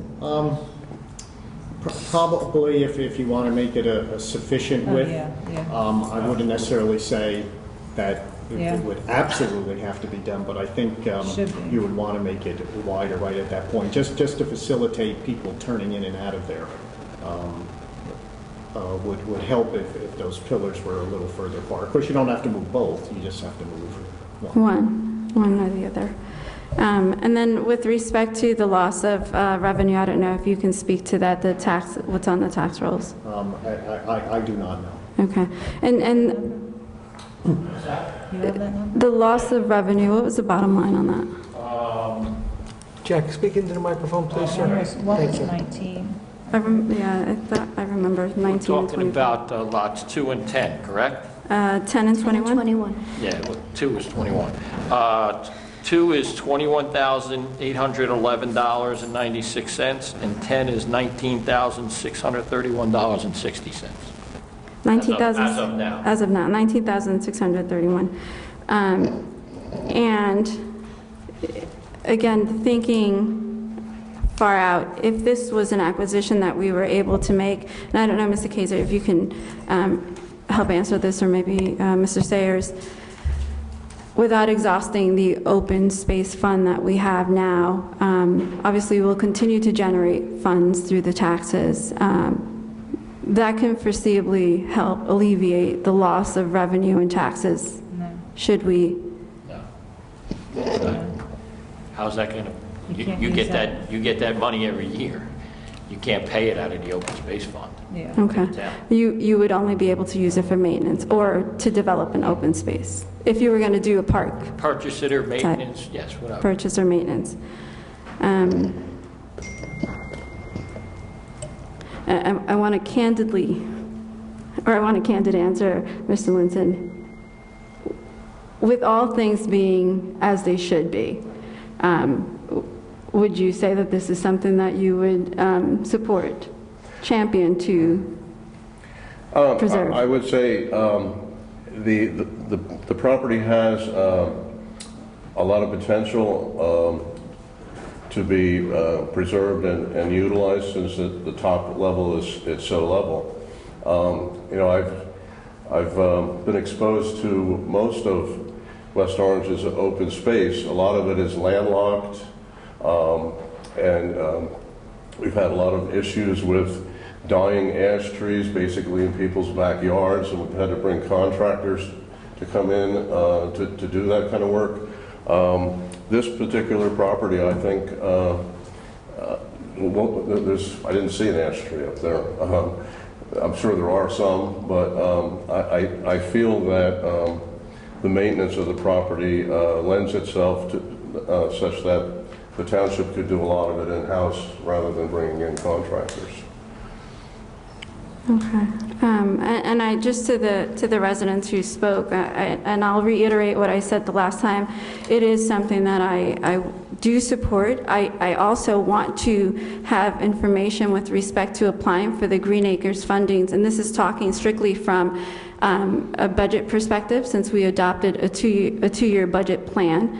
Probably if you want to make it a sufficient width. I wouldn't necessarily say that it would absolutely have to be done, but I think you would want to make it wider right at that point, just to facilitate people turning in and out of there. Would help if those pillars were a little further apart. Of course, you don't have to move both, you just have to move one or the other. And then with respect to the loss of revenue, I don't know if you can speak to that, what's on the tax rolls? I do not know. Okay. And the loss of revenue, what was the bottom line on that? Jack, speak into the microphone, please, sir. One was 19. I remember 19 and 24. Talking about lots 2 and 10, correct? 10 and 21? 21. Yeah, well, 2 is 21. 2 is $21,811.96, and 10 is $19,631.60. 19,000 as of now. As of now, 19,631. And again, thinking far out, if this was an acquisition that we were able to make, and I don't know, Mr. Kaiser, if you can help answer this, or maybe Mr. Sayers, without exhausting the open space fund that we have now, obviously we'll continue to generate funds through the taxes. That can foreseeably help alleviate the loss of revenue and taxes, should we? No. How's that going to? You get that money every year. You can't pay it out of the open space fund. Yeah. Okay. You would only be able to use it for maintenance or to develop an open space if you were going to do a park. Purchase it or maintenance, yes, whatever. Purchase or maintenance. I want a candid answer, Mr. Linson. With all things being as they should be, would you say that this is something that you would support, champion to preserve? I would say the property has a lot of potential to be preserved and utilized, since the top level is so level. I've been exposed to most of West Orange's open space. A lot of it is landlocked, and we've had a lot of issues with dying ash trees basically in people's backyards, and we've had to bring contractors to come in to do that kind of work. This particular property, I think, I didn't see an ash tree up there. I'm sure there are some, but I feel that the maintenance of the property lends itself to such that the township could do a lot of it in-house rather than bringing in contractors. Okay. And I just to the residents who spoke, and I'll reiterate what I said the last time. It is something that I do support. I also want to have information with respect to applying for the Green Acres fundings, and this is talking strictly from a budget perspective, since we adopted a two-year budget plan,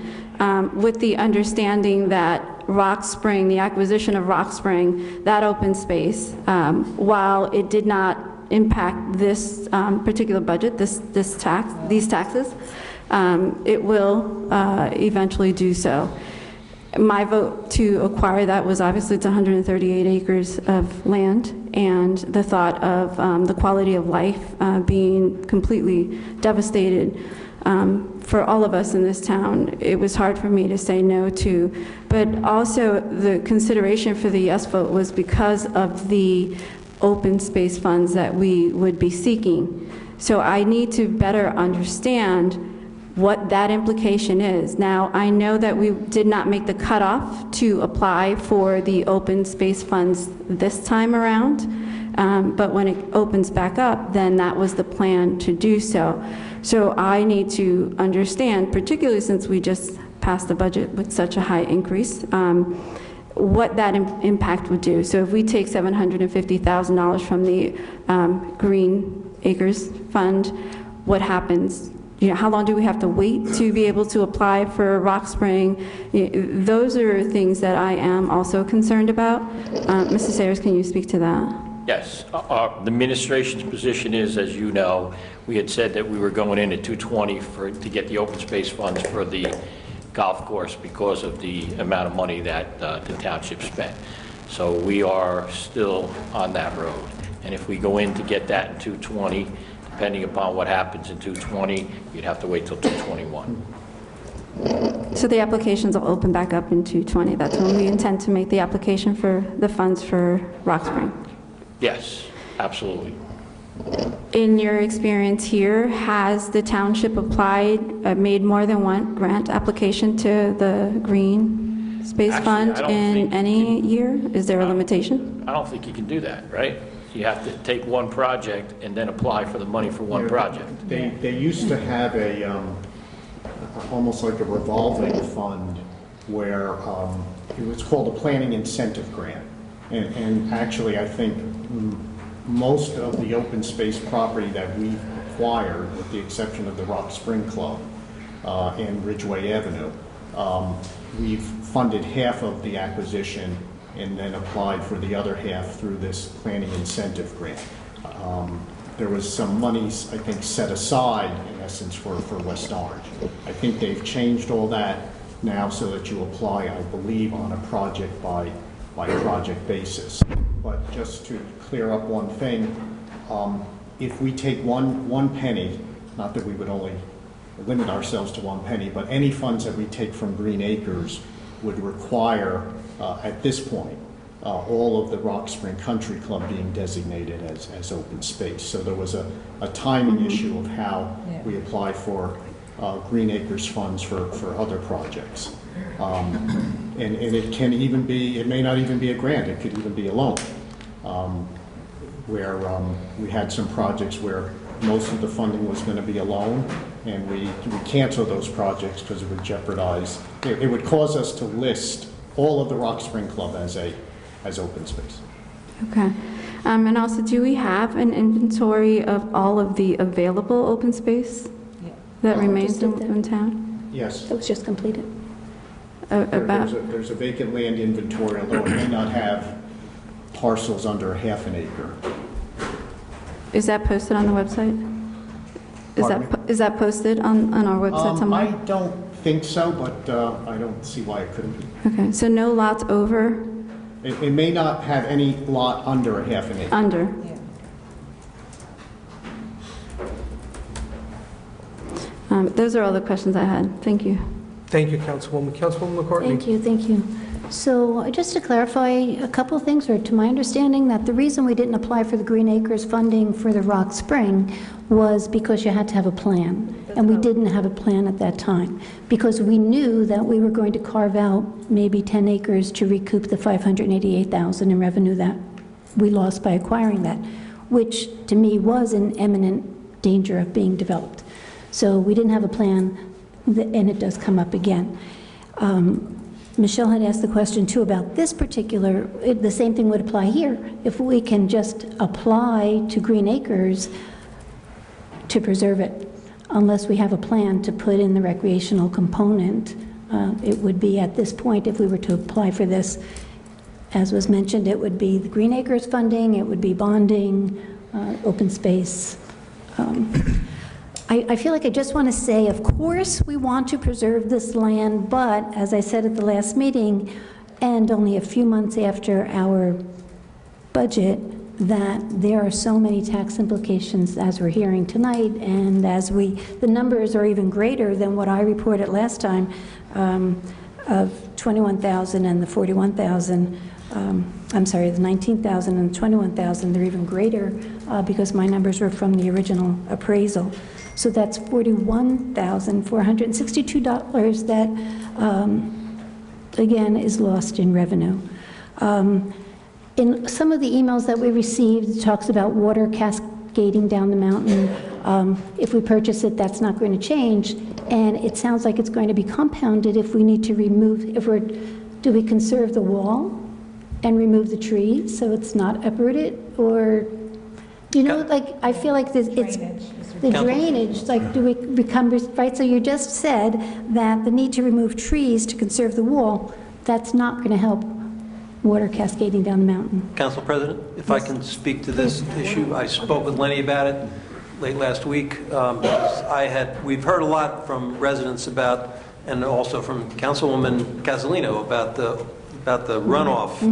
with the understanding that Rock Spring, the acquisition of Rock Spring, that open space, while it did not impact this particular budget, these taxes, it will eventually do so. My vote to acquire that was obviously it's 138 acres of land, and the thought of the quality of life being completely devastated for all of us in this town, it was hard for me to say no to. But also the consideration for the yes vote was because of the open space funds that we would be seeking. So I need to better understand what that implication is. Now, I know that we did not make the cutoff to apply for the open space funds this time around, but when it opens back up, then that was the plan to do so. So I need to understand, particularly since we just passed the budget with such a high increase, what that impact would do. So if we take $750,000 from the Green Acres Fund, what happens? You know, how long do we have to wait to be able to apply for Rock Spring? Those are things that I am also concerned about. Mrs. Sayers, can you speak to that? Yes. The administration's position is, as you know, we had said that we were going in at 220 to get the open space funds for the golf course because of the amount of money that the township spent. So we are still on that road. And if we go in to get that in 220, depending upon what happens in 220, you'd have to wait till 221. So the applications will open back up in 220. That's when we intend to make the application for the funds for Rock Spring. Yes, absolutely. In your experience here, has the township applied, made more than one grant application to the Green Space Fund in any year? Is there a limitation? I don't think you can do that, right? You have to take one project and then apply for the money for one project. They used to have a, almost like a revolving fund where it was called a planning incentive grant. And actually, I think most of the open space property that we've acquired, with the exception of the Rock Spring Club and Ridgeway Avenue, we've funded half of the acquisition and then applied for the other half through this planning incentive grant. There was some monies, I think, set aside, in essence, for West Orange. I think they've changed all that now so that you apply, I believe, on a project by project basis. But just to clear up one thing, if we take one penny, not that we would only limit ourselves to 1 penny, but any funds that we take from Green Acres would require, at this point, all of the Rock Spring Country Club being designated as open space. So there was a timing issue of how we apply for Green Acres funds for other projects. And it can even be, it may not even be a grant, it could even be a loan. Where we had some projects where most of the funding was going to be a loan, and we canceled those projects because it would jeopardize, it would cause us to list all of the Rock Spring Club as open space. Okay. And also, do we have an inventory of all of the available open space that remains in town? Yes. That was just completed. There's a vacant land inventory, although it may not have parcels under half an acre. Is that posted on the website? Is that posted on our website somewhere? I don't think so, but I don't see why it couldn't be. Okay, so no lots over? It may not have any lot under a half an acre. Under? Those are all the questions I had. Thank you. Thank you, Councilwoman. Councilwoman McCartney. Thank you. So just to clarify a couple of things, or to my understanding, that the reason we didn't apply for the Green Acres funding for the Rock Spring was because you had to have a plan. And we didn't have a plan at that time, because we knew that we were going to carve out maybe 10 acres to recoup the $588,000 in revenue that we lost by acquiring that, which to me was in imminent danger of being developed. So we didn't have a plan, and it does come up again. Michelle had asked the question too about this particular, the same thing would apply here. If we can just apply to Green Acres to preserve it, unless we have a plan to put in the recreational component, it would be at this point, if we were to apply for this, as was mentioned, it would be the Green Acres funding, it would be bonding, open space. I feel like I just want to say, of course, we want to preserve this land, but as I said at the last meeting, and only a few months after our budget, that there are so many tax implications as we're hearing tonight, and the numbers are even greater than what I reported last time, of 21,000 and the 41,000. I'm sorry, the 19,000 and the 21,000. They're even greater because my numbers were from the original appraisal. So that's $41,462 that, again, is lost in revenue. In some of the emails that we received, it talks about water cascading down the mountain. If we purchase it, that's not going to change. And it sounds like it's going to be compounded if we need to remove, do we conserve the wall and remove the tree so it's not uprooted? Or, you know, like, I feel like it's the drainage, like, do we become, right? So you just said that the need to remove trees to conserve the wall, that's not going to help water cascading down the mountain. Council President, if I can speak to this issue, I spoke with Lenny about it late last week. We've heard a lot from residents about, and also from Councilwoman Casalino about the runoff.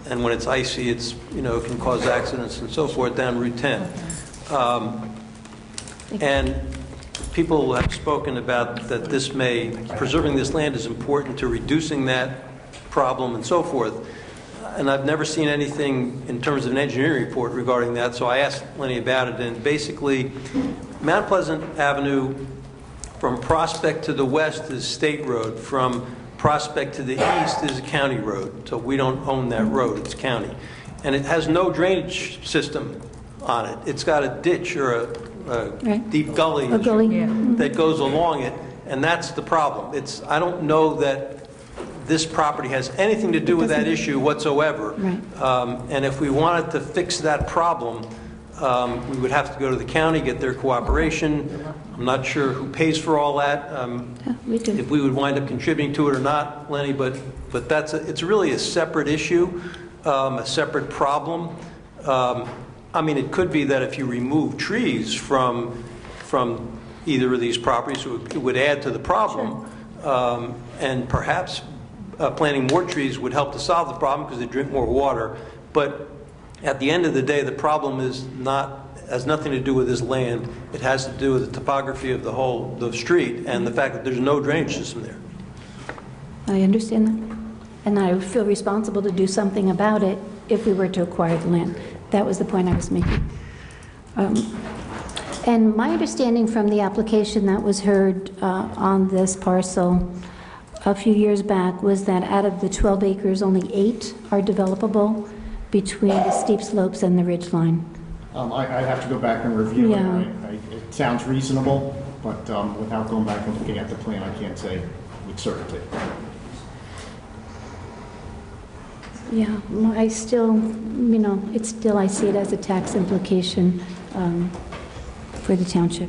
And when it's icy, it can cause accidents and so forth down Route 10. And people have spoken about that preserving this land is important to reducing that problem and so forth. And I've never seen anything in terms of an engineering report regarding that, so I asked Lenny about it. And basically, Mount Pleasant Avenue from Prospect to the west is state road. From Prospect to the east is a county road. So we don't own that road, it's county. And it has no drainage system on it. It's got a ditch or a deep gully, that goes along it, and that's the problem. I don't know that this property has anything to do with that issue whatsoever. And if we wanted to fix that problem, we would have to go to the county, get their cooperation. I'm not sure who pays for all that, if we would wind up contributing to it or not, Lenny, but it's really a separate issue, a separate problem. I mean, it could be that if you remove trees from either of these properties, it would add to the problem, and perhaps planting more trees would help to solve the problem because they drink more water. But at the end of the day, the problem has nothing to do with this land. It has to do with the topography of the street and the fact that there's no drainage system there. I understand that. And I would feel responsible to do something about it if we were to acquire the land. That was the point I was making. And my understanding from the application that was heard on this parcel a few years back was that out of the 12 acres, only 8 are developable between the steep slopes and the ridge line. I'd have to go back and review it. It sounds reasonable, but without going back and looking at the plan, I can't say with certainty. Yeah, I still, I see it as a tax implication for the township.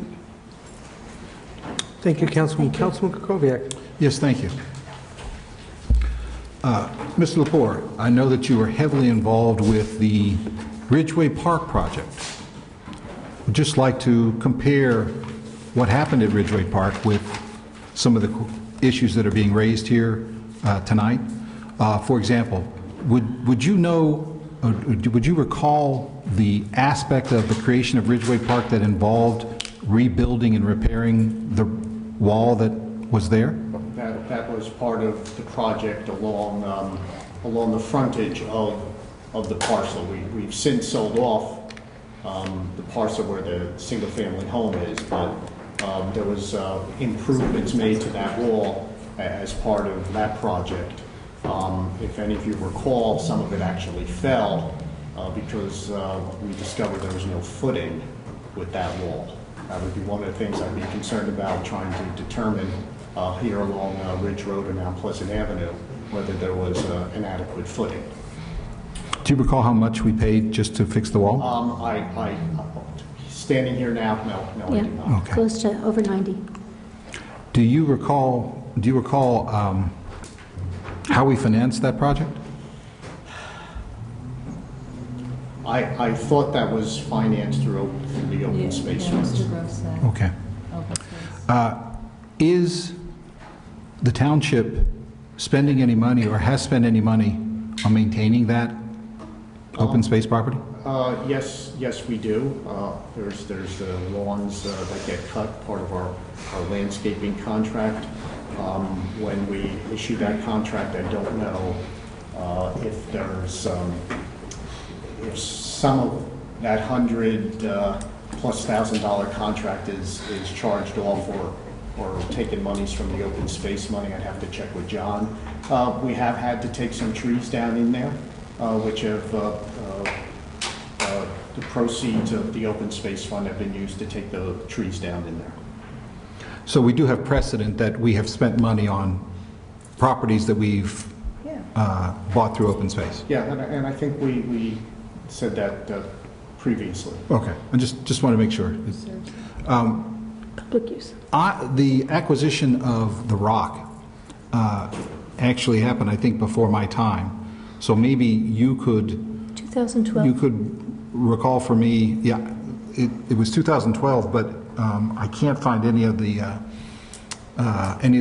Thank you, Councilman. Councilman Kukoviac. Yes, thank you. Mr. Lepore, I know that you are heavily involved with the Ridgeway Park project. I'd just like to compare what happened at Ridgeway Park with some of the issues that are being raised here tonight. For example, would you recall the aspect of the creation of Ridgeway Park that involved rebuilding and repairing the wall that was there? That was part of the project along the frontage of the parcel. We've since sold off the parcel where the single-family home is, but there was improvements made to that wall as part of that project. If any of you recall, some of it actually fell because we discovered there was no footing with that wall. That would be one of the things I'd be concerned about, trying to determine here along Ridge Road and Mount Pleasant Avenue whether there was an adequate footing. Do you recall how much we paid just to fix the wall? Standing here now, no, I do not. Okay. Close to over 90. Do you recall how we financed that project? I thought that was financed through the open space funds. Okay. Is the township spending any money or has spent any money on maintaining that open space property? Yes, we do. There's the lawns that get cut, part of our landscaping contract. When we issue that contract, I don't know if there's if some of that $100,000+ contract is charged off or taken monies from the open space money. I'd have to check with John. We have had to take some trees down in there, which have the proceeds of the open space fund have been used to take the trees down in there. So we do have precedent that we have spent money on properties that we've bought through open space. Yeah, and I think we said that previously. Okay, I just want to make sure. Public use. The acquisition of the rock actually happened, I think, before my time. So maybe you could 2012. You could recall for me. Yeah, it was 2012, but I can't find any of the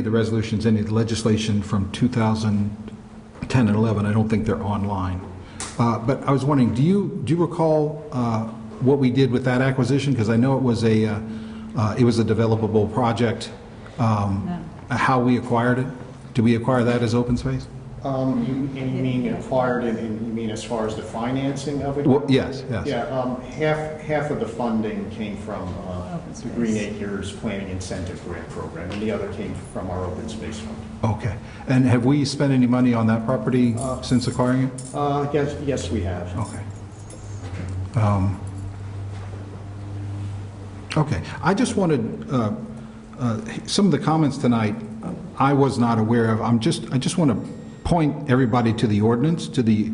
resolutions, any of the legislation from 2010 and 11. I don't think they're online. But I was wondering, do you recall what we did with that acquisition? Because I know it was a developable project. How we acquired it? Did we acquire that as open space? You mean acquired it, and you mean as far as the financing of it? Well, yes. Yeah, half of the funding came from the Green Acres Planning Incentive Grant Program, and the other came from our open space fund. Okay. And have we spent any money on that property since acquiring it? Yes, we have. Okay. Okay. I just wanted some of the comments tonight I was not aware of. I just want to point everybody to the ordinance, to the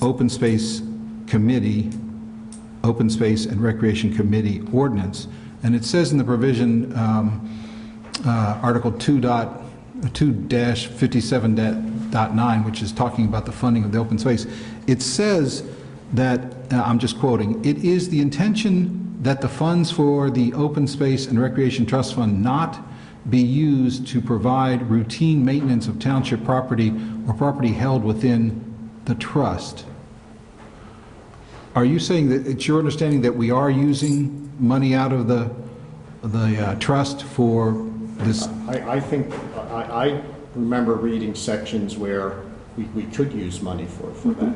Open Space Committee, Open Space and Recreation Committee ordinance. And it says in the provision, Article 2-57.9, which is talking about the funding of the open space, it says that, I'm just quoting, "It is the intention that the funds for the Open Space and Recreation Trust Fund not be used to provide routine maintenance of township property or property held within the trust." Are you saying that it's your understanding that we are using money out of the trust for this? I think, I remember reading sections where we could use money for that.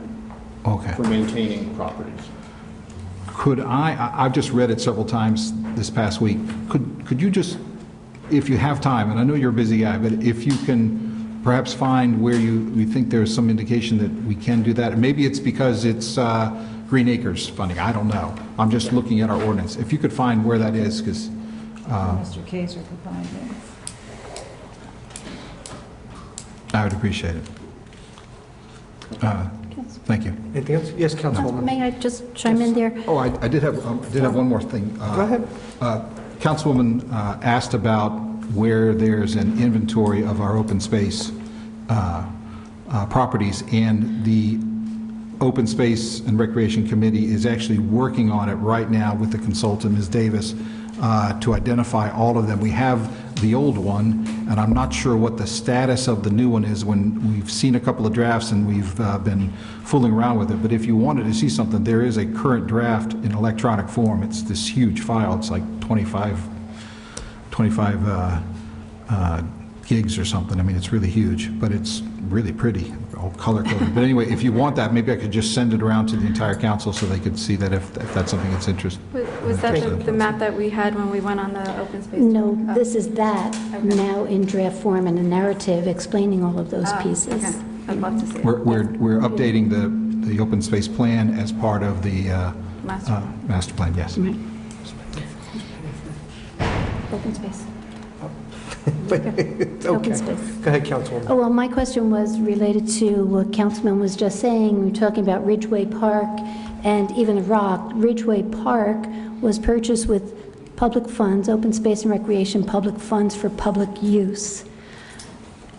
Okay. For maintaining properties. Could I've just read it several times this past week. Could you just, if you have time, and I know you're a busy guy, but if you can perhaps find where you think there's some indication that we can do that. Maybe it's because it's Green Acres funding. I don't know. I'm just looking at our ordinance. If you could find where that is, because Mr. Kaiser could find it. I would appreciate it. Thank you. Anything else? Yes, Councilwoman. May I just chime in there? Oh, I did have one more thing. Go ahead. Councilwoman asked about where there's an inventory of our open space properties, and the Open Space and Recreation Committee is actually working on it right now with the consultant, Ms. Davis, to identify all of them. We have the old one, and I'm not sure what the status of the new one is. When we've seen a couple of drafts and we've been fooling around with it, but if you wanted to see something, there is a current draft in electronic form. It's this huge file. It's like 25 gigs or something. I mean, it's really huge, but it's really pretty, all color-coded. But anyway, if you want that, maybe I could just send it around to the entire council so they could see that if that's something that's interesting. Was that the map that we had when we went on the open space? No, this is that now in draft form and a narrative explaining all of those pieces. Okay. I'd love to see it. We're updating the open space plan as part of the master plan. Yes. Right. Open space. It's Open okay. space. Go ahead, Councilwoman. Oh, well, my question was related to what Councilman was just saying. We were talking about Ridgeway Park and even the Rock. Ridgeway Park was purchased with public funds, open space and recreation, public funds for public use.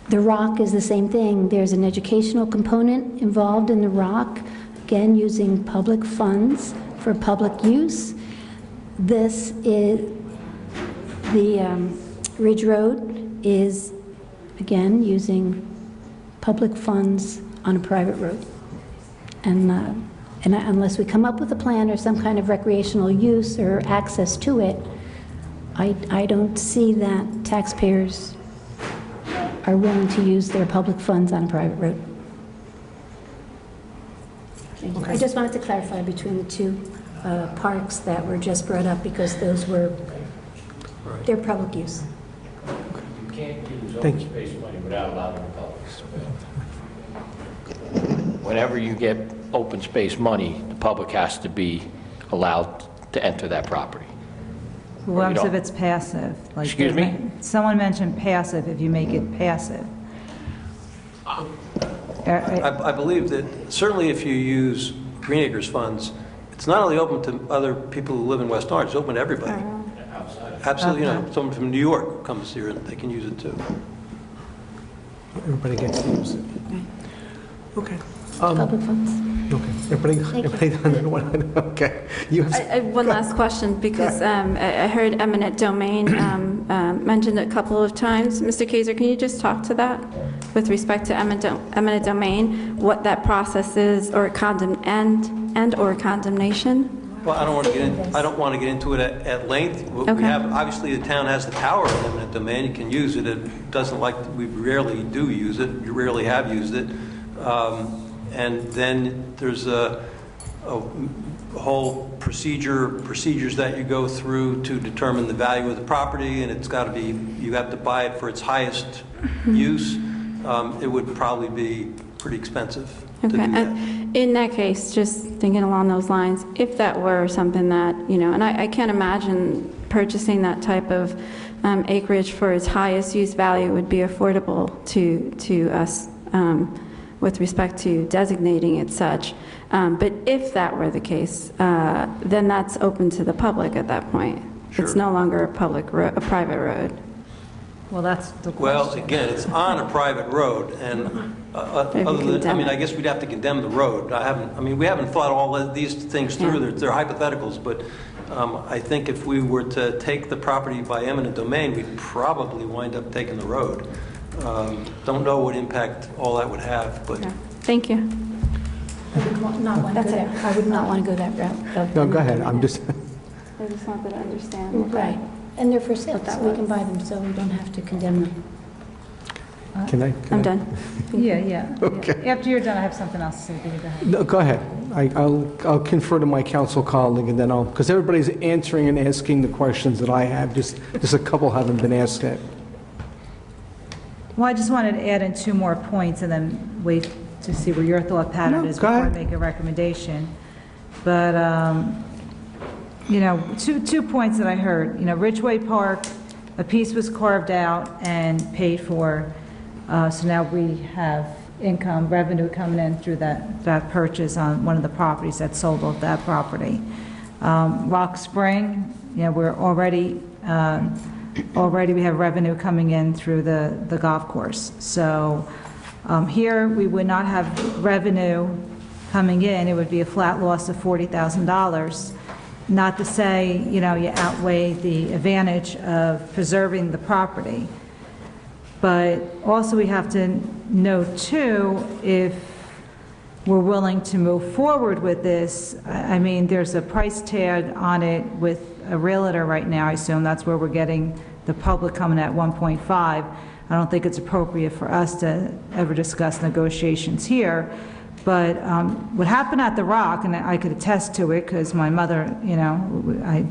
The Rock is the same thing. There's an educational component involved in the Rock. again, using public funds for public use. This is, the Ridge Road is, again, using public funds on a private road. And unless we come up with a plan or some kind of recreational use or access to it, I don't see that taxpayers are willing to use their public funds on a private road. I just wanted to clarify between the two parks that were just brought up, because those were, they're public use. You can't use open space money without allowing the public. Whenever you get open space money, the public has to be allowed to enter that property. What if it's passive? Like, excuse me? Someone mentioned passive, if you make it passive. I believe that certainly if you use Green Acres funds, it's not only open to other people who live in West Orange, it's open to everybody. Absolutely, you know, someone from New York comes here and they can use it too. Everybody gets to use it. Okay. Public funds. Okay. Everybody done? Okay. You have I have one last question, because I heard eminent domain mentioned a couple of times. Mr. Kaiser, can you just talk to that with respect to eminent domain, what that process is, or or condemnation? Well, I don't want to get into it at length. We have, obviously, the town has the power of eminent domain. You can use it. It doesn't like, we rarely do use it. You rarely have used it. And then there's a whole procedures that you go through to determine the value of the property, and it's got to be, you have to buy it for its highest use. It would probably be pretty expensive to do that. And in that case, just thinking along those lines, if that were something that, you know, and I can't imagine purchasing that type of acreage for its highest use value would be affordable to us with respect to designating it such. But if that were the case, then that's open to the public at that point. Sure. It's no longer a private road. Well, that's the question. Well, again, it's on a private road, and other than, I mean, I guess we'd have to condemn the road. We haven't thought all of these things through. They're hypotheticals, but I think if we were to take the property by eminent domain, we'd probably wind up taking the road. Don't know what impact all that would have, but. Thank you. I would not want to go that. I would not want to go that route. No, go ahead. I'm just. I just wanted to understand. Right. And they're for sale, so we can buy them, so we don't have to condemn them. Can I? I'm done. Yeah. Okay. After you're done, I have something else to say. Go ahead. No, go ahead. I'll confer to my council colleague, and then because everybody's answering and asking the questions that I have, just a couple haven't been asked yet. Well, I just wanted to add in 2 more points and then wait to see where your thought pattern is before I make a recommendation. But, you know, two points that I heard. You know, Ridgeway Park, a piece was carved out and paid for, so now we have revenue coming in through that purchase on one of the properties that sold off that property. Rock Spring, you know, we're already we have revenue coming in through the golf course. So here we would not have revenue coming in. It would be a flat loss of $40,000. Not to say, you know, you outweigh the advantage of preserving the property. But also we have to note too, if we're willing to move forward with this, I mean, there's a price tag on it with a realtor right now. I assume that's where we're getting the public coming at 1.5. I don't think it's appropriate for us to ever discuss negotiations here. But what happened at the Rock, and I could attest to it because my mother, you know, I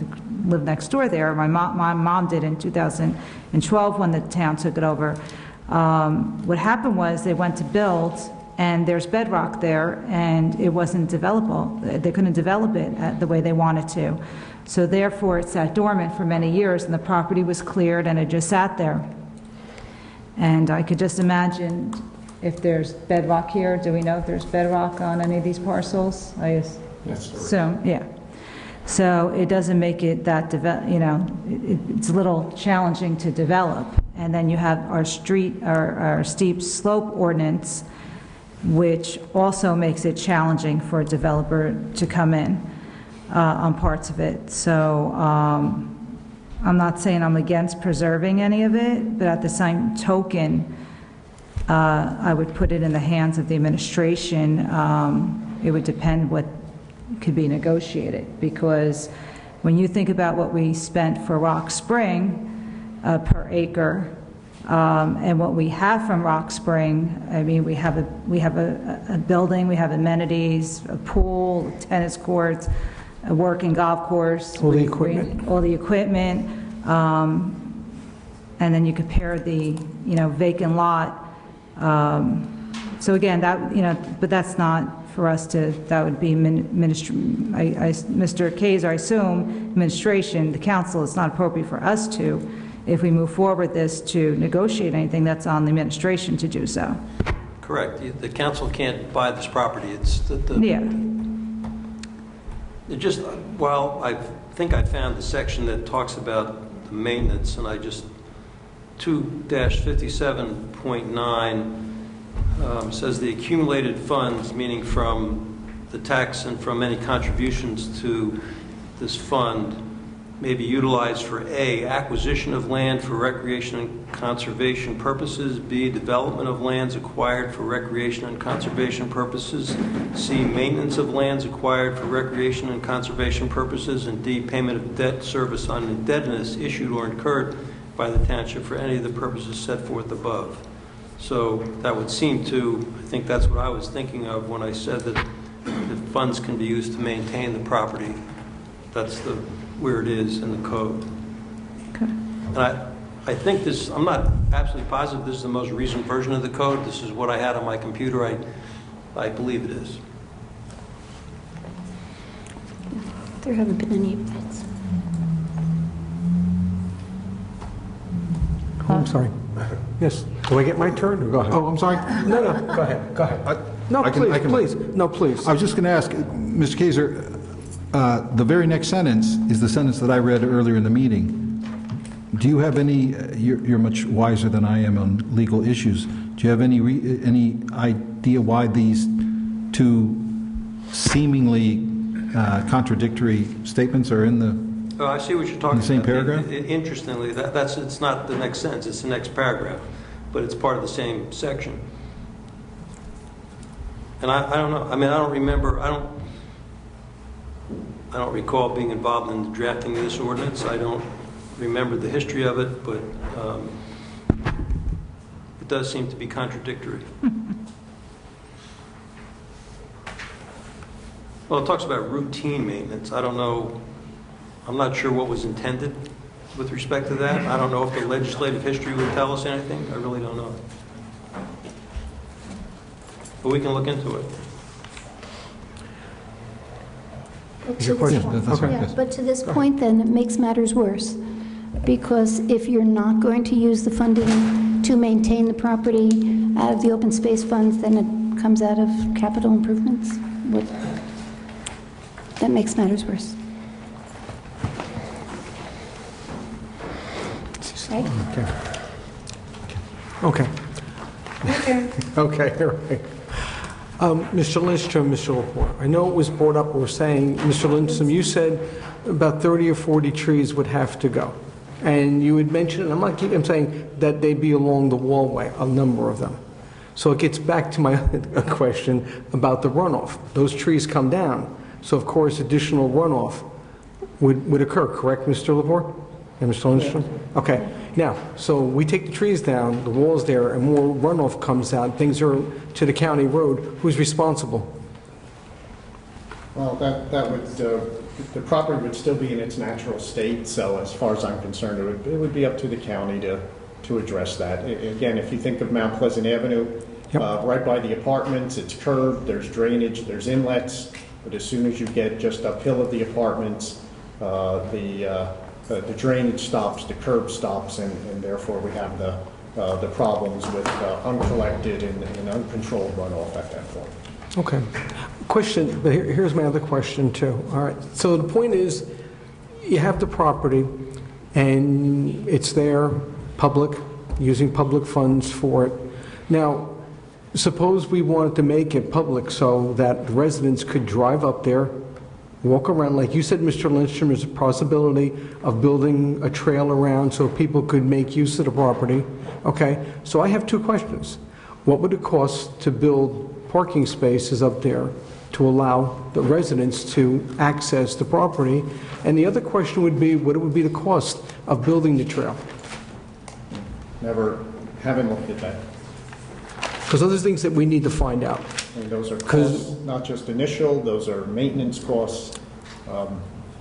lived next door there. My mom did in 2012 when the town took it over. What happened was they went to build, and there's bedrock there, and it wasn't developable. They couldn't develop it the way they wanted to. So therefore, it sat dormant for many years, and the property was cleared, and it just sat there. And I could just imagine if there's bedrock here. Do we know if there's bedrock on any of these parcels? I assume, yeah. So it doesn't make it that, it's a little challenging to develop. And then you have our steep slope ordinance, which also makes it challenging for a developer to come in on parts of it. So I'm not saying I'm against preserving any of it, but at the same token, I would put it in the hands of the administration. It would depend what could be negotiated, because when you think about what we spent for Rock Spring per acre, and what we have from Rock Spring, I mean, we have a building, we have amenities, a pool, tennis courts, a working golf course. All the equipment. All the equipment. And then you compare the, vacant lot. So again, that, but that's not for us to, that would be Mr. Kaiser, I assume, administration, the council, it's not appropriate for us to, if we move forward this, to negotiate anything, that's on the administration to do so. Correct. The council can't buy this property. It's Yeah. It just, well, I think I found the section that talks about the maintenance, and I just, 2-57.9 says the accumulated funds, meaning from the tax and from any contributions to this fund, may be utilized for A, acquisition of land for recreation and conservation purposes, B, development of lands acquired for recreation and conservation purposes, C, maintenance of lands acquired for recreation and conservation purposes, and D, payment of debt service on indebtedness issued or incurred by the township for any of the purposes set forth above. So that would seem to, I think that's what I was thinking of when I said that the funds can be used to maintain the property. That's where it is in the code. Okay. And I think this, I'm not absolutely positive this is the most recent version of the code. This is what I had on my computer. I believe it is. There haven't been any updates. Oh, I'm sorry. Yes. Do I get my turn? Or go ahead. Oh, I'm sorry. No, go ahead. Go ahead. No, please. No, please. I was just going to ask, Mr. Kaiser, the very next sentence is the sentence that I read earlier in the meeting. Do you have any, you're much wiser than I am on legal issues, do you have any idea why these two seemingly contradictory statements are in the Oh, I see what you're talking about. the same paragraph? Interestingly, it's not the next sentence, it's the next paragraph, but it's part of the same section. And I don't know, I mean, I don't remember, I don't recall being involved in the drafting of this ordinance. I don't remember the history of it, but it does seem to be contradictory. Well, it talks about routine maintenance. I don't know, I'm not sure what was intended with respect to that. I don't know if the legislative history would tell us anything. I really don't know. But we can look into it. But to this point, then, it makes matters worse, because if you're not going to use the funding to maintain the property out of the open space funds, then it comes out of capital improvements. That makes matters worse. Right? Okay. Okay, all right. Mr. Lindstrom, Mr. Laporte, I know it was brought up, we're saying, Mr. Lindstrom, you said about 30 or 40 trees would have to go. And you had mentioned, and I'm saying that they'd be along the wallway, a number of them. So it gets back to my question about the runoff. Those trees come down, so of course additional runoff would occur, correct, Mr. Laporte? And Mr. Lindstrom? Okay. Now, so we take the trees down, the wall's there, and more runoff comes out, things are to the county road. Who's responsible? Well, that would, the property would still be in its natural state, so as far as I'm concerned, it would be up to the county to address that. Again, if you think of Mount Pleasant Avenue, right by the apartments, it's curbed, there's drainage, there's inlets, but as soon as you get just uphill of the apartments, the drainage stops, the curb stops, and therefore we have the problems with uncollected and uncontrolled runoff at that point. Okay. Question, but here's my other question too. All right. So the point is, you have the property, and it's there, public, using public funds for it. Now, Suppose we wanted to make it public so that residents could drive up there, walk around. Like you said, Mr. Lindstrom, there's a possibility of building a trail around so people could make use of the property. Okay, so I have two questions. What would it cost to build parking spaces up there to allow the residents to access the property? And the other question would be, what would be the cost of building the trail? Haven't looked at that. Because those are things that we need to find out. And those are costs, not just initial, those are maintenance costs.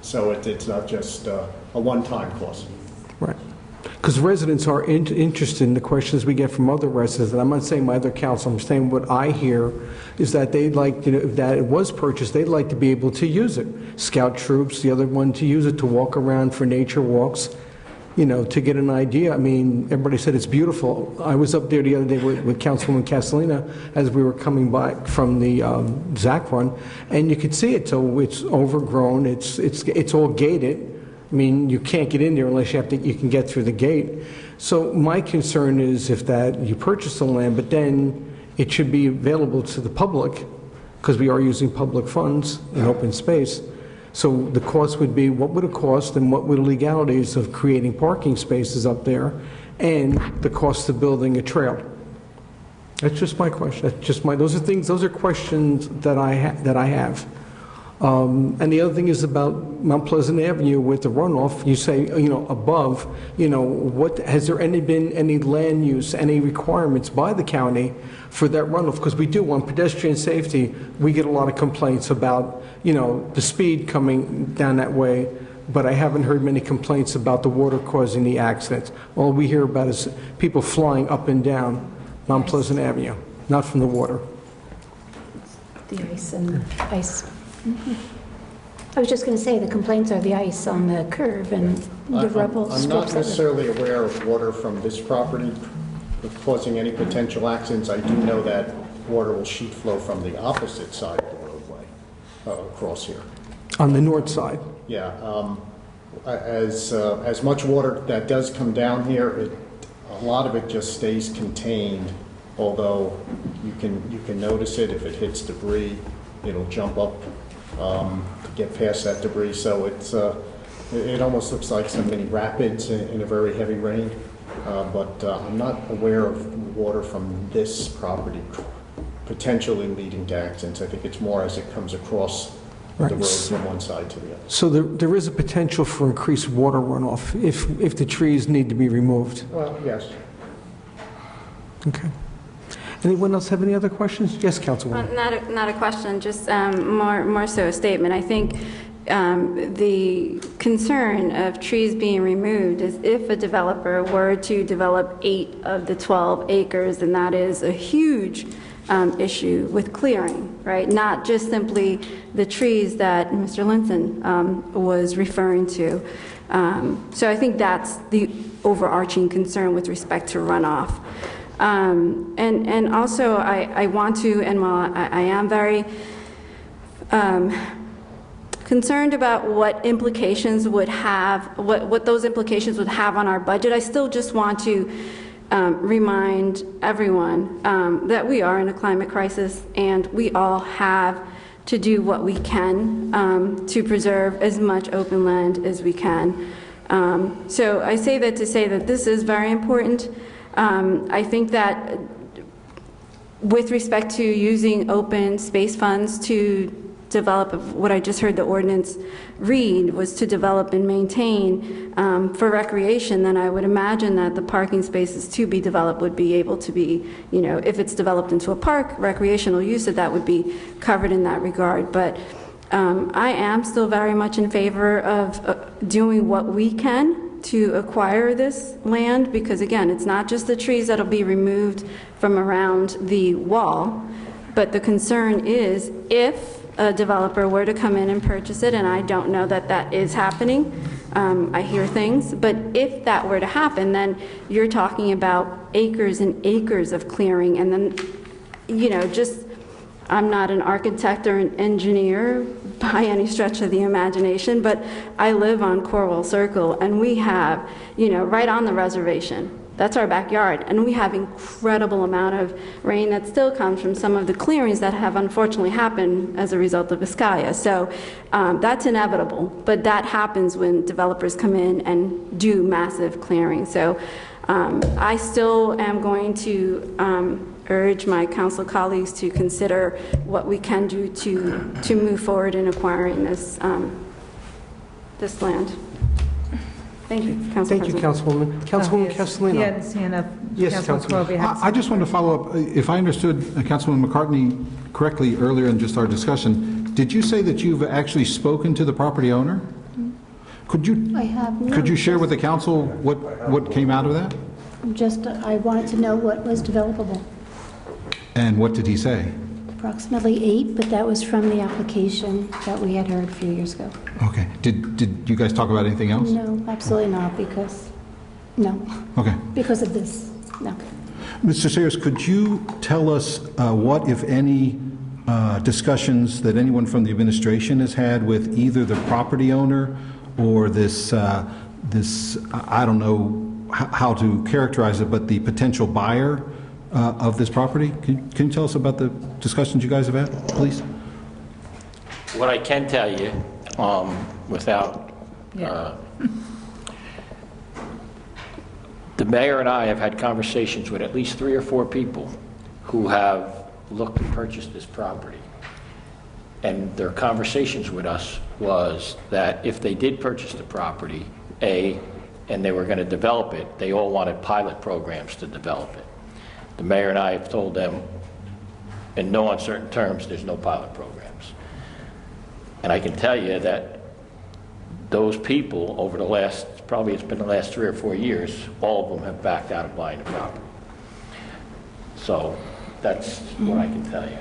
So it's not just a one-time cost. Right. Because residents are interested in the questions we get from other residents, and I'm not saying my other council, I'm saying what I hear is that they'd like, if that it was purchased, they'd like to be able to use it. Scout troops, the other one to use it to walk around for nature walks, to get an idea. I mean, everybody said it's beautiful. I was up there the other day with Councilwoman Castellina as we were coming back from the ZAC run, and you could see it. So it's overgrown. It's all gated. I mean, you can't get in there unless you can get through the gate. So my concern is if that you purchase the land, but then it should be available to the public because we are using public funds in open space. So the cost would be, what would it cost and what would the legalities of creating parking spaces up there and the cost of building a trail? That's just my question. That's just those are questions that I have. And the other thing is about Mount Pleasant Avenue with the runoff. You say, above, what has there been any land use, any requirements by the county for that runoff? Because we do, on pedestrian safety, we get a lot of complaints about, the speed coming down that way, but I haven't heard many complaints about the water causing the accidents. All we hear about is people flying up and down Mount Pleasant Avenue, not from the water. The ice and ice. I was just going to say the complaints are the ice on the curb and the rubble strips. I'm not necessarily aware of water from this property causing any potential accidents. I do know that water will sheet flow from the opposite side of the roadway across here. On the north side? Yeah. As much water that does come down here, a lot of it just stays contained, although you can notice it if it hits debris. It'll jump up to get past that debris. So it almost looks like some mini rapids in a very heavy rain. But I'm not aware of water from this property potentially leading to accidents. I think it's more as it comes across the road from one side to the other. So there is a potential for increased water runoff if the trees need to be removed? Well, yes. Okay. Anyone else have any other questions? Yes, Councilwoman. Not a question, just more so a statement. I think the concern of trees being removed is if a developer were to develop 8 of the 12 acres, and that is a huge issue with clearing, right? Not just simply the trees that Mr. Linson was referring to. So I think that's the overarching concern with respect to runoff. And also I want to, and while I am very concerned about what implications would have, what those implications would have on our budget, I still just want to remind everyone that we are in a climate crisis and we all have to do what we can to preserve as much open land as we can. So I say that to say that this is very important. I think that with respect to using open space funds to develop, what I just heard the ordinance read was to develop and maintain for recreation, then I would imagine that the parking spaces to be developed would be able to be, if it's developed into a park, recreational use of that would be covered in that regard. But I am still very much in favor of doing what we can to acquire this land, because again, it's not just the trees that'll be removed from around the wall, but the concern is if a developer were to come in and purchase it, and I don't know that that is happening, I hear things, but if that were to happen, then you're talking about acres and acres of clearing, and then, just, I'm not an architect or an engineer by any stretch of the imagination, but I live on Corwell Circle, and we have, right on the reservation, That's our backyard, and we have incredible amount of rain that still comes from some of the clearings that have unfortunately happened as a result of Vizcaya. So that's inevitable, but that happens when developers come in and do massive clearing. So I still am going to urge my council colleagues to consider what we can do to move forward in acquiring this this land. Thank you, Council Thank you, President. Councilwoman. Councilwoman Castellino. He hadn't seen enough. Yes, Councilor Councilman. Corby had I just wanted to follow up. If I understood Councilwoman McCartney correctly earlier in just our discussion, did you say that you've actually spoken to the property owner? Could you I have no. could you share with the council what came out of that? Just, I wanted to know what was developable. And what did he say? Approximately 8, but that was from the application that we had heard a few years ago. Okay. Did you guys talk about anything else? No, absolutely not, because, no. Okay. Because of this, no. Mr. Sayers, could you tell us what, if any, discussions that anyone from the administration has had with either the property owner or this, I don't know how to characterize it, but the potential buyer of this property? Can you tell us about the discussions you guys have had, please? What I can tell you, without, the mayor and I have had conversations with at least 3 or 4 people who have looked to purchase this property. And their conversations with us was that if they did purchase the property, and they were going to develop it, they all wanted pilot programs to develop it. The mayor and I have told them, in no uncertain terms, there's no pilot programs. And I can tell you that those people, over the last, probably it's been the last 3 or 4 years, all of them have backed out of buying the property. So that's what I can tell you.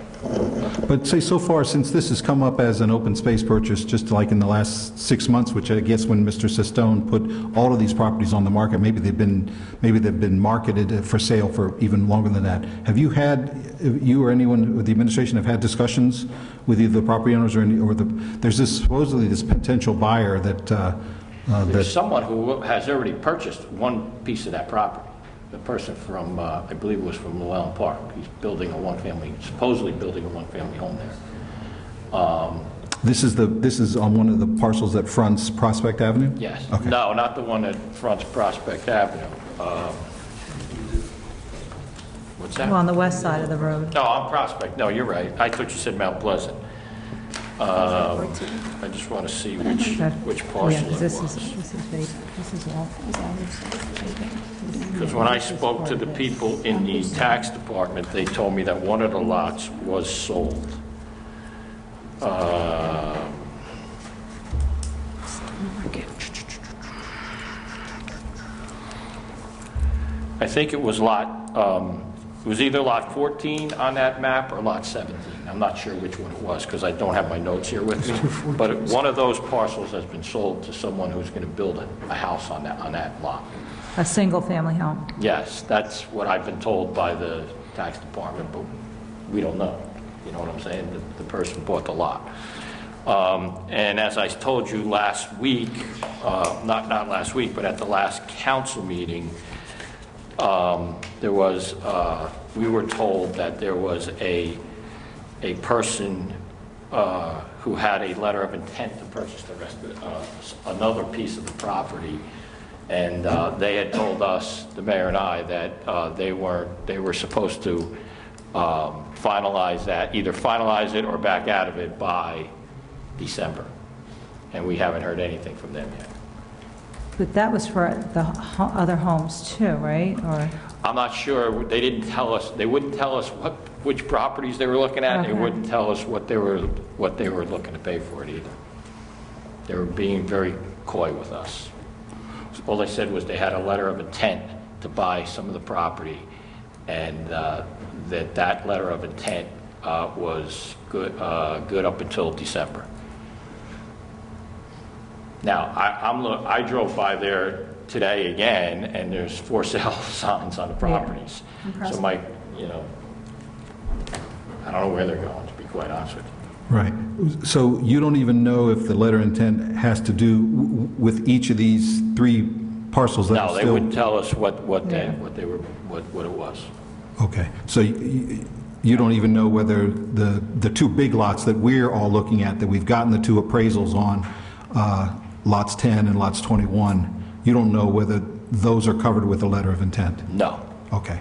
But say so far, since this has come up as an open space purchase, just like in the last 6 months, which I guess when Mr. Sistone put all of these properties on the market, maybe they've been marketed for sale for even longer than that. Have you had, you or anyone with the administration have had discussions with either the property owners or there's this supposedly this potential buyer that there's someone who has already purchased one piece of that property. The person from, I believe it was from Llewellyn Park. He's building supposedly building a one-family home there. This is on one of the parcels that fronts Prospect Avenue? Yes. Okay. No, not the one that fronts Prospect Avenue. What's that? Well, on the west side of the road. No, on Prospect. No, you're right. I thought you said Mount Pleasant. I just want to see which parcel it was. This is vacant. This is all. Because when I spoke to the people in the tax department, they told me that one of the lots was sold. I think it was it was either lot 14 on that map or lot 17. I'm not sure which one it was because I don't have my notes here with me. But one of those parcels has been sold to someone who's going to build a house on that lot. A single-family home. Yes, that's what I've been told by the tax department, but we don't know. You know what I'm saying? The person bought the lot. And as I told you last week, not last week, but at the last council meeting, we were told that there was a person who had a letter of intent to purchase the rest of another piece of the property, and they had told us, the mayor and I, that they were supposed to finalize that, either finalize it or back out of it by December, and we haven't heard anything from them yet. But that was for the other homes too, right? Or I'm not sure. They didn't tell us. They wouldn't tell us which properties they were looking at. Okay. They wouldn't tell us what they were looking to pay for it either. They were being very coy with us. All they said was they had a letter of intent to buy some of the property, and that letter of intent was good up until December. Now, I drove by there today again, and there's for sale signs on the properties. Yeah. So I don't know where they're going, to be quite honest with you. Right. So you don't even know if the letter of intent has to do with each of these 3 parcels that are No, still... they wouldn't tell us what it was. Okay, so you don't even know whether the two big lots that we're all looking at, that we've gotten the two appraisals on, lots 10 and lots 21, you don't know whether those are covered with a letter of intent? No. Okay.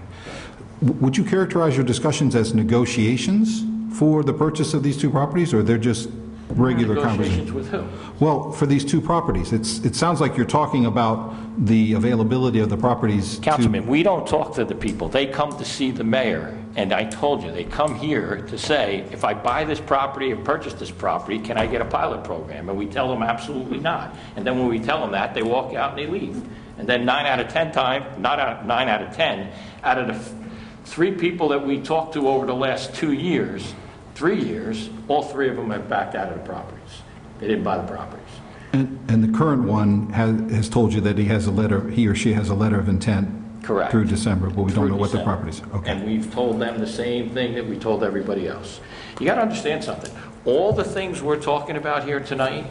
Would you characterize your discussions as negotiations for the purchase of these two properties, or they're just regular conversations? Negotiations with who? Well, for these two properties, it sounds like you're talking about the availability of the properties. Councilman, we don't talk to the people. They come to see the mayor, and I told you, they come here to say, if I buy this property and purchase this property, can I get a pilot program? And we tell them absolutely not. And then when we tell them that, they walk out and they leave. And then 9 out of 10 out of the 3 people that we talked to over the last 3 years, all 3 of them have backed out of the properties. They didn't buy the properties. And the current one has told you that he or she has a letter of intent. Correct. Through December, but we don't know what the properties are. Okay. And we've told them the same thing that we told everybody else. You got to understand something. All the things we're talking about here tonight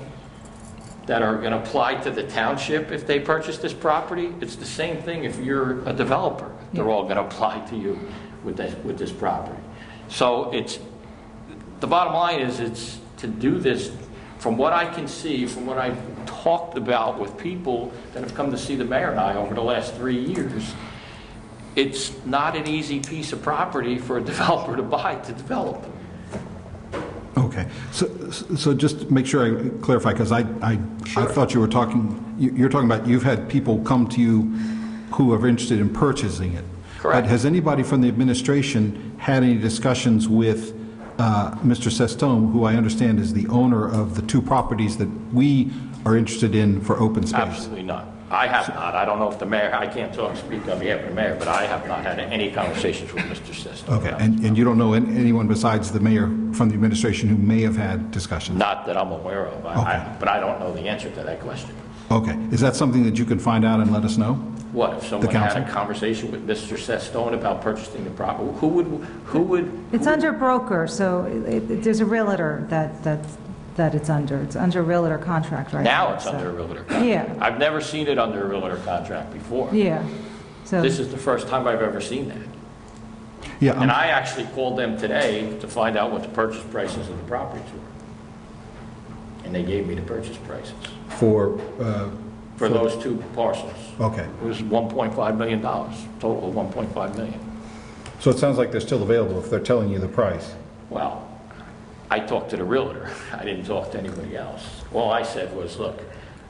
that are going to apply to the township if they purchase this property, it's the same thing if you're a developer. They're all going to apply to you with this property. So the bottom line is, it's to do this, from what I can see, from what I've talked about with people that have come to see the mayor and I over the last 3 years, it's not an easy piece of property for a developer to buy, to develop. Okay. So just to make sure I clarify, because I thought you're talking about you've had people come to you who are interested in purchasing it. Correct. Has anybody from the administration had any discussions with Mr. Sestone, who I understand is the owner of the 2 properties that we are interested in for open space? Absolutely not. I have not. I don't know if the mayor, I can't speak on behalf of the mayor, but I have not had any conversations with Mr. Sestone. Okay, and you don't know anyone besides the mayor from the administration who may have had discussions? Not that I'm aware of, but I don't know the answer to that question. Okay. Is that something that you can find out and let us know? What, if someone had a conversation with Mr. Sestone about purchasing the property? Who would? It's under broker, so there's a realtor that it's under. It's under a realtor contract right now. Now it's under a realtor contract. Yeah. I've never seen it under a realtor contract before. Yeah. So This is the first time I've ever seen that. Yeah. And I actually called them today to find out what the purchase prices of the properties were. And they gave me the purchase prices. For those 2 parcels. Okay. It was $1.5 million, total of $1.5 million. So it sounds like they're still available if they're telling you the price. Well, I talked to the realtor. I didn't talk to anybody else. All I said was, look,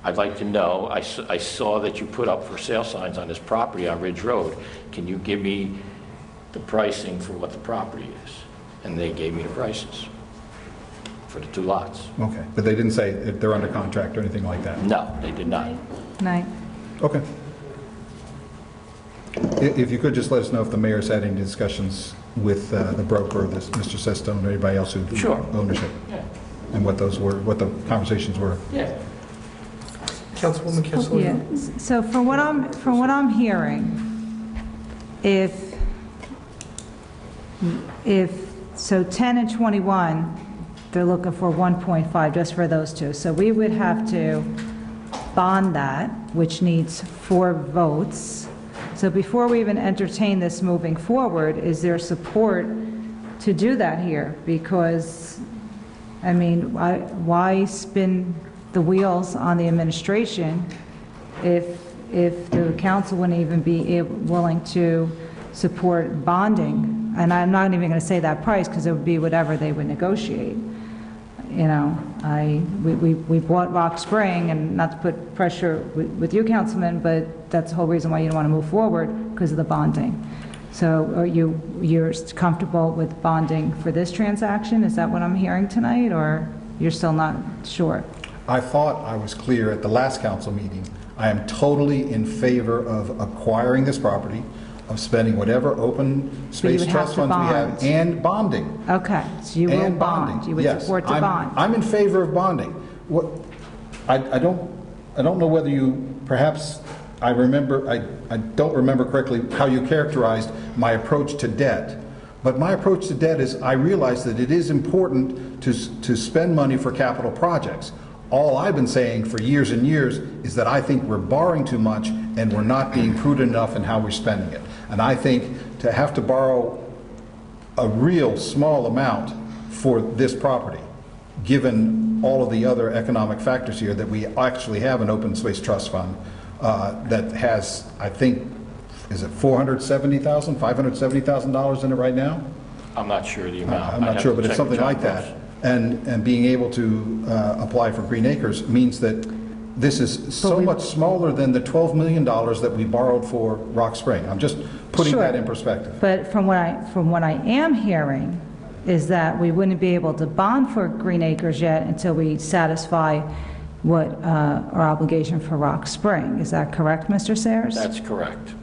I'd like to know, I saw that you put up for sale signs on this property on Ridge Road. Can you give me the pricing for what the property is? And they gave me the prices for the 2 lots. Okay. But they didn't say if they're under contract or anything like that? No, they did not. Night. Okay. If you could just let us know if the mayor's had any discussions with the broker, Mr. Sestone, or anybody else who ownership, and what those were, what the conversations were. Yeah. Councilwoman Kessler? Yeah. So from what I'm hearing, if 10 and 21, they're looking for 1.5 just for those 2. So we would have to bond that, which needs 4 votes. So before we even entertain this moving forward, is there support to do that here? Because, I mean, why spin the wheels on the administration if the council wouldn't even be willing to support bonding? And I'm not even going to say that price, because it would be whatever they would negotiate. You know, we bought Rock Spring, and not to put pressure with you, Councilman, but that's the whole reason why you don't want to move forward, because of the bonding. So are you're comfortable with bonding for this transaction? Is that what I'm hearing tonight, or you're still not sure? I thought I was clear at the last council meeting. I am totally in favor of acquiring this property, of spending whatever open space trust funds we have, and bonding. Okay, so you will bond. You would support the bond. I'm in favor of bonding. I don't know whether you, perhaps, I don't remember correctly how you characterized my approach to debt. But my approach to debt is, I realize that it is important to spend money for capital projects. All I've been saying for years and years is that I think we're borrowing too much, and we're not being prudent enough in how we're spending it. And I think to have to borrow a real small amount for this property, given all of the other economic factors here, that we actually have an open space trust fund that has, I think, is it $470,000, $570,000 in it right now? I'm not sure the amount. I'm not sure, but it's something like that. And being able to apply for Green Acres means that this is so much smaller than the $12 million that we borrowed for Rock Spring. I'm just putting that in perspective. But from what I am hearing is that we wouldn't be able to bond for Green Acres yet until we satisfy what our obligation for Rock Spring. Is that correct, Mr. Sayers? That's correct.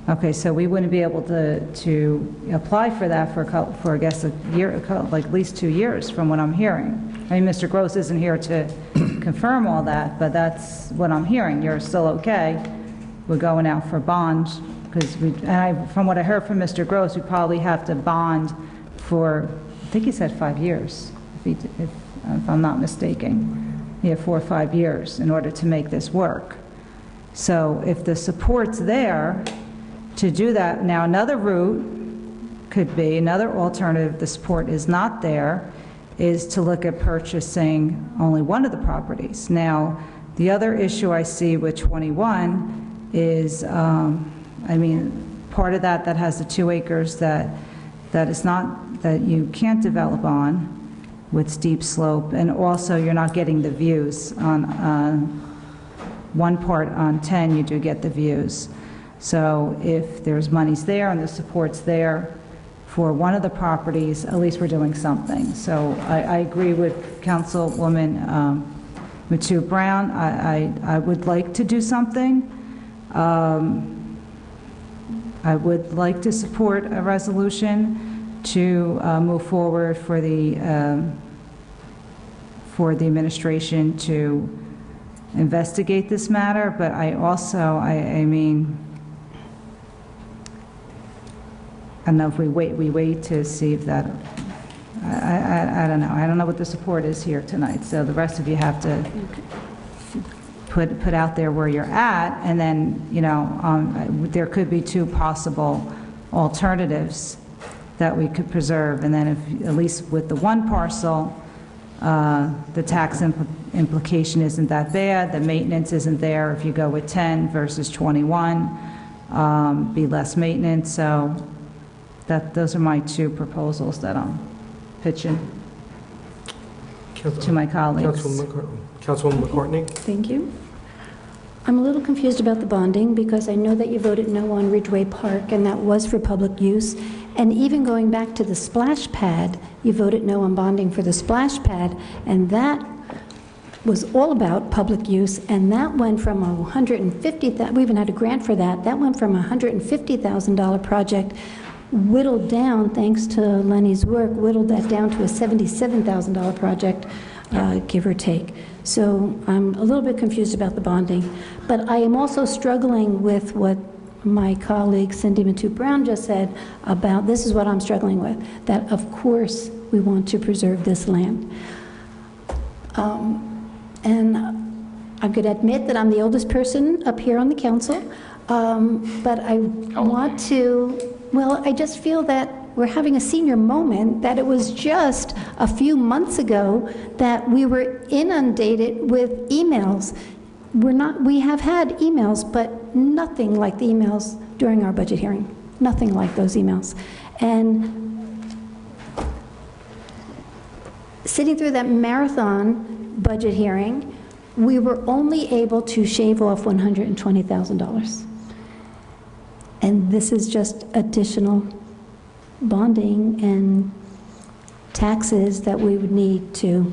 Okay, so we wouldn't be able to apply for that for I guess a year, like at least 2 years from what I'm hearing. I mean, Mr. Gross isn't here to confirm all that, but that's what I'm hearing. You're still okay. We're going out for bonds because from what I heard from Mr. Gross, we probably have to bond for, I think he said 5 years, if I'm not mistaken. Yeah, 4 or 5 years in order to make this work. So if the support's there to do that, now another route could be, another alternative, the support is not there, is to look at purchasing only one of the properties. Now, the other issue I see with 21 is, I mean, part of that has the 2 acres that is not, that you can't develop on with steep slope, and also you're not getting the views. On one part on 10, you do get the views. So if there's monies there and the support's there for one of the properties, at least we're doing something. So I agree with Councilwoman Matu Brown. I would like to do something. I would like to support a resolution to move forward for the administration to investigate this matter, but I also, I mean, I don't know if we wait to see if that, I don't know. I don't know what the support is here tonight, so the rest of you have to put out there where you're at, and then, you know, there could be 2 possible alternatives that we could preserve, and then if, at least with the one parcel, the tax implication isn't that bad, the maintenance isn't there if you go with 10 versus 21, be less maintenance, so those are my 2 proposals that I'm pitching to my colleagues. Councilwoman McCartney? Thank you. I'm a little confused about the bonding because I know that you voted no on Ridgeway Park, and that was for public use. And even going back to the splash pad, you voted no on bonding for the splash pad, and that was all about public use, and that went from we even had a grant for that. That went from a $150,000 project, whittled down, thanks to Lenny's work, whittled that down to a $77,000 project, give or take. So I'm a little bit confused about the bonding, but I am also struggling with what my colleague Cindy Matu Brown just said about, this is what I'm struggling with, that of course we want to preserve this land. And I'm going to admit that I'm the oldest person up here on the council, but I want to, well, I just feel that we're having a senior moment, that it was just a few months ago that we were inundated with emails. We have had emails, but nothing like the emails during our budget hearing. Nothing like those emails. And sitting through that marathon budget hearing, we were only able to shave off $120,000. And this is just additional bonding and taxes that we would need to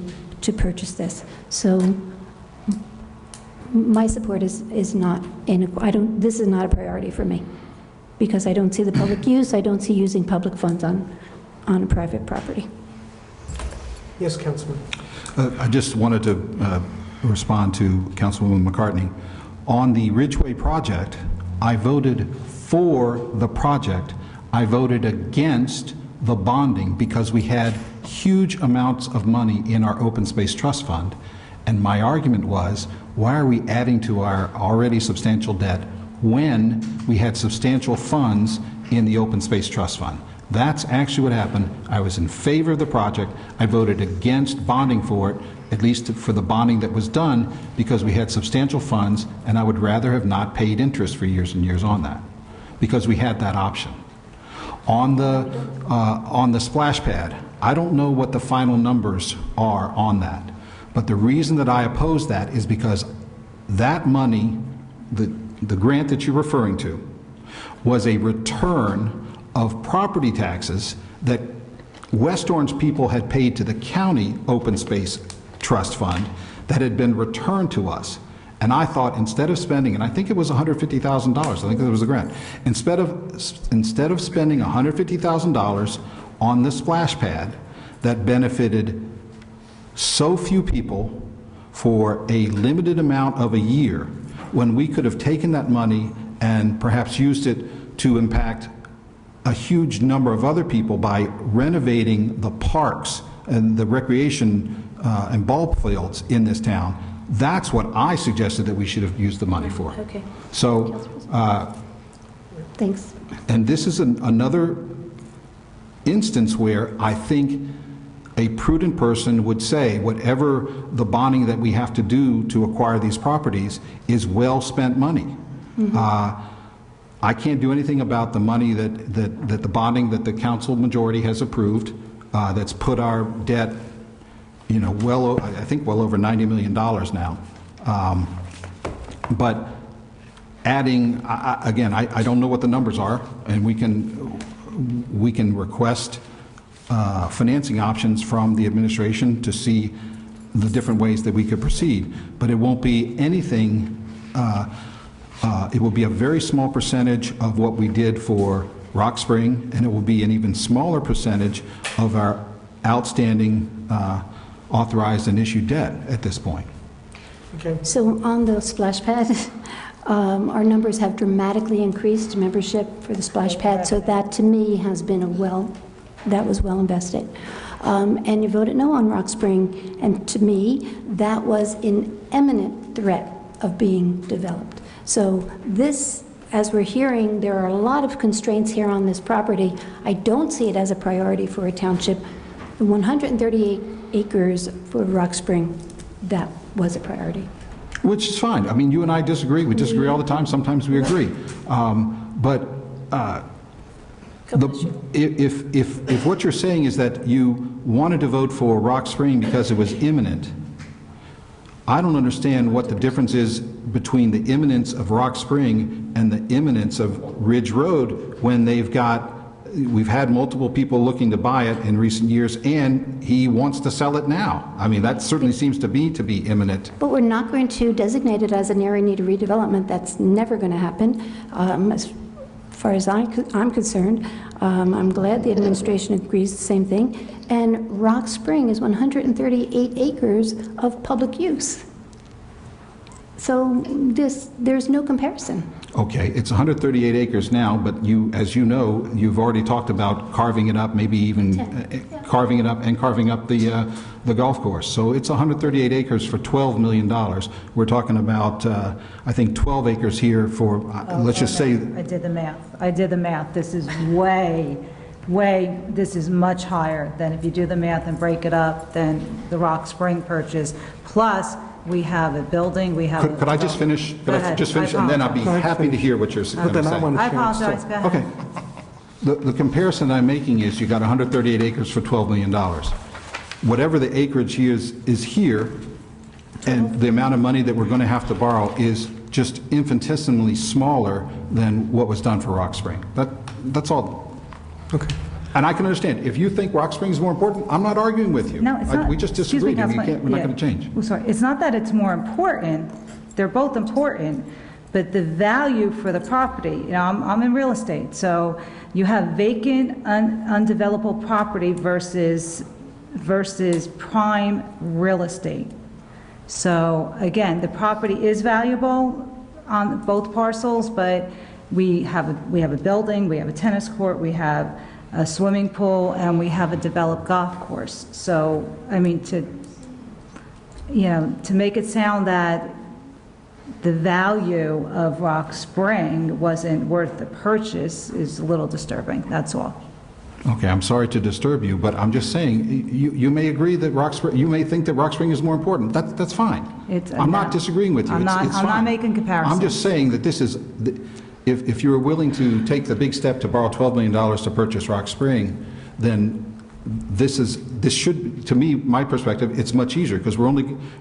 purchase this. So my support is not this is not a priority for me, because I don't see the public use, I don't see using public funds on a private property. Yes, Councilman. I just wanted to respond to Councilwoman McCartney. On the Ridgeway project, I voted for the project. I voted against the bonding because we had huge amounts of money in our open space trust fund. And my argument was, why are we adding to our already substantial debt when we had substantial funds in the Open Space Trust Fund. That's actually what happened. I was in favor of the project. I voted against bonding for it, at least for the bonding that was done, because we had substantial funds, and I would rather have not paid interest for years and years on that, because we had that option. On the splash pad, I don't know what the final numbers are on that, but the reason that I oppose that is because that money, the grant that you're referring to, was a return of property taxes that West Orange people had paid to the county open space trust fund that had been returned to us. And I thought, instead of spending, and I think it was $150,000, I think that was the grant, instead of spending $150,000 on the splash pad that benefited so few people for a limited amount of a year, when we could have taken that money and perhaps used it to impact a huge number of other people by renovating the parks and the recreation and ball fields in this town, that's what I suggested that we should have used the money for. Okay. So, Thanks. and this is another instance where I think a prudent person would say whatever the bonding that we have to do to acquire these properties is well-spent money. I can't do anything about the money that the bonding that the council majority has approved that's put our debt, you know, I think well over $90 million now. But adding, again, I don't know what the numbers are, and we can request financing options from the administration to see the different ways that we could proceed, but it won't be anything, it will be a very small percentage of what we did for Rock Spring, and it will be an even smaller percentage of our outstanding authorized and issued debt at this point. Okay. So on the splash pad, our numbers have dramatically increased membership for the splash pad, so that to me has been that was well invested. And you voted no on Rock Spring, and to me, that was an imminent threat of being developed. So this, as we're hearing, there are a lot of constraints here on this property. I don't see it as a priority for a township. The 138 acres for Rock Spring, that was a priority. Which is fine. I mean, you and I disagree. We disagree all the time. Sometimes we agree. But if what you're saying is that you wanted to vote for Rock Spring because it was imminent, I don't understand what the difference is between the imminence of Rock Spring and the imminence of Ridge Road when we've had multiple people looking to buy it in recent years, and he wants to sell it now. I mean, that certainly seems to be imminent. But we're not going to designate it as an area in need of redevelopment. That's never going to happen. As far as I'm concerned, I'm glad the administration agrees the same thing. And Rock Spring is 138 acres of public use. So there's no comparison. Okay, it's 138 acres now, but as you know, you've already talked about carving it up, maybe even carving it up and carving up the golf course. So it's 138 acres for $12 million. We're talking about, I think, 12 acres here for, let's just say... I did the math. This is this is much higher than if you do the math and break it up than the Rock Spring purchase. Plus, we have a building, we have... Could I just finish? Could I just finish? And then I'll be happy to hear what you're going to say. I apologize. Go ahead. Okay. The comparison I'm making is you got 138 acres for $12 million. Whatever the acreage is here, and the amount of money that we're going to have to borrow is just infinitesimally smaller than what was done for Rock Spring. That's all. Okay. And I can understand. If you think Rock Spring is more important, I'm not arguing with you. No, it's not. We just disagreed, and we're not going to change. Oh, sorry. It's not that it's more important. They're both important, but the value for the property, you know, I'm in real estate, so you have vacant, undevelopable property versus prime real estate. So again, the property is valuable on both parcels, but we have a building, we have a tennis court, we have a swimming pool, and we have a developed golf course. So, I mean, to make it sound that the value of Rock Spring wasn't worth the purchase is a little disturbing, that's all. Okay, I'm sorry to disturb you, but I'm just saying, you may agree that Rock Spring, you may think that Rock Spring is more important. That's fine. I'm not disagreeing with you. I'm It's not fine. making comparisons. I'm just saying that this is, if you were willing to take the big step to borrow $12 million to purchase Rock Spring, then this should, to me, my perspective, it's much easier, because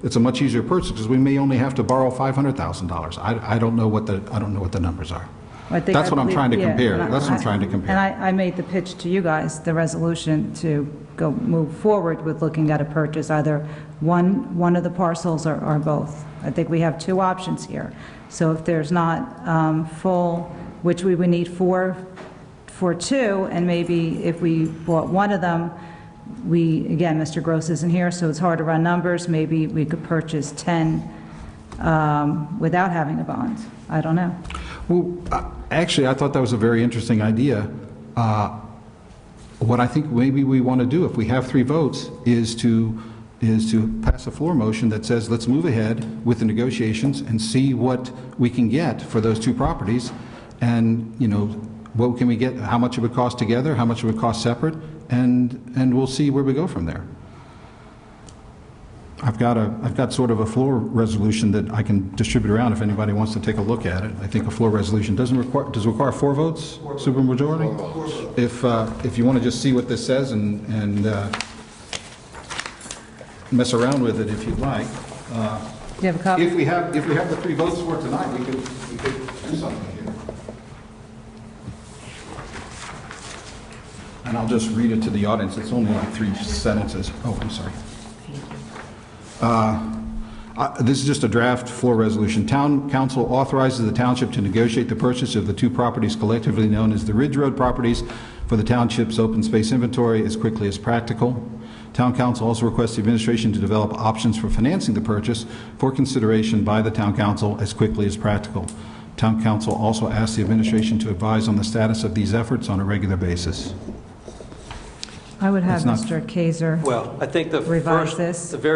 it's a much easier purchase, because we may only have to borrow $500,000. I don't know what the numbers are. That's what I'm trying to compare. That's what I'm trying to compare. And I made the pitch to you guys, the resolution to move forward with looking at a purchase, either one of the parcels or both. I think we have two options here. So if there's not full, which we would need for two, and maybe if we bought one of them, again, Mr. Gross isn't here, so it's hard to run numbers, maybe we could purchase 10 without having a bond. I don't know. Well, actually, I thought that was a very interesting idea. What I think maybe we want to do, if we have 3 votes, is to pass a floor motion that says, let's move ahead with the negotiations and see what we can get for those 2 properties, and, what can we get, how much it would cost together, how much it would cost separate, and we'll see where we go from there. I've got sort of a floor resolution that I can distribute around if anybody wants to take a look at it. I think a floor resolution does it require 4 votes, supermajority? 4 votes. If you want to just see what this says and mess around with it if you'd like. Do you have a copy? If we have the 3 votes for it tonight, we could do something here. And I'll just read it to the audience. It's only like 3 sentences. Oh, I'm sorry. This is just a draft floor resolution. Town Council authorizes the township to negotiate the purchase of the 2 properties collectively known as the Ridge Road properties for the township's open space inventory as quickly as practical. Town Council also requests the administration to develop options for financing the purchase for consideration by the Town Council as quickly as practical. Town Council also asks the administration to advise on the status of these efforts on a regular basis. I would have Mr. Kaiser Well, I think the very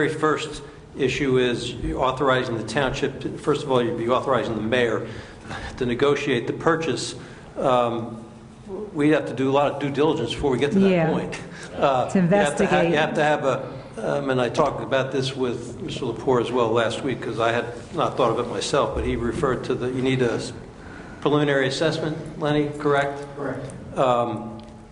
first issue is authorizing the township, first of all, you'd be authorizing the mayor to negotiate the purchase. We'd have to do a lot of due diligence before we get to that point. To investigate. You have to have and I talked about this with Mr. Lepore as well last week, because I had not thought of it myself, but he referred to you need a preliminary assessment, Lenny, correct? Correct.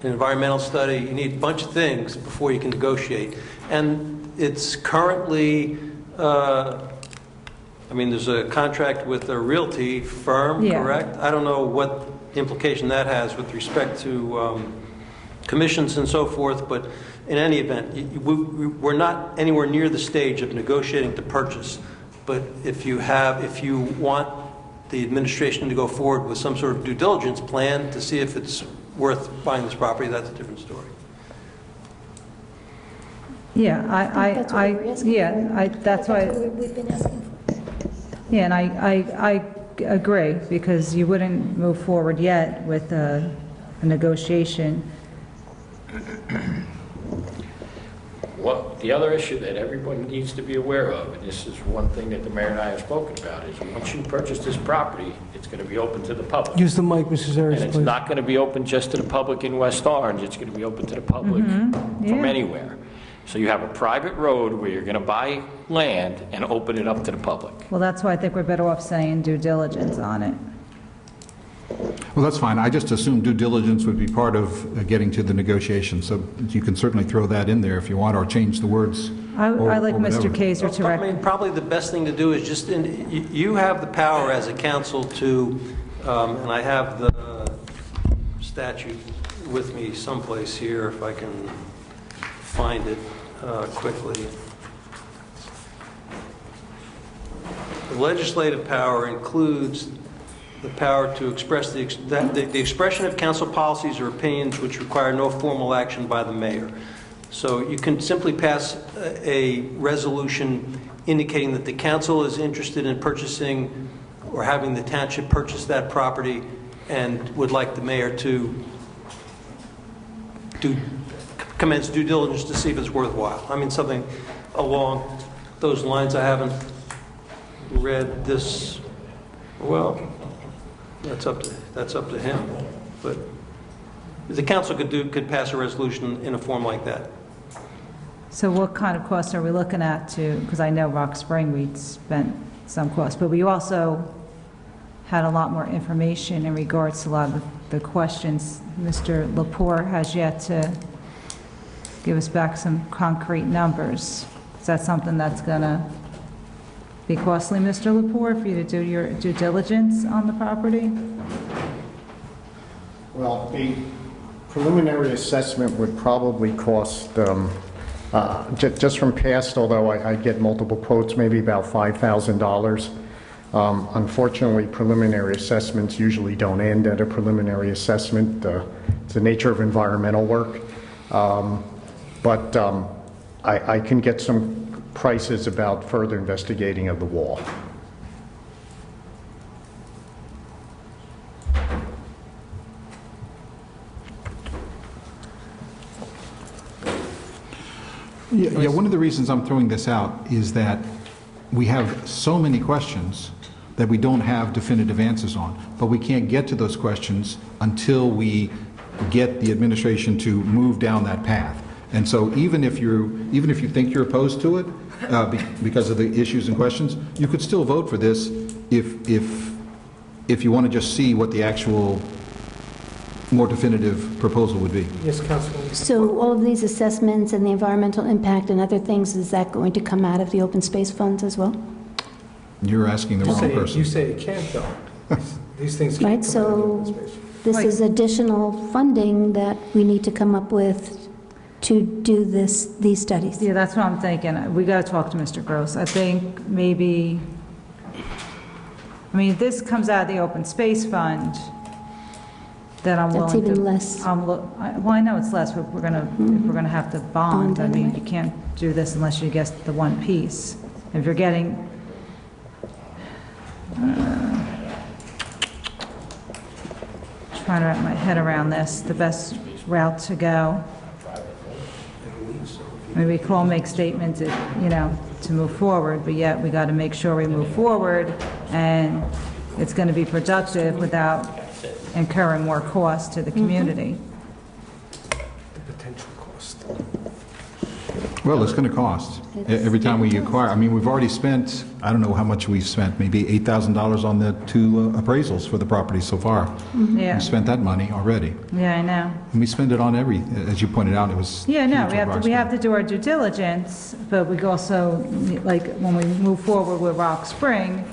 An environmental study, you need a bunch of things before you can negotiate. And it's currently, there's a contract with a realty firm, correct? I don't know what implication that has with respect to commissions and so forth, but in any event, we're not anywhere near the stage of negotiating the purchase. But if you want the administration to go forward with some sort of due diligence plan to see if it's worth buying this property, that's a different story. Yeah, that's why we've been asking for. Yeah, and I agree, because you wouldn't move forward yet with a negotiation. Well, the other issue that everyone needs to be aware of, and this is one thing that the mayor and I have spoken about, is once you purchase this property, it's going to be open to the public. Use the mic, Mrs. Harris, And it's please. not going to be open just to the public in West Orange. It's going to be open to the public from anywhere. So you have a private road where you're going to buy land and open it up to the public. Well, that's why I think we're better off saying due diligence on it. Well, that's fine. I just assumed due diligence would be part of getting to the negotiation, so you can certainly throw that in there if you want, or change the words. I like Mr. Kaiser to recommend. Probably the best thing to do is just, you have the power as a council to, and I have the statute with me someplace here, if I can find it quickly. The legislative power includes the power to express the expression of council policies or opinions which require no formal action by the mayor. So you can simply pass a resolution indicating that the council is interested in purchasing or having the township purchase that property and would like the mayor to commence due diligence to see if it's worthwhile. I mean, something along those lines. I haven't read this, well, that's up to him. But the council could pass a resolution in a form like that. So what kind of costs are we looking at to, because I know Rock Spring, we spent some costs, but we also had a lot more information in regards to a lot of the questions. Mr. Lepore has yet to give us back some concrete numbers. Is that something that's going to be costly, Mr. Lepore, for you to do your due diligence on the property? Well, the preliminary assessment would probably cost, just from past, although I get multiple quotes, maybe about $5,000. Unfortunately, preliminary assessments usually don't end at a preliminary assessment. It's the nature of environmental work. But I can get some prices about further investigating of the wall. Yeah, one of the reasons I'm throwing this out is that we have so many questions that we don't have definitive answers on, but we can't get to those questions until we get the administration to move down that path. And so even if you think you're opposed to it because of the issues and questions, you could still vote for this if you want to just see what the actual more definitive proposal would be. Yes, Councilwoman. So all of these assessments and the environmental impact and other things, is that going to come out of the open space funds as well? You're asking the wrong person. You say it can't, though. These things can't Right, come out of the open so space. this is additional funding that we need to come up with to do these studies. Yeah, that's what I'm thinking. We got to talk to Mr. Gross. I think maybe, I mean, if this comes out of the open space fund, then I'm willing to. That's even less. Well, I know it's less, but if we're gonna have to bond. I mean, you can't do this unless you get the one piece. If you're getting, trying to wrap my head around this, the best route to go. Maybe we can all make statements, to move forward, but yet we got to make sure we move forward and it's going to be productive without incurring more cost to the community. The potential cost. Well, it's going to cost every time we acquire. I mean, we've already spent, I don't know how much we've spent, maybe $8,000 on the 2 appraisals for the property so far. Yeah. We spent that money already. Yeah, I know. And we spend it on as you pointed out, it was. Yeah, no, huge we have to do our due diligence, but we also, like, when we move forward with Rock Spring,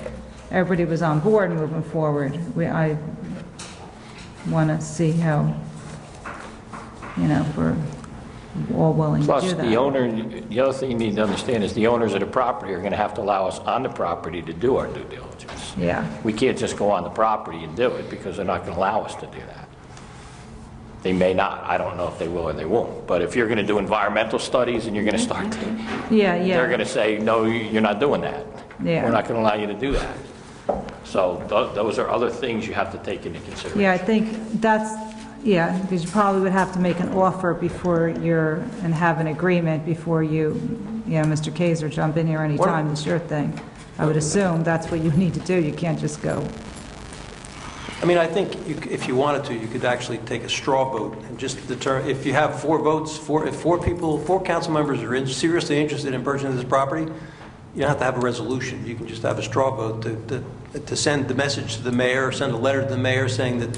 everybody was on board moving forward. I want to see how, if we're all willing to do Plus, that. the other thing you need to understand is the owners of the property are going to have to allow us on the property to do our due diligence. Yeah. We can't just go on the property and do it because they're not going to allow us to do that. They may not. I don't know if they will or they won't. But if you're going to do environmental studies and you're going to start, Yeah. they're going to say, no, you're not doing that. Yeah. We're not going to allow you to do that. So those are other things you have to take into consideration. Yeah, I think because you probably would have to make an offer and have an agreement before Mr. Kaiser, jump in here anytime, it's your thing. I would assume that's what you need to do. You can't just go. I mean, I think if you wanted to, you could actually take a straw vote and just determine, if you have 4 votes, if 4 council members are seriously interested in purchasing this property, you don't have to have a resolution. You can just have a straw vote to send the message to the mayor, send a letter to the mayor saying that,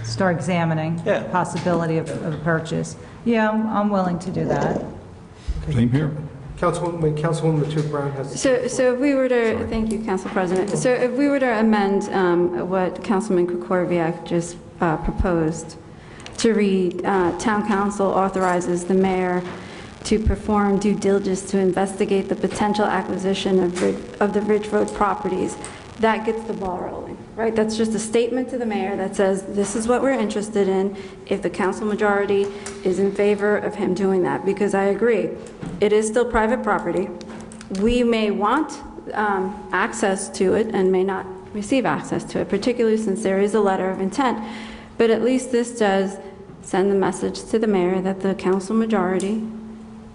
Start examining the possibility of a purchase. Yeah, I'm willing to do that. Same here. Councilwoman Matouk Brown has. So if we were to, thank you, Council President. So if we were to amend what Councilman Kukorviak just proposed to read, Town Council authorizes the mayor to perform due diligence to investigate the potential acquisition of the Ridge Road properties, that gets the ball rolling, right? That's just a statement to the mayor that says, this is what we're interested in, if the council majority is in favor of him doing that. Because I agree, it is still private property. We may want access to it and may not receive access to it, particularly since there is a letter of intent. But at least this does send the message to the mayor that the council majority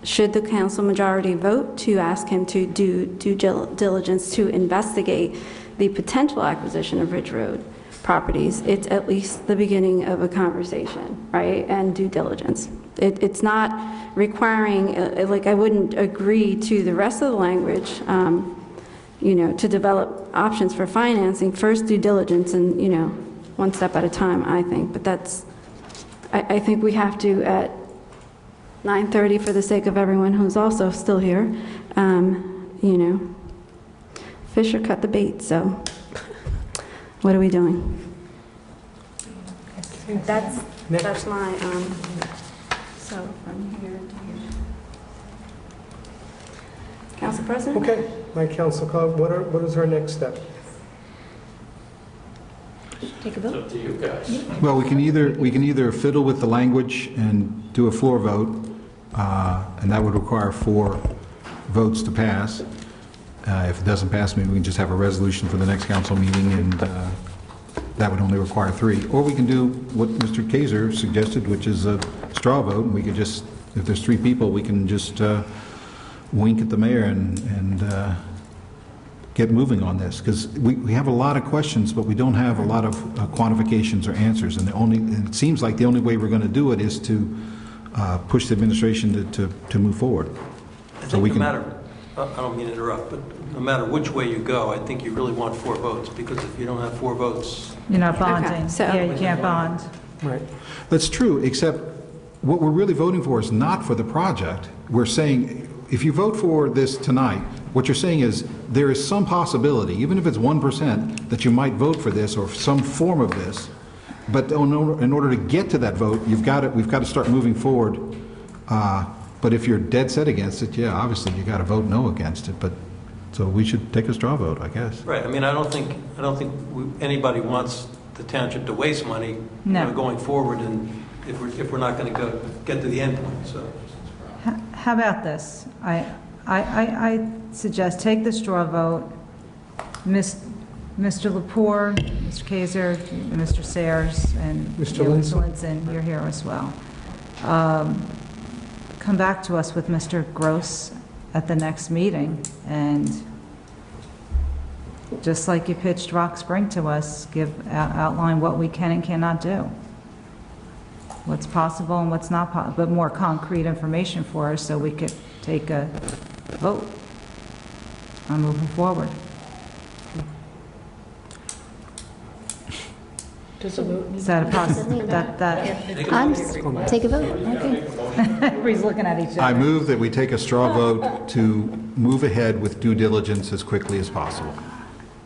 should the council majority vote to ask him to do due diligence to investigate the potential acquisition of Ridge Road properties, it's at least the beginning of a conversation, right? And due diligence. It's not requiring, like I wouldn't agree to the rest of the language, you know, to develop options for financing. First due diligence and, you know, one step at a time, I think. But that's, I think we have to at 9:30 for the sake of everyone who's also still here, you know, Fisher cut the bait, so what are we doing? That's my, so from here to here. Council President? Okay, my council colleague, what is our next step? Take a vote? It's up to you guys. Well, we can either fiddle with the language and do a floor vote, and that would require 4 votes to pass. If it doesn't pass, maybe we can just have a resolution for the next council meeting, and that would only require 3. Or we can do what Mr. Kaiser suggested, which is a straw vote, and we could just, if there's 3 people, we can just wink at the mayor and get moving on this, because we have a lot of questions, but we don't have a lot of quantifications or answers, and it seems like the only way we're going to do it is to push the administration to move forward. I think no matter, I don't mean to interrupt, but no matter which way you go, I think you really want 4 votes, because if you don't have 4 votes... You're not bonding. Okay, so Yeah, you can't bond. Right. That's true, except what we're really voting for is not for the project. We're saying, if you vote for this tonight, what you're saying is there is some possibility, even if it's 1%, that you might vote for this or some form of this. But in order to get to that vote, we've got to start moving forward. But if you're dead set against it, yeah, obviously you got to vote no against it. But so we should take a straw vote, I guess. Right. I mean, I don't think anybody wants the township to waste money, No. you know, going forward, and if we're not going to get to the end point. So. How about this? I suggest take the straw vote. Mr. Lepore, Mr. Kaiser, Mr. Sayers, and Mr. Linson, you're here as well. Come back to us with Mr. Gross at the next meeting, and just like you pitched Rock Spring to us, outline what we can and cannot do. What's possible and what's not possible, but more concrete information for us so we could take a vote on moving forward. Does a vote need Is that a possibility? Take a vote. Okay. Everybody's looking at each other. I move that we take a straw vote to move ahead with due diligence as quickly as possible.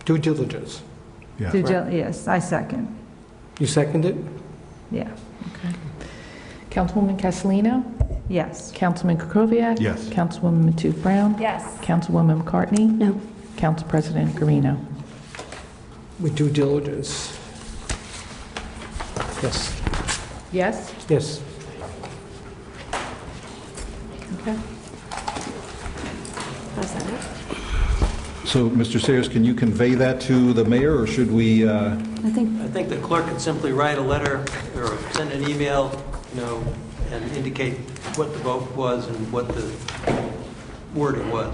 Due diligence. Yeah. Yes, I second. You second it? Yeah. Okay. Councilwoman Castellino? Yes. Councilman Kukoviac? Yes. Councilwoman Matute Brown? Yes. Councilwoman McCartney? No. Council President Garino. With due diligence. Yes. Yes? Yes. Okay. How's that? So, Mr. Sayers, can you convey that to the mayor, or should we? I think I think the clerk could simply write a letter or send an email, you know, and indicate what the vote was and what the wording was.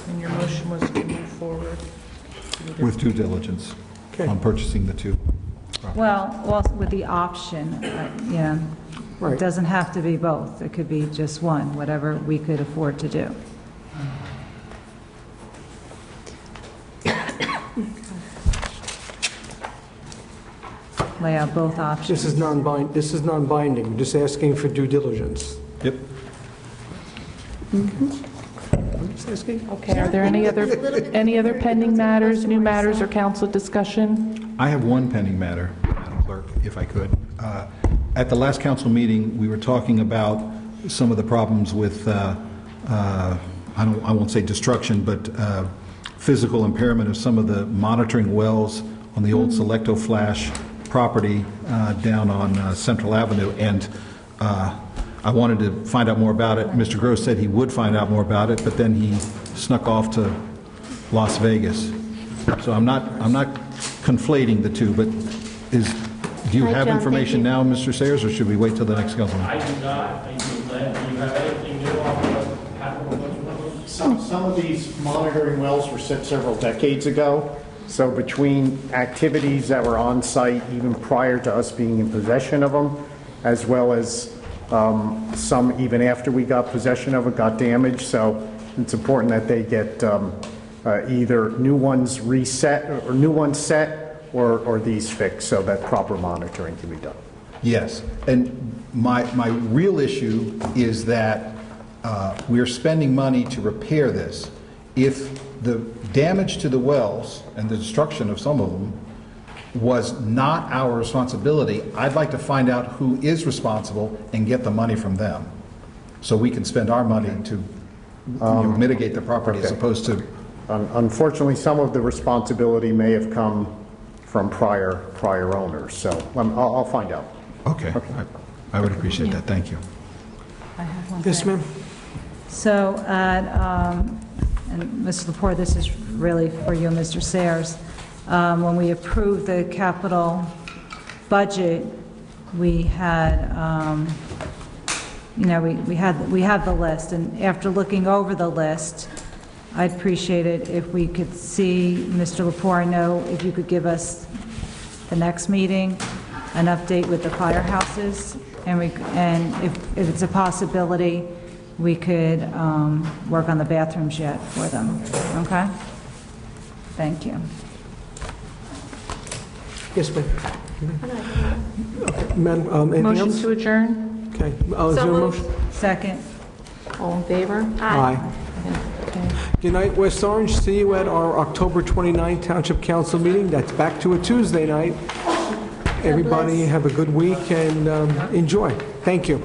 And your motion was to move forward? With due diligence on purchasing the 2. Well, also with the option, it doesn't have to be both. It could be just one, whatever we could afford to do. Lay out both options. This is non-binding, just asking for due diligence. Yep. Okay, are there any other pending matters, new matters, or council discussion? I have one pending matter, Madam Clerk, if I could. At the last council meeting, we were talking about some of the problems with, I won't say destruction, but physical impairment of some of the monitoring wells on the old Selecto Flash property down on Central Avenue, and I wanted to find out more about it. Mr. Gross said he would find out more about it, but then he snuck off to Las Vegas. So I'm not conflating the two, but do you Hi, have John, information thank now, Mr. Sayers, or should we wait till the next council meeting? I do not. I do not. Do you have anything new on the capital budget? Some of these monitoring wells were set several decades ago, so between activities that were on site even prior to us being in possession of them, as well as some even after we got possession of it got damaged, so it's important that they get either new ones reset or new ones set or these fixed so that proper monitoring can be done. Yes, and my real issue is that we're spending money to repair this. If the damage to the wells and the destruction of some of them was not our responsibility, I'd like to find out who is responsible and get the money from them, so we can spend our money to mitigate the property as opposed to... Unfortunately, some of the responsibility may have come from prior owners, so I'll find out. Okay. I would appreciate that. Thank you. I have one Yes, thing. ma'am. So and Mr. Lepore, this is really for you, Mr. Sayers. When we approved the capital budget, we had, we had the list, and after looking over the list, I'd appreciate it if we could see, Mr. Lepore, I know if you could give us the next meeting, an update with the firehouses, and if it's a possibility, we could work on the bathrooms yet for them, okay? Thank you. Yes, ma'am. Okay, Madam, anything Motion else? to adjourn? Okay. Is there a motion? Second. All in favor? Aye. Okay. Good night, West Orange. See you at our October 29th Township Council meeting. That's back to a Tuesday night. Everybody have a good week and enjoy. Thank you.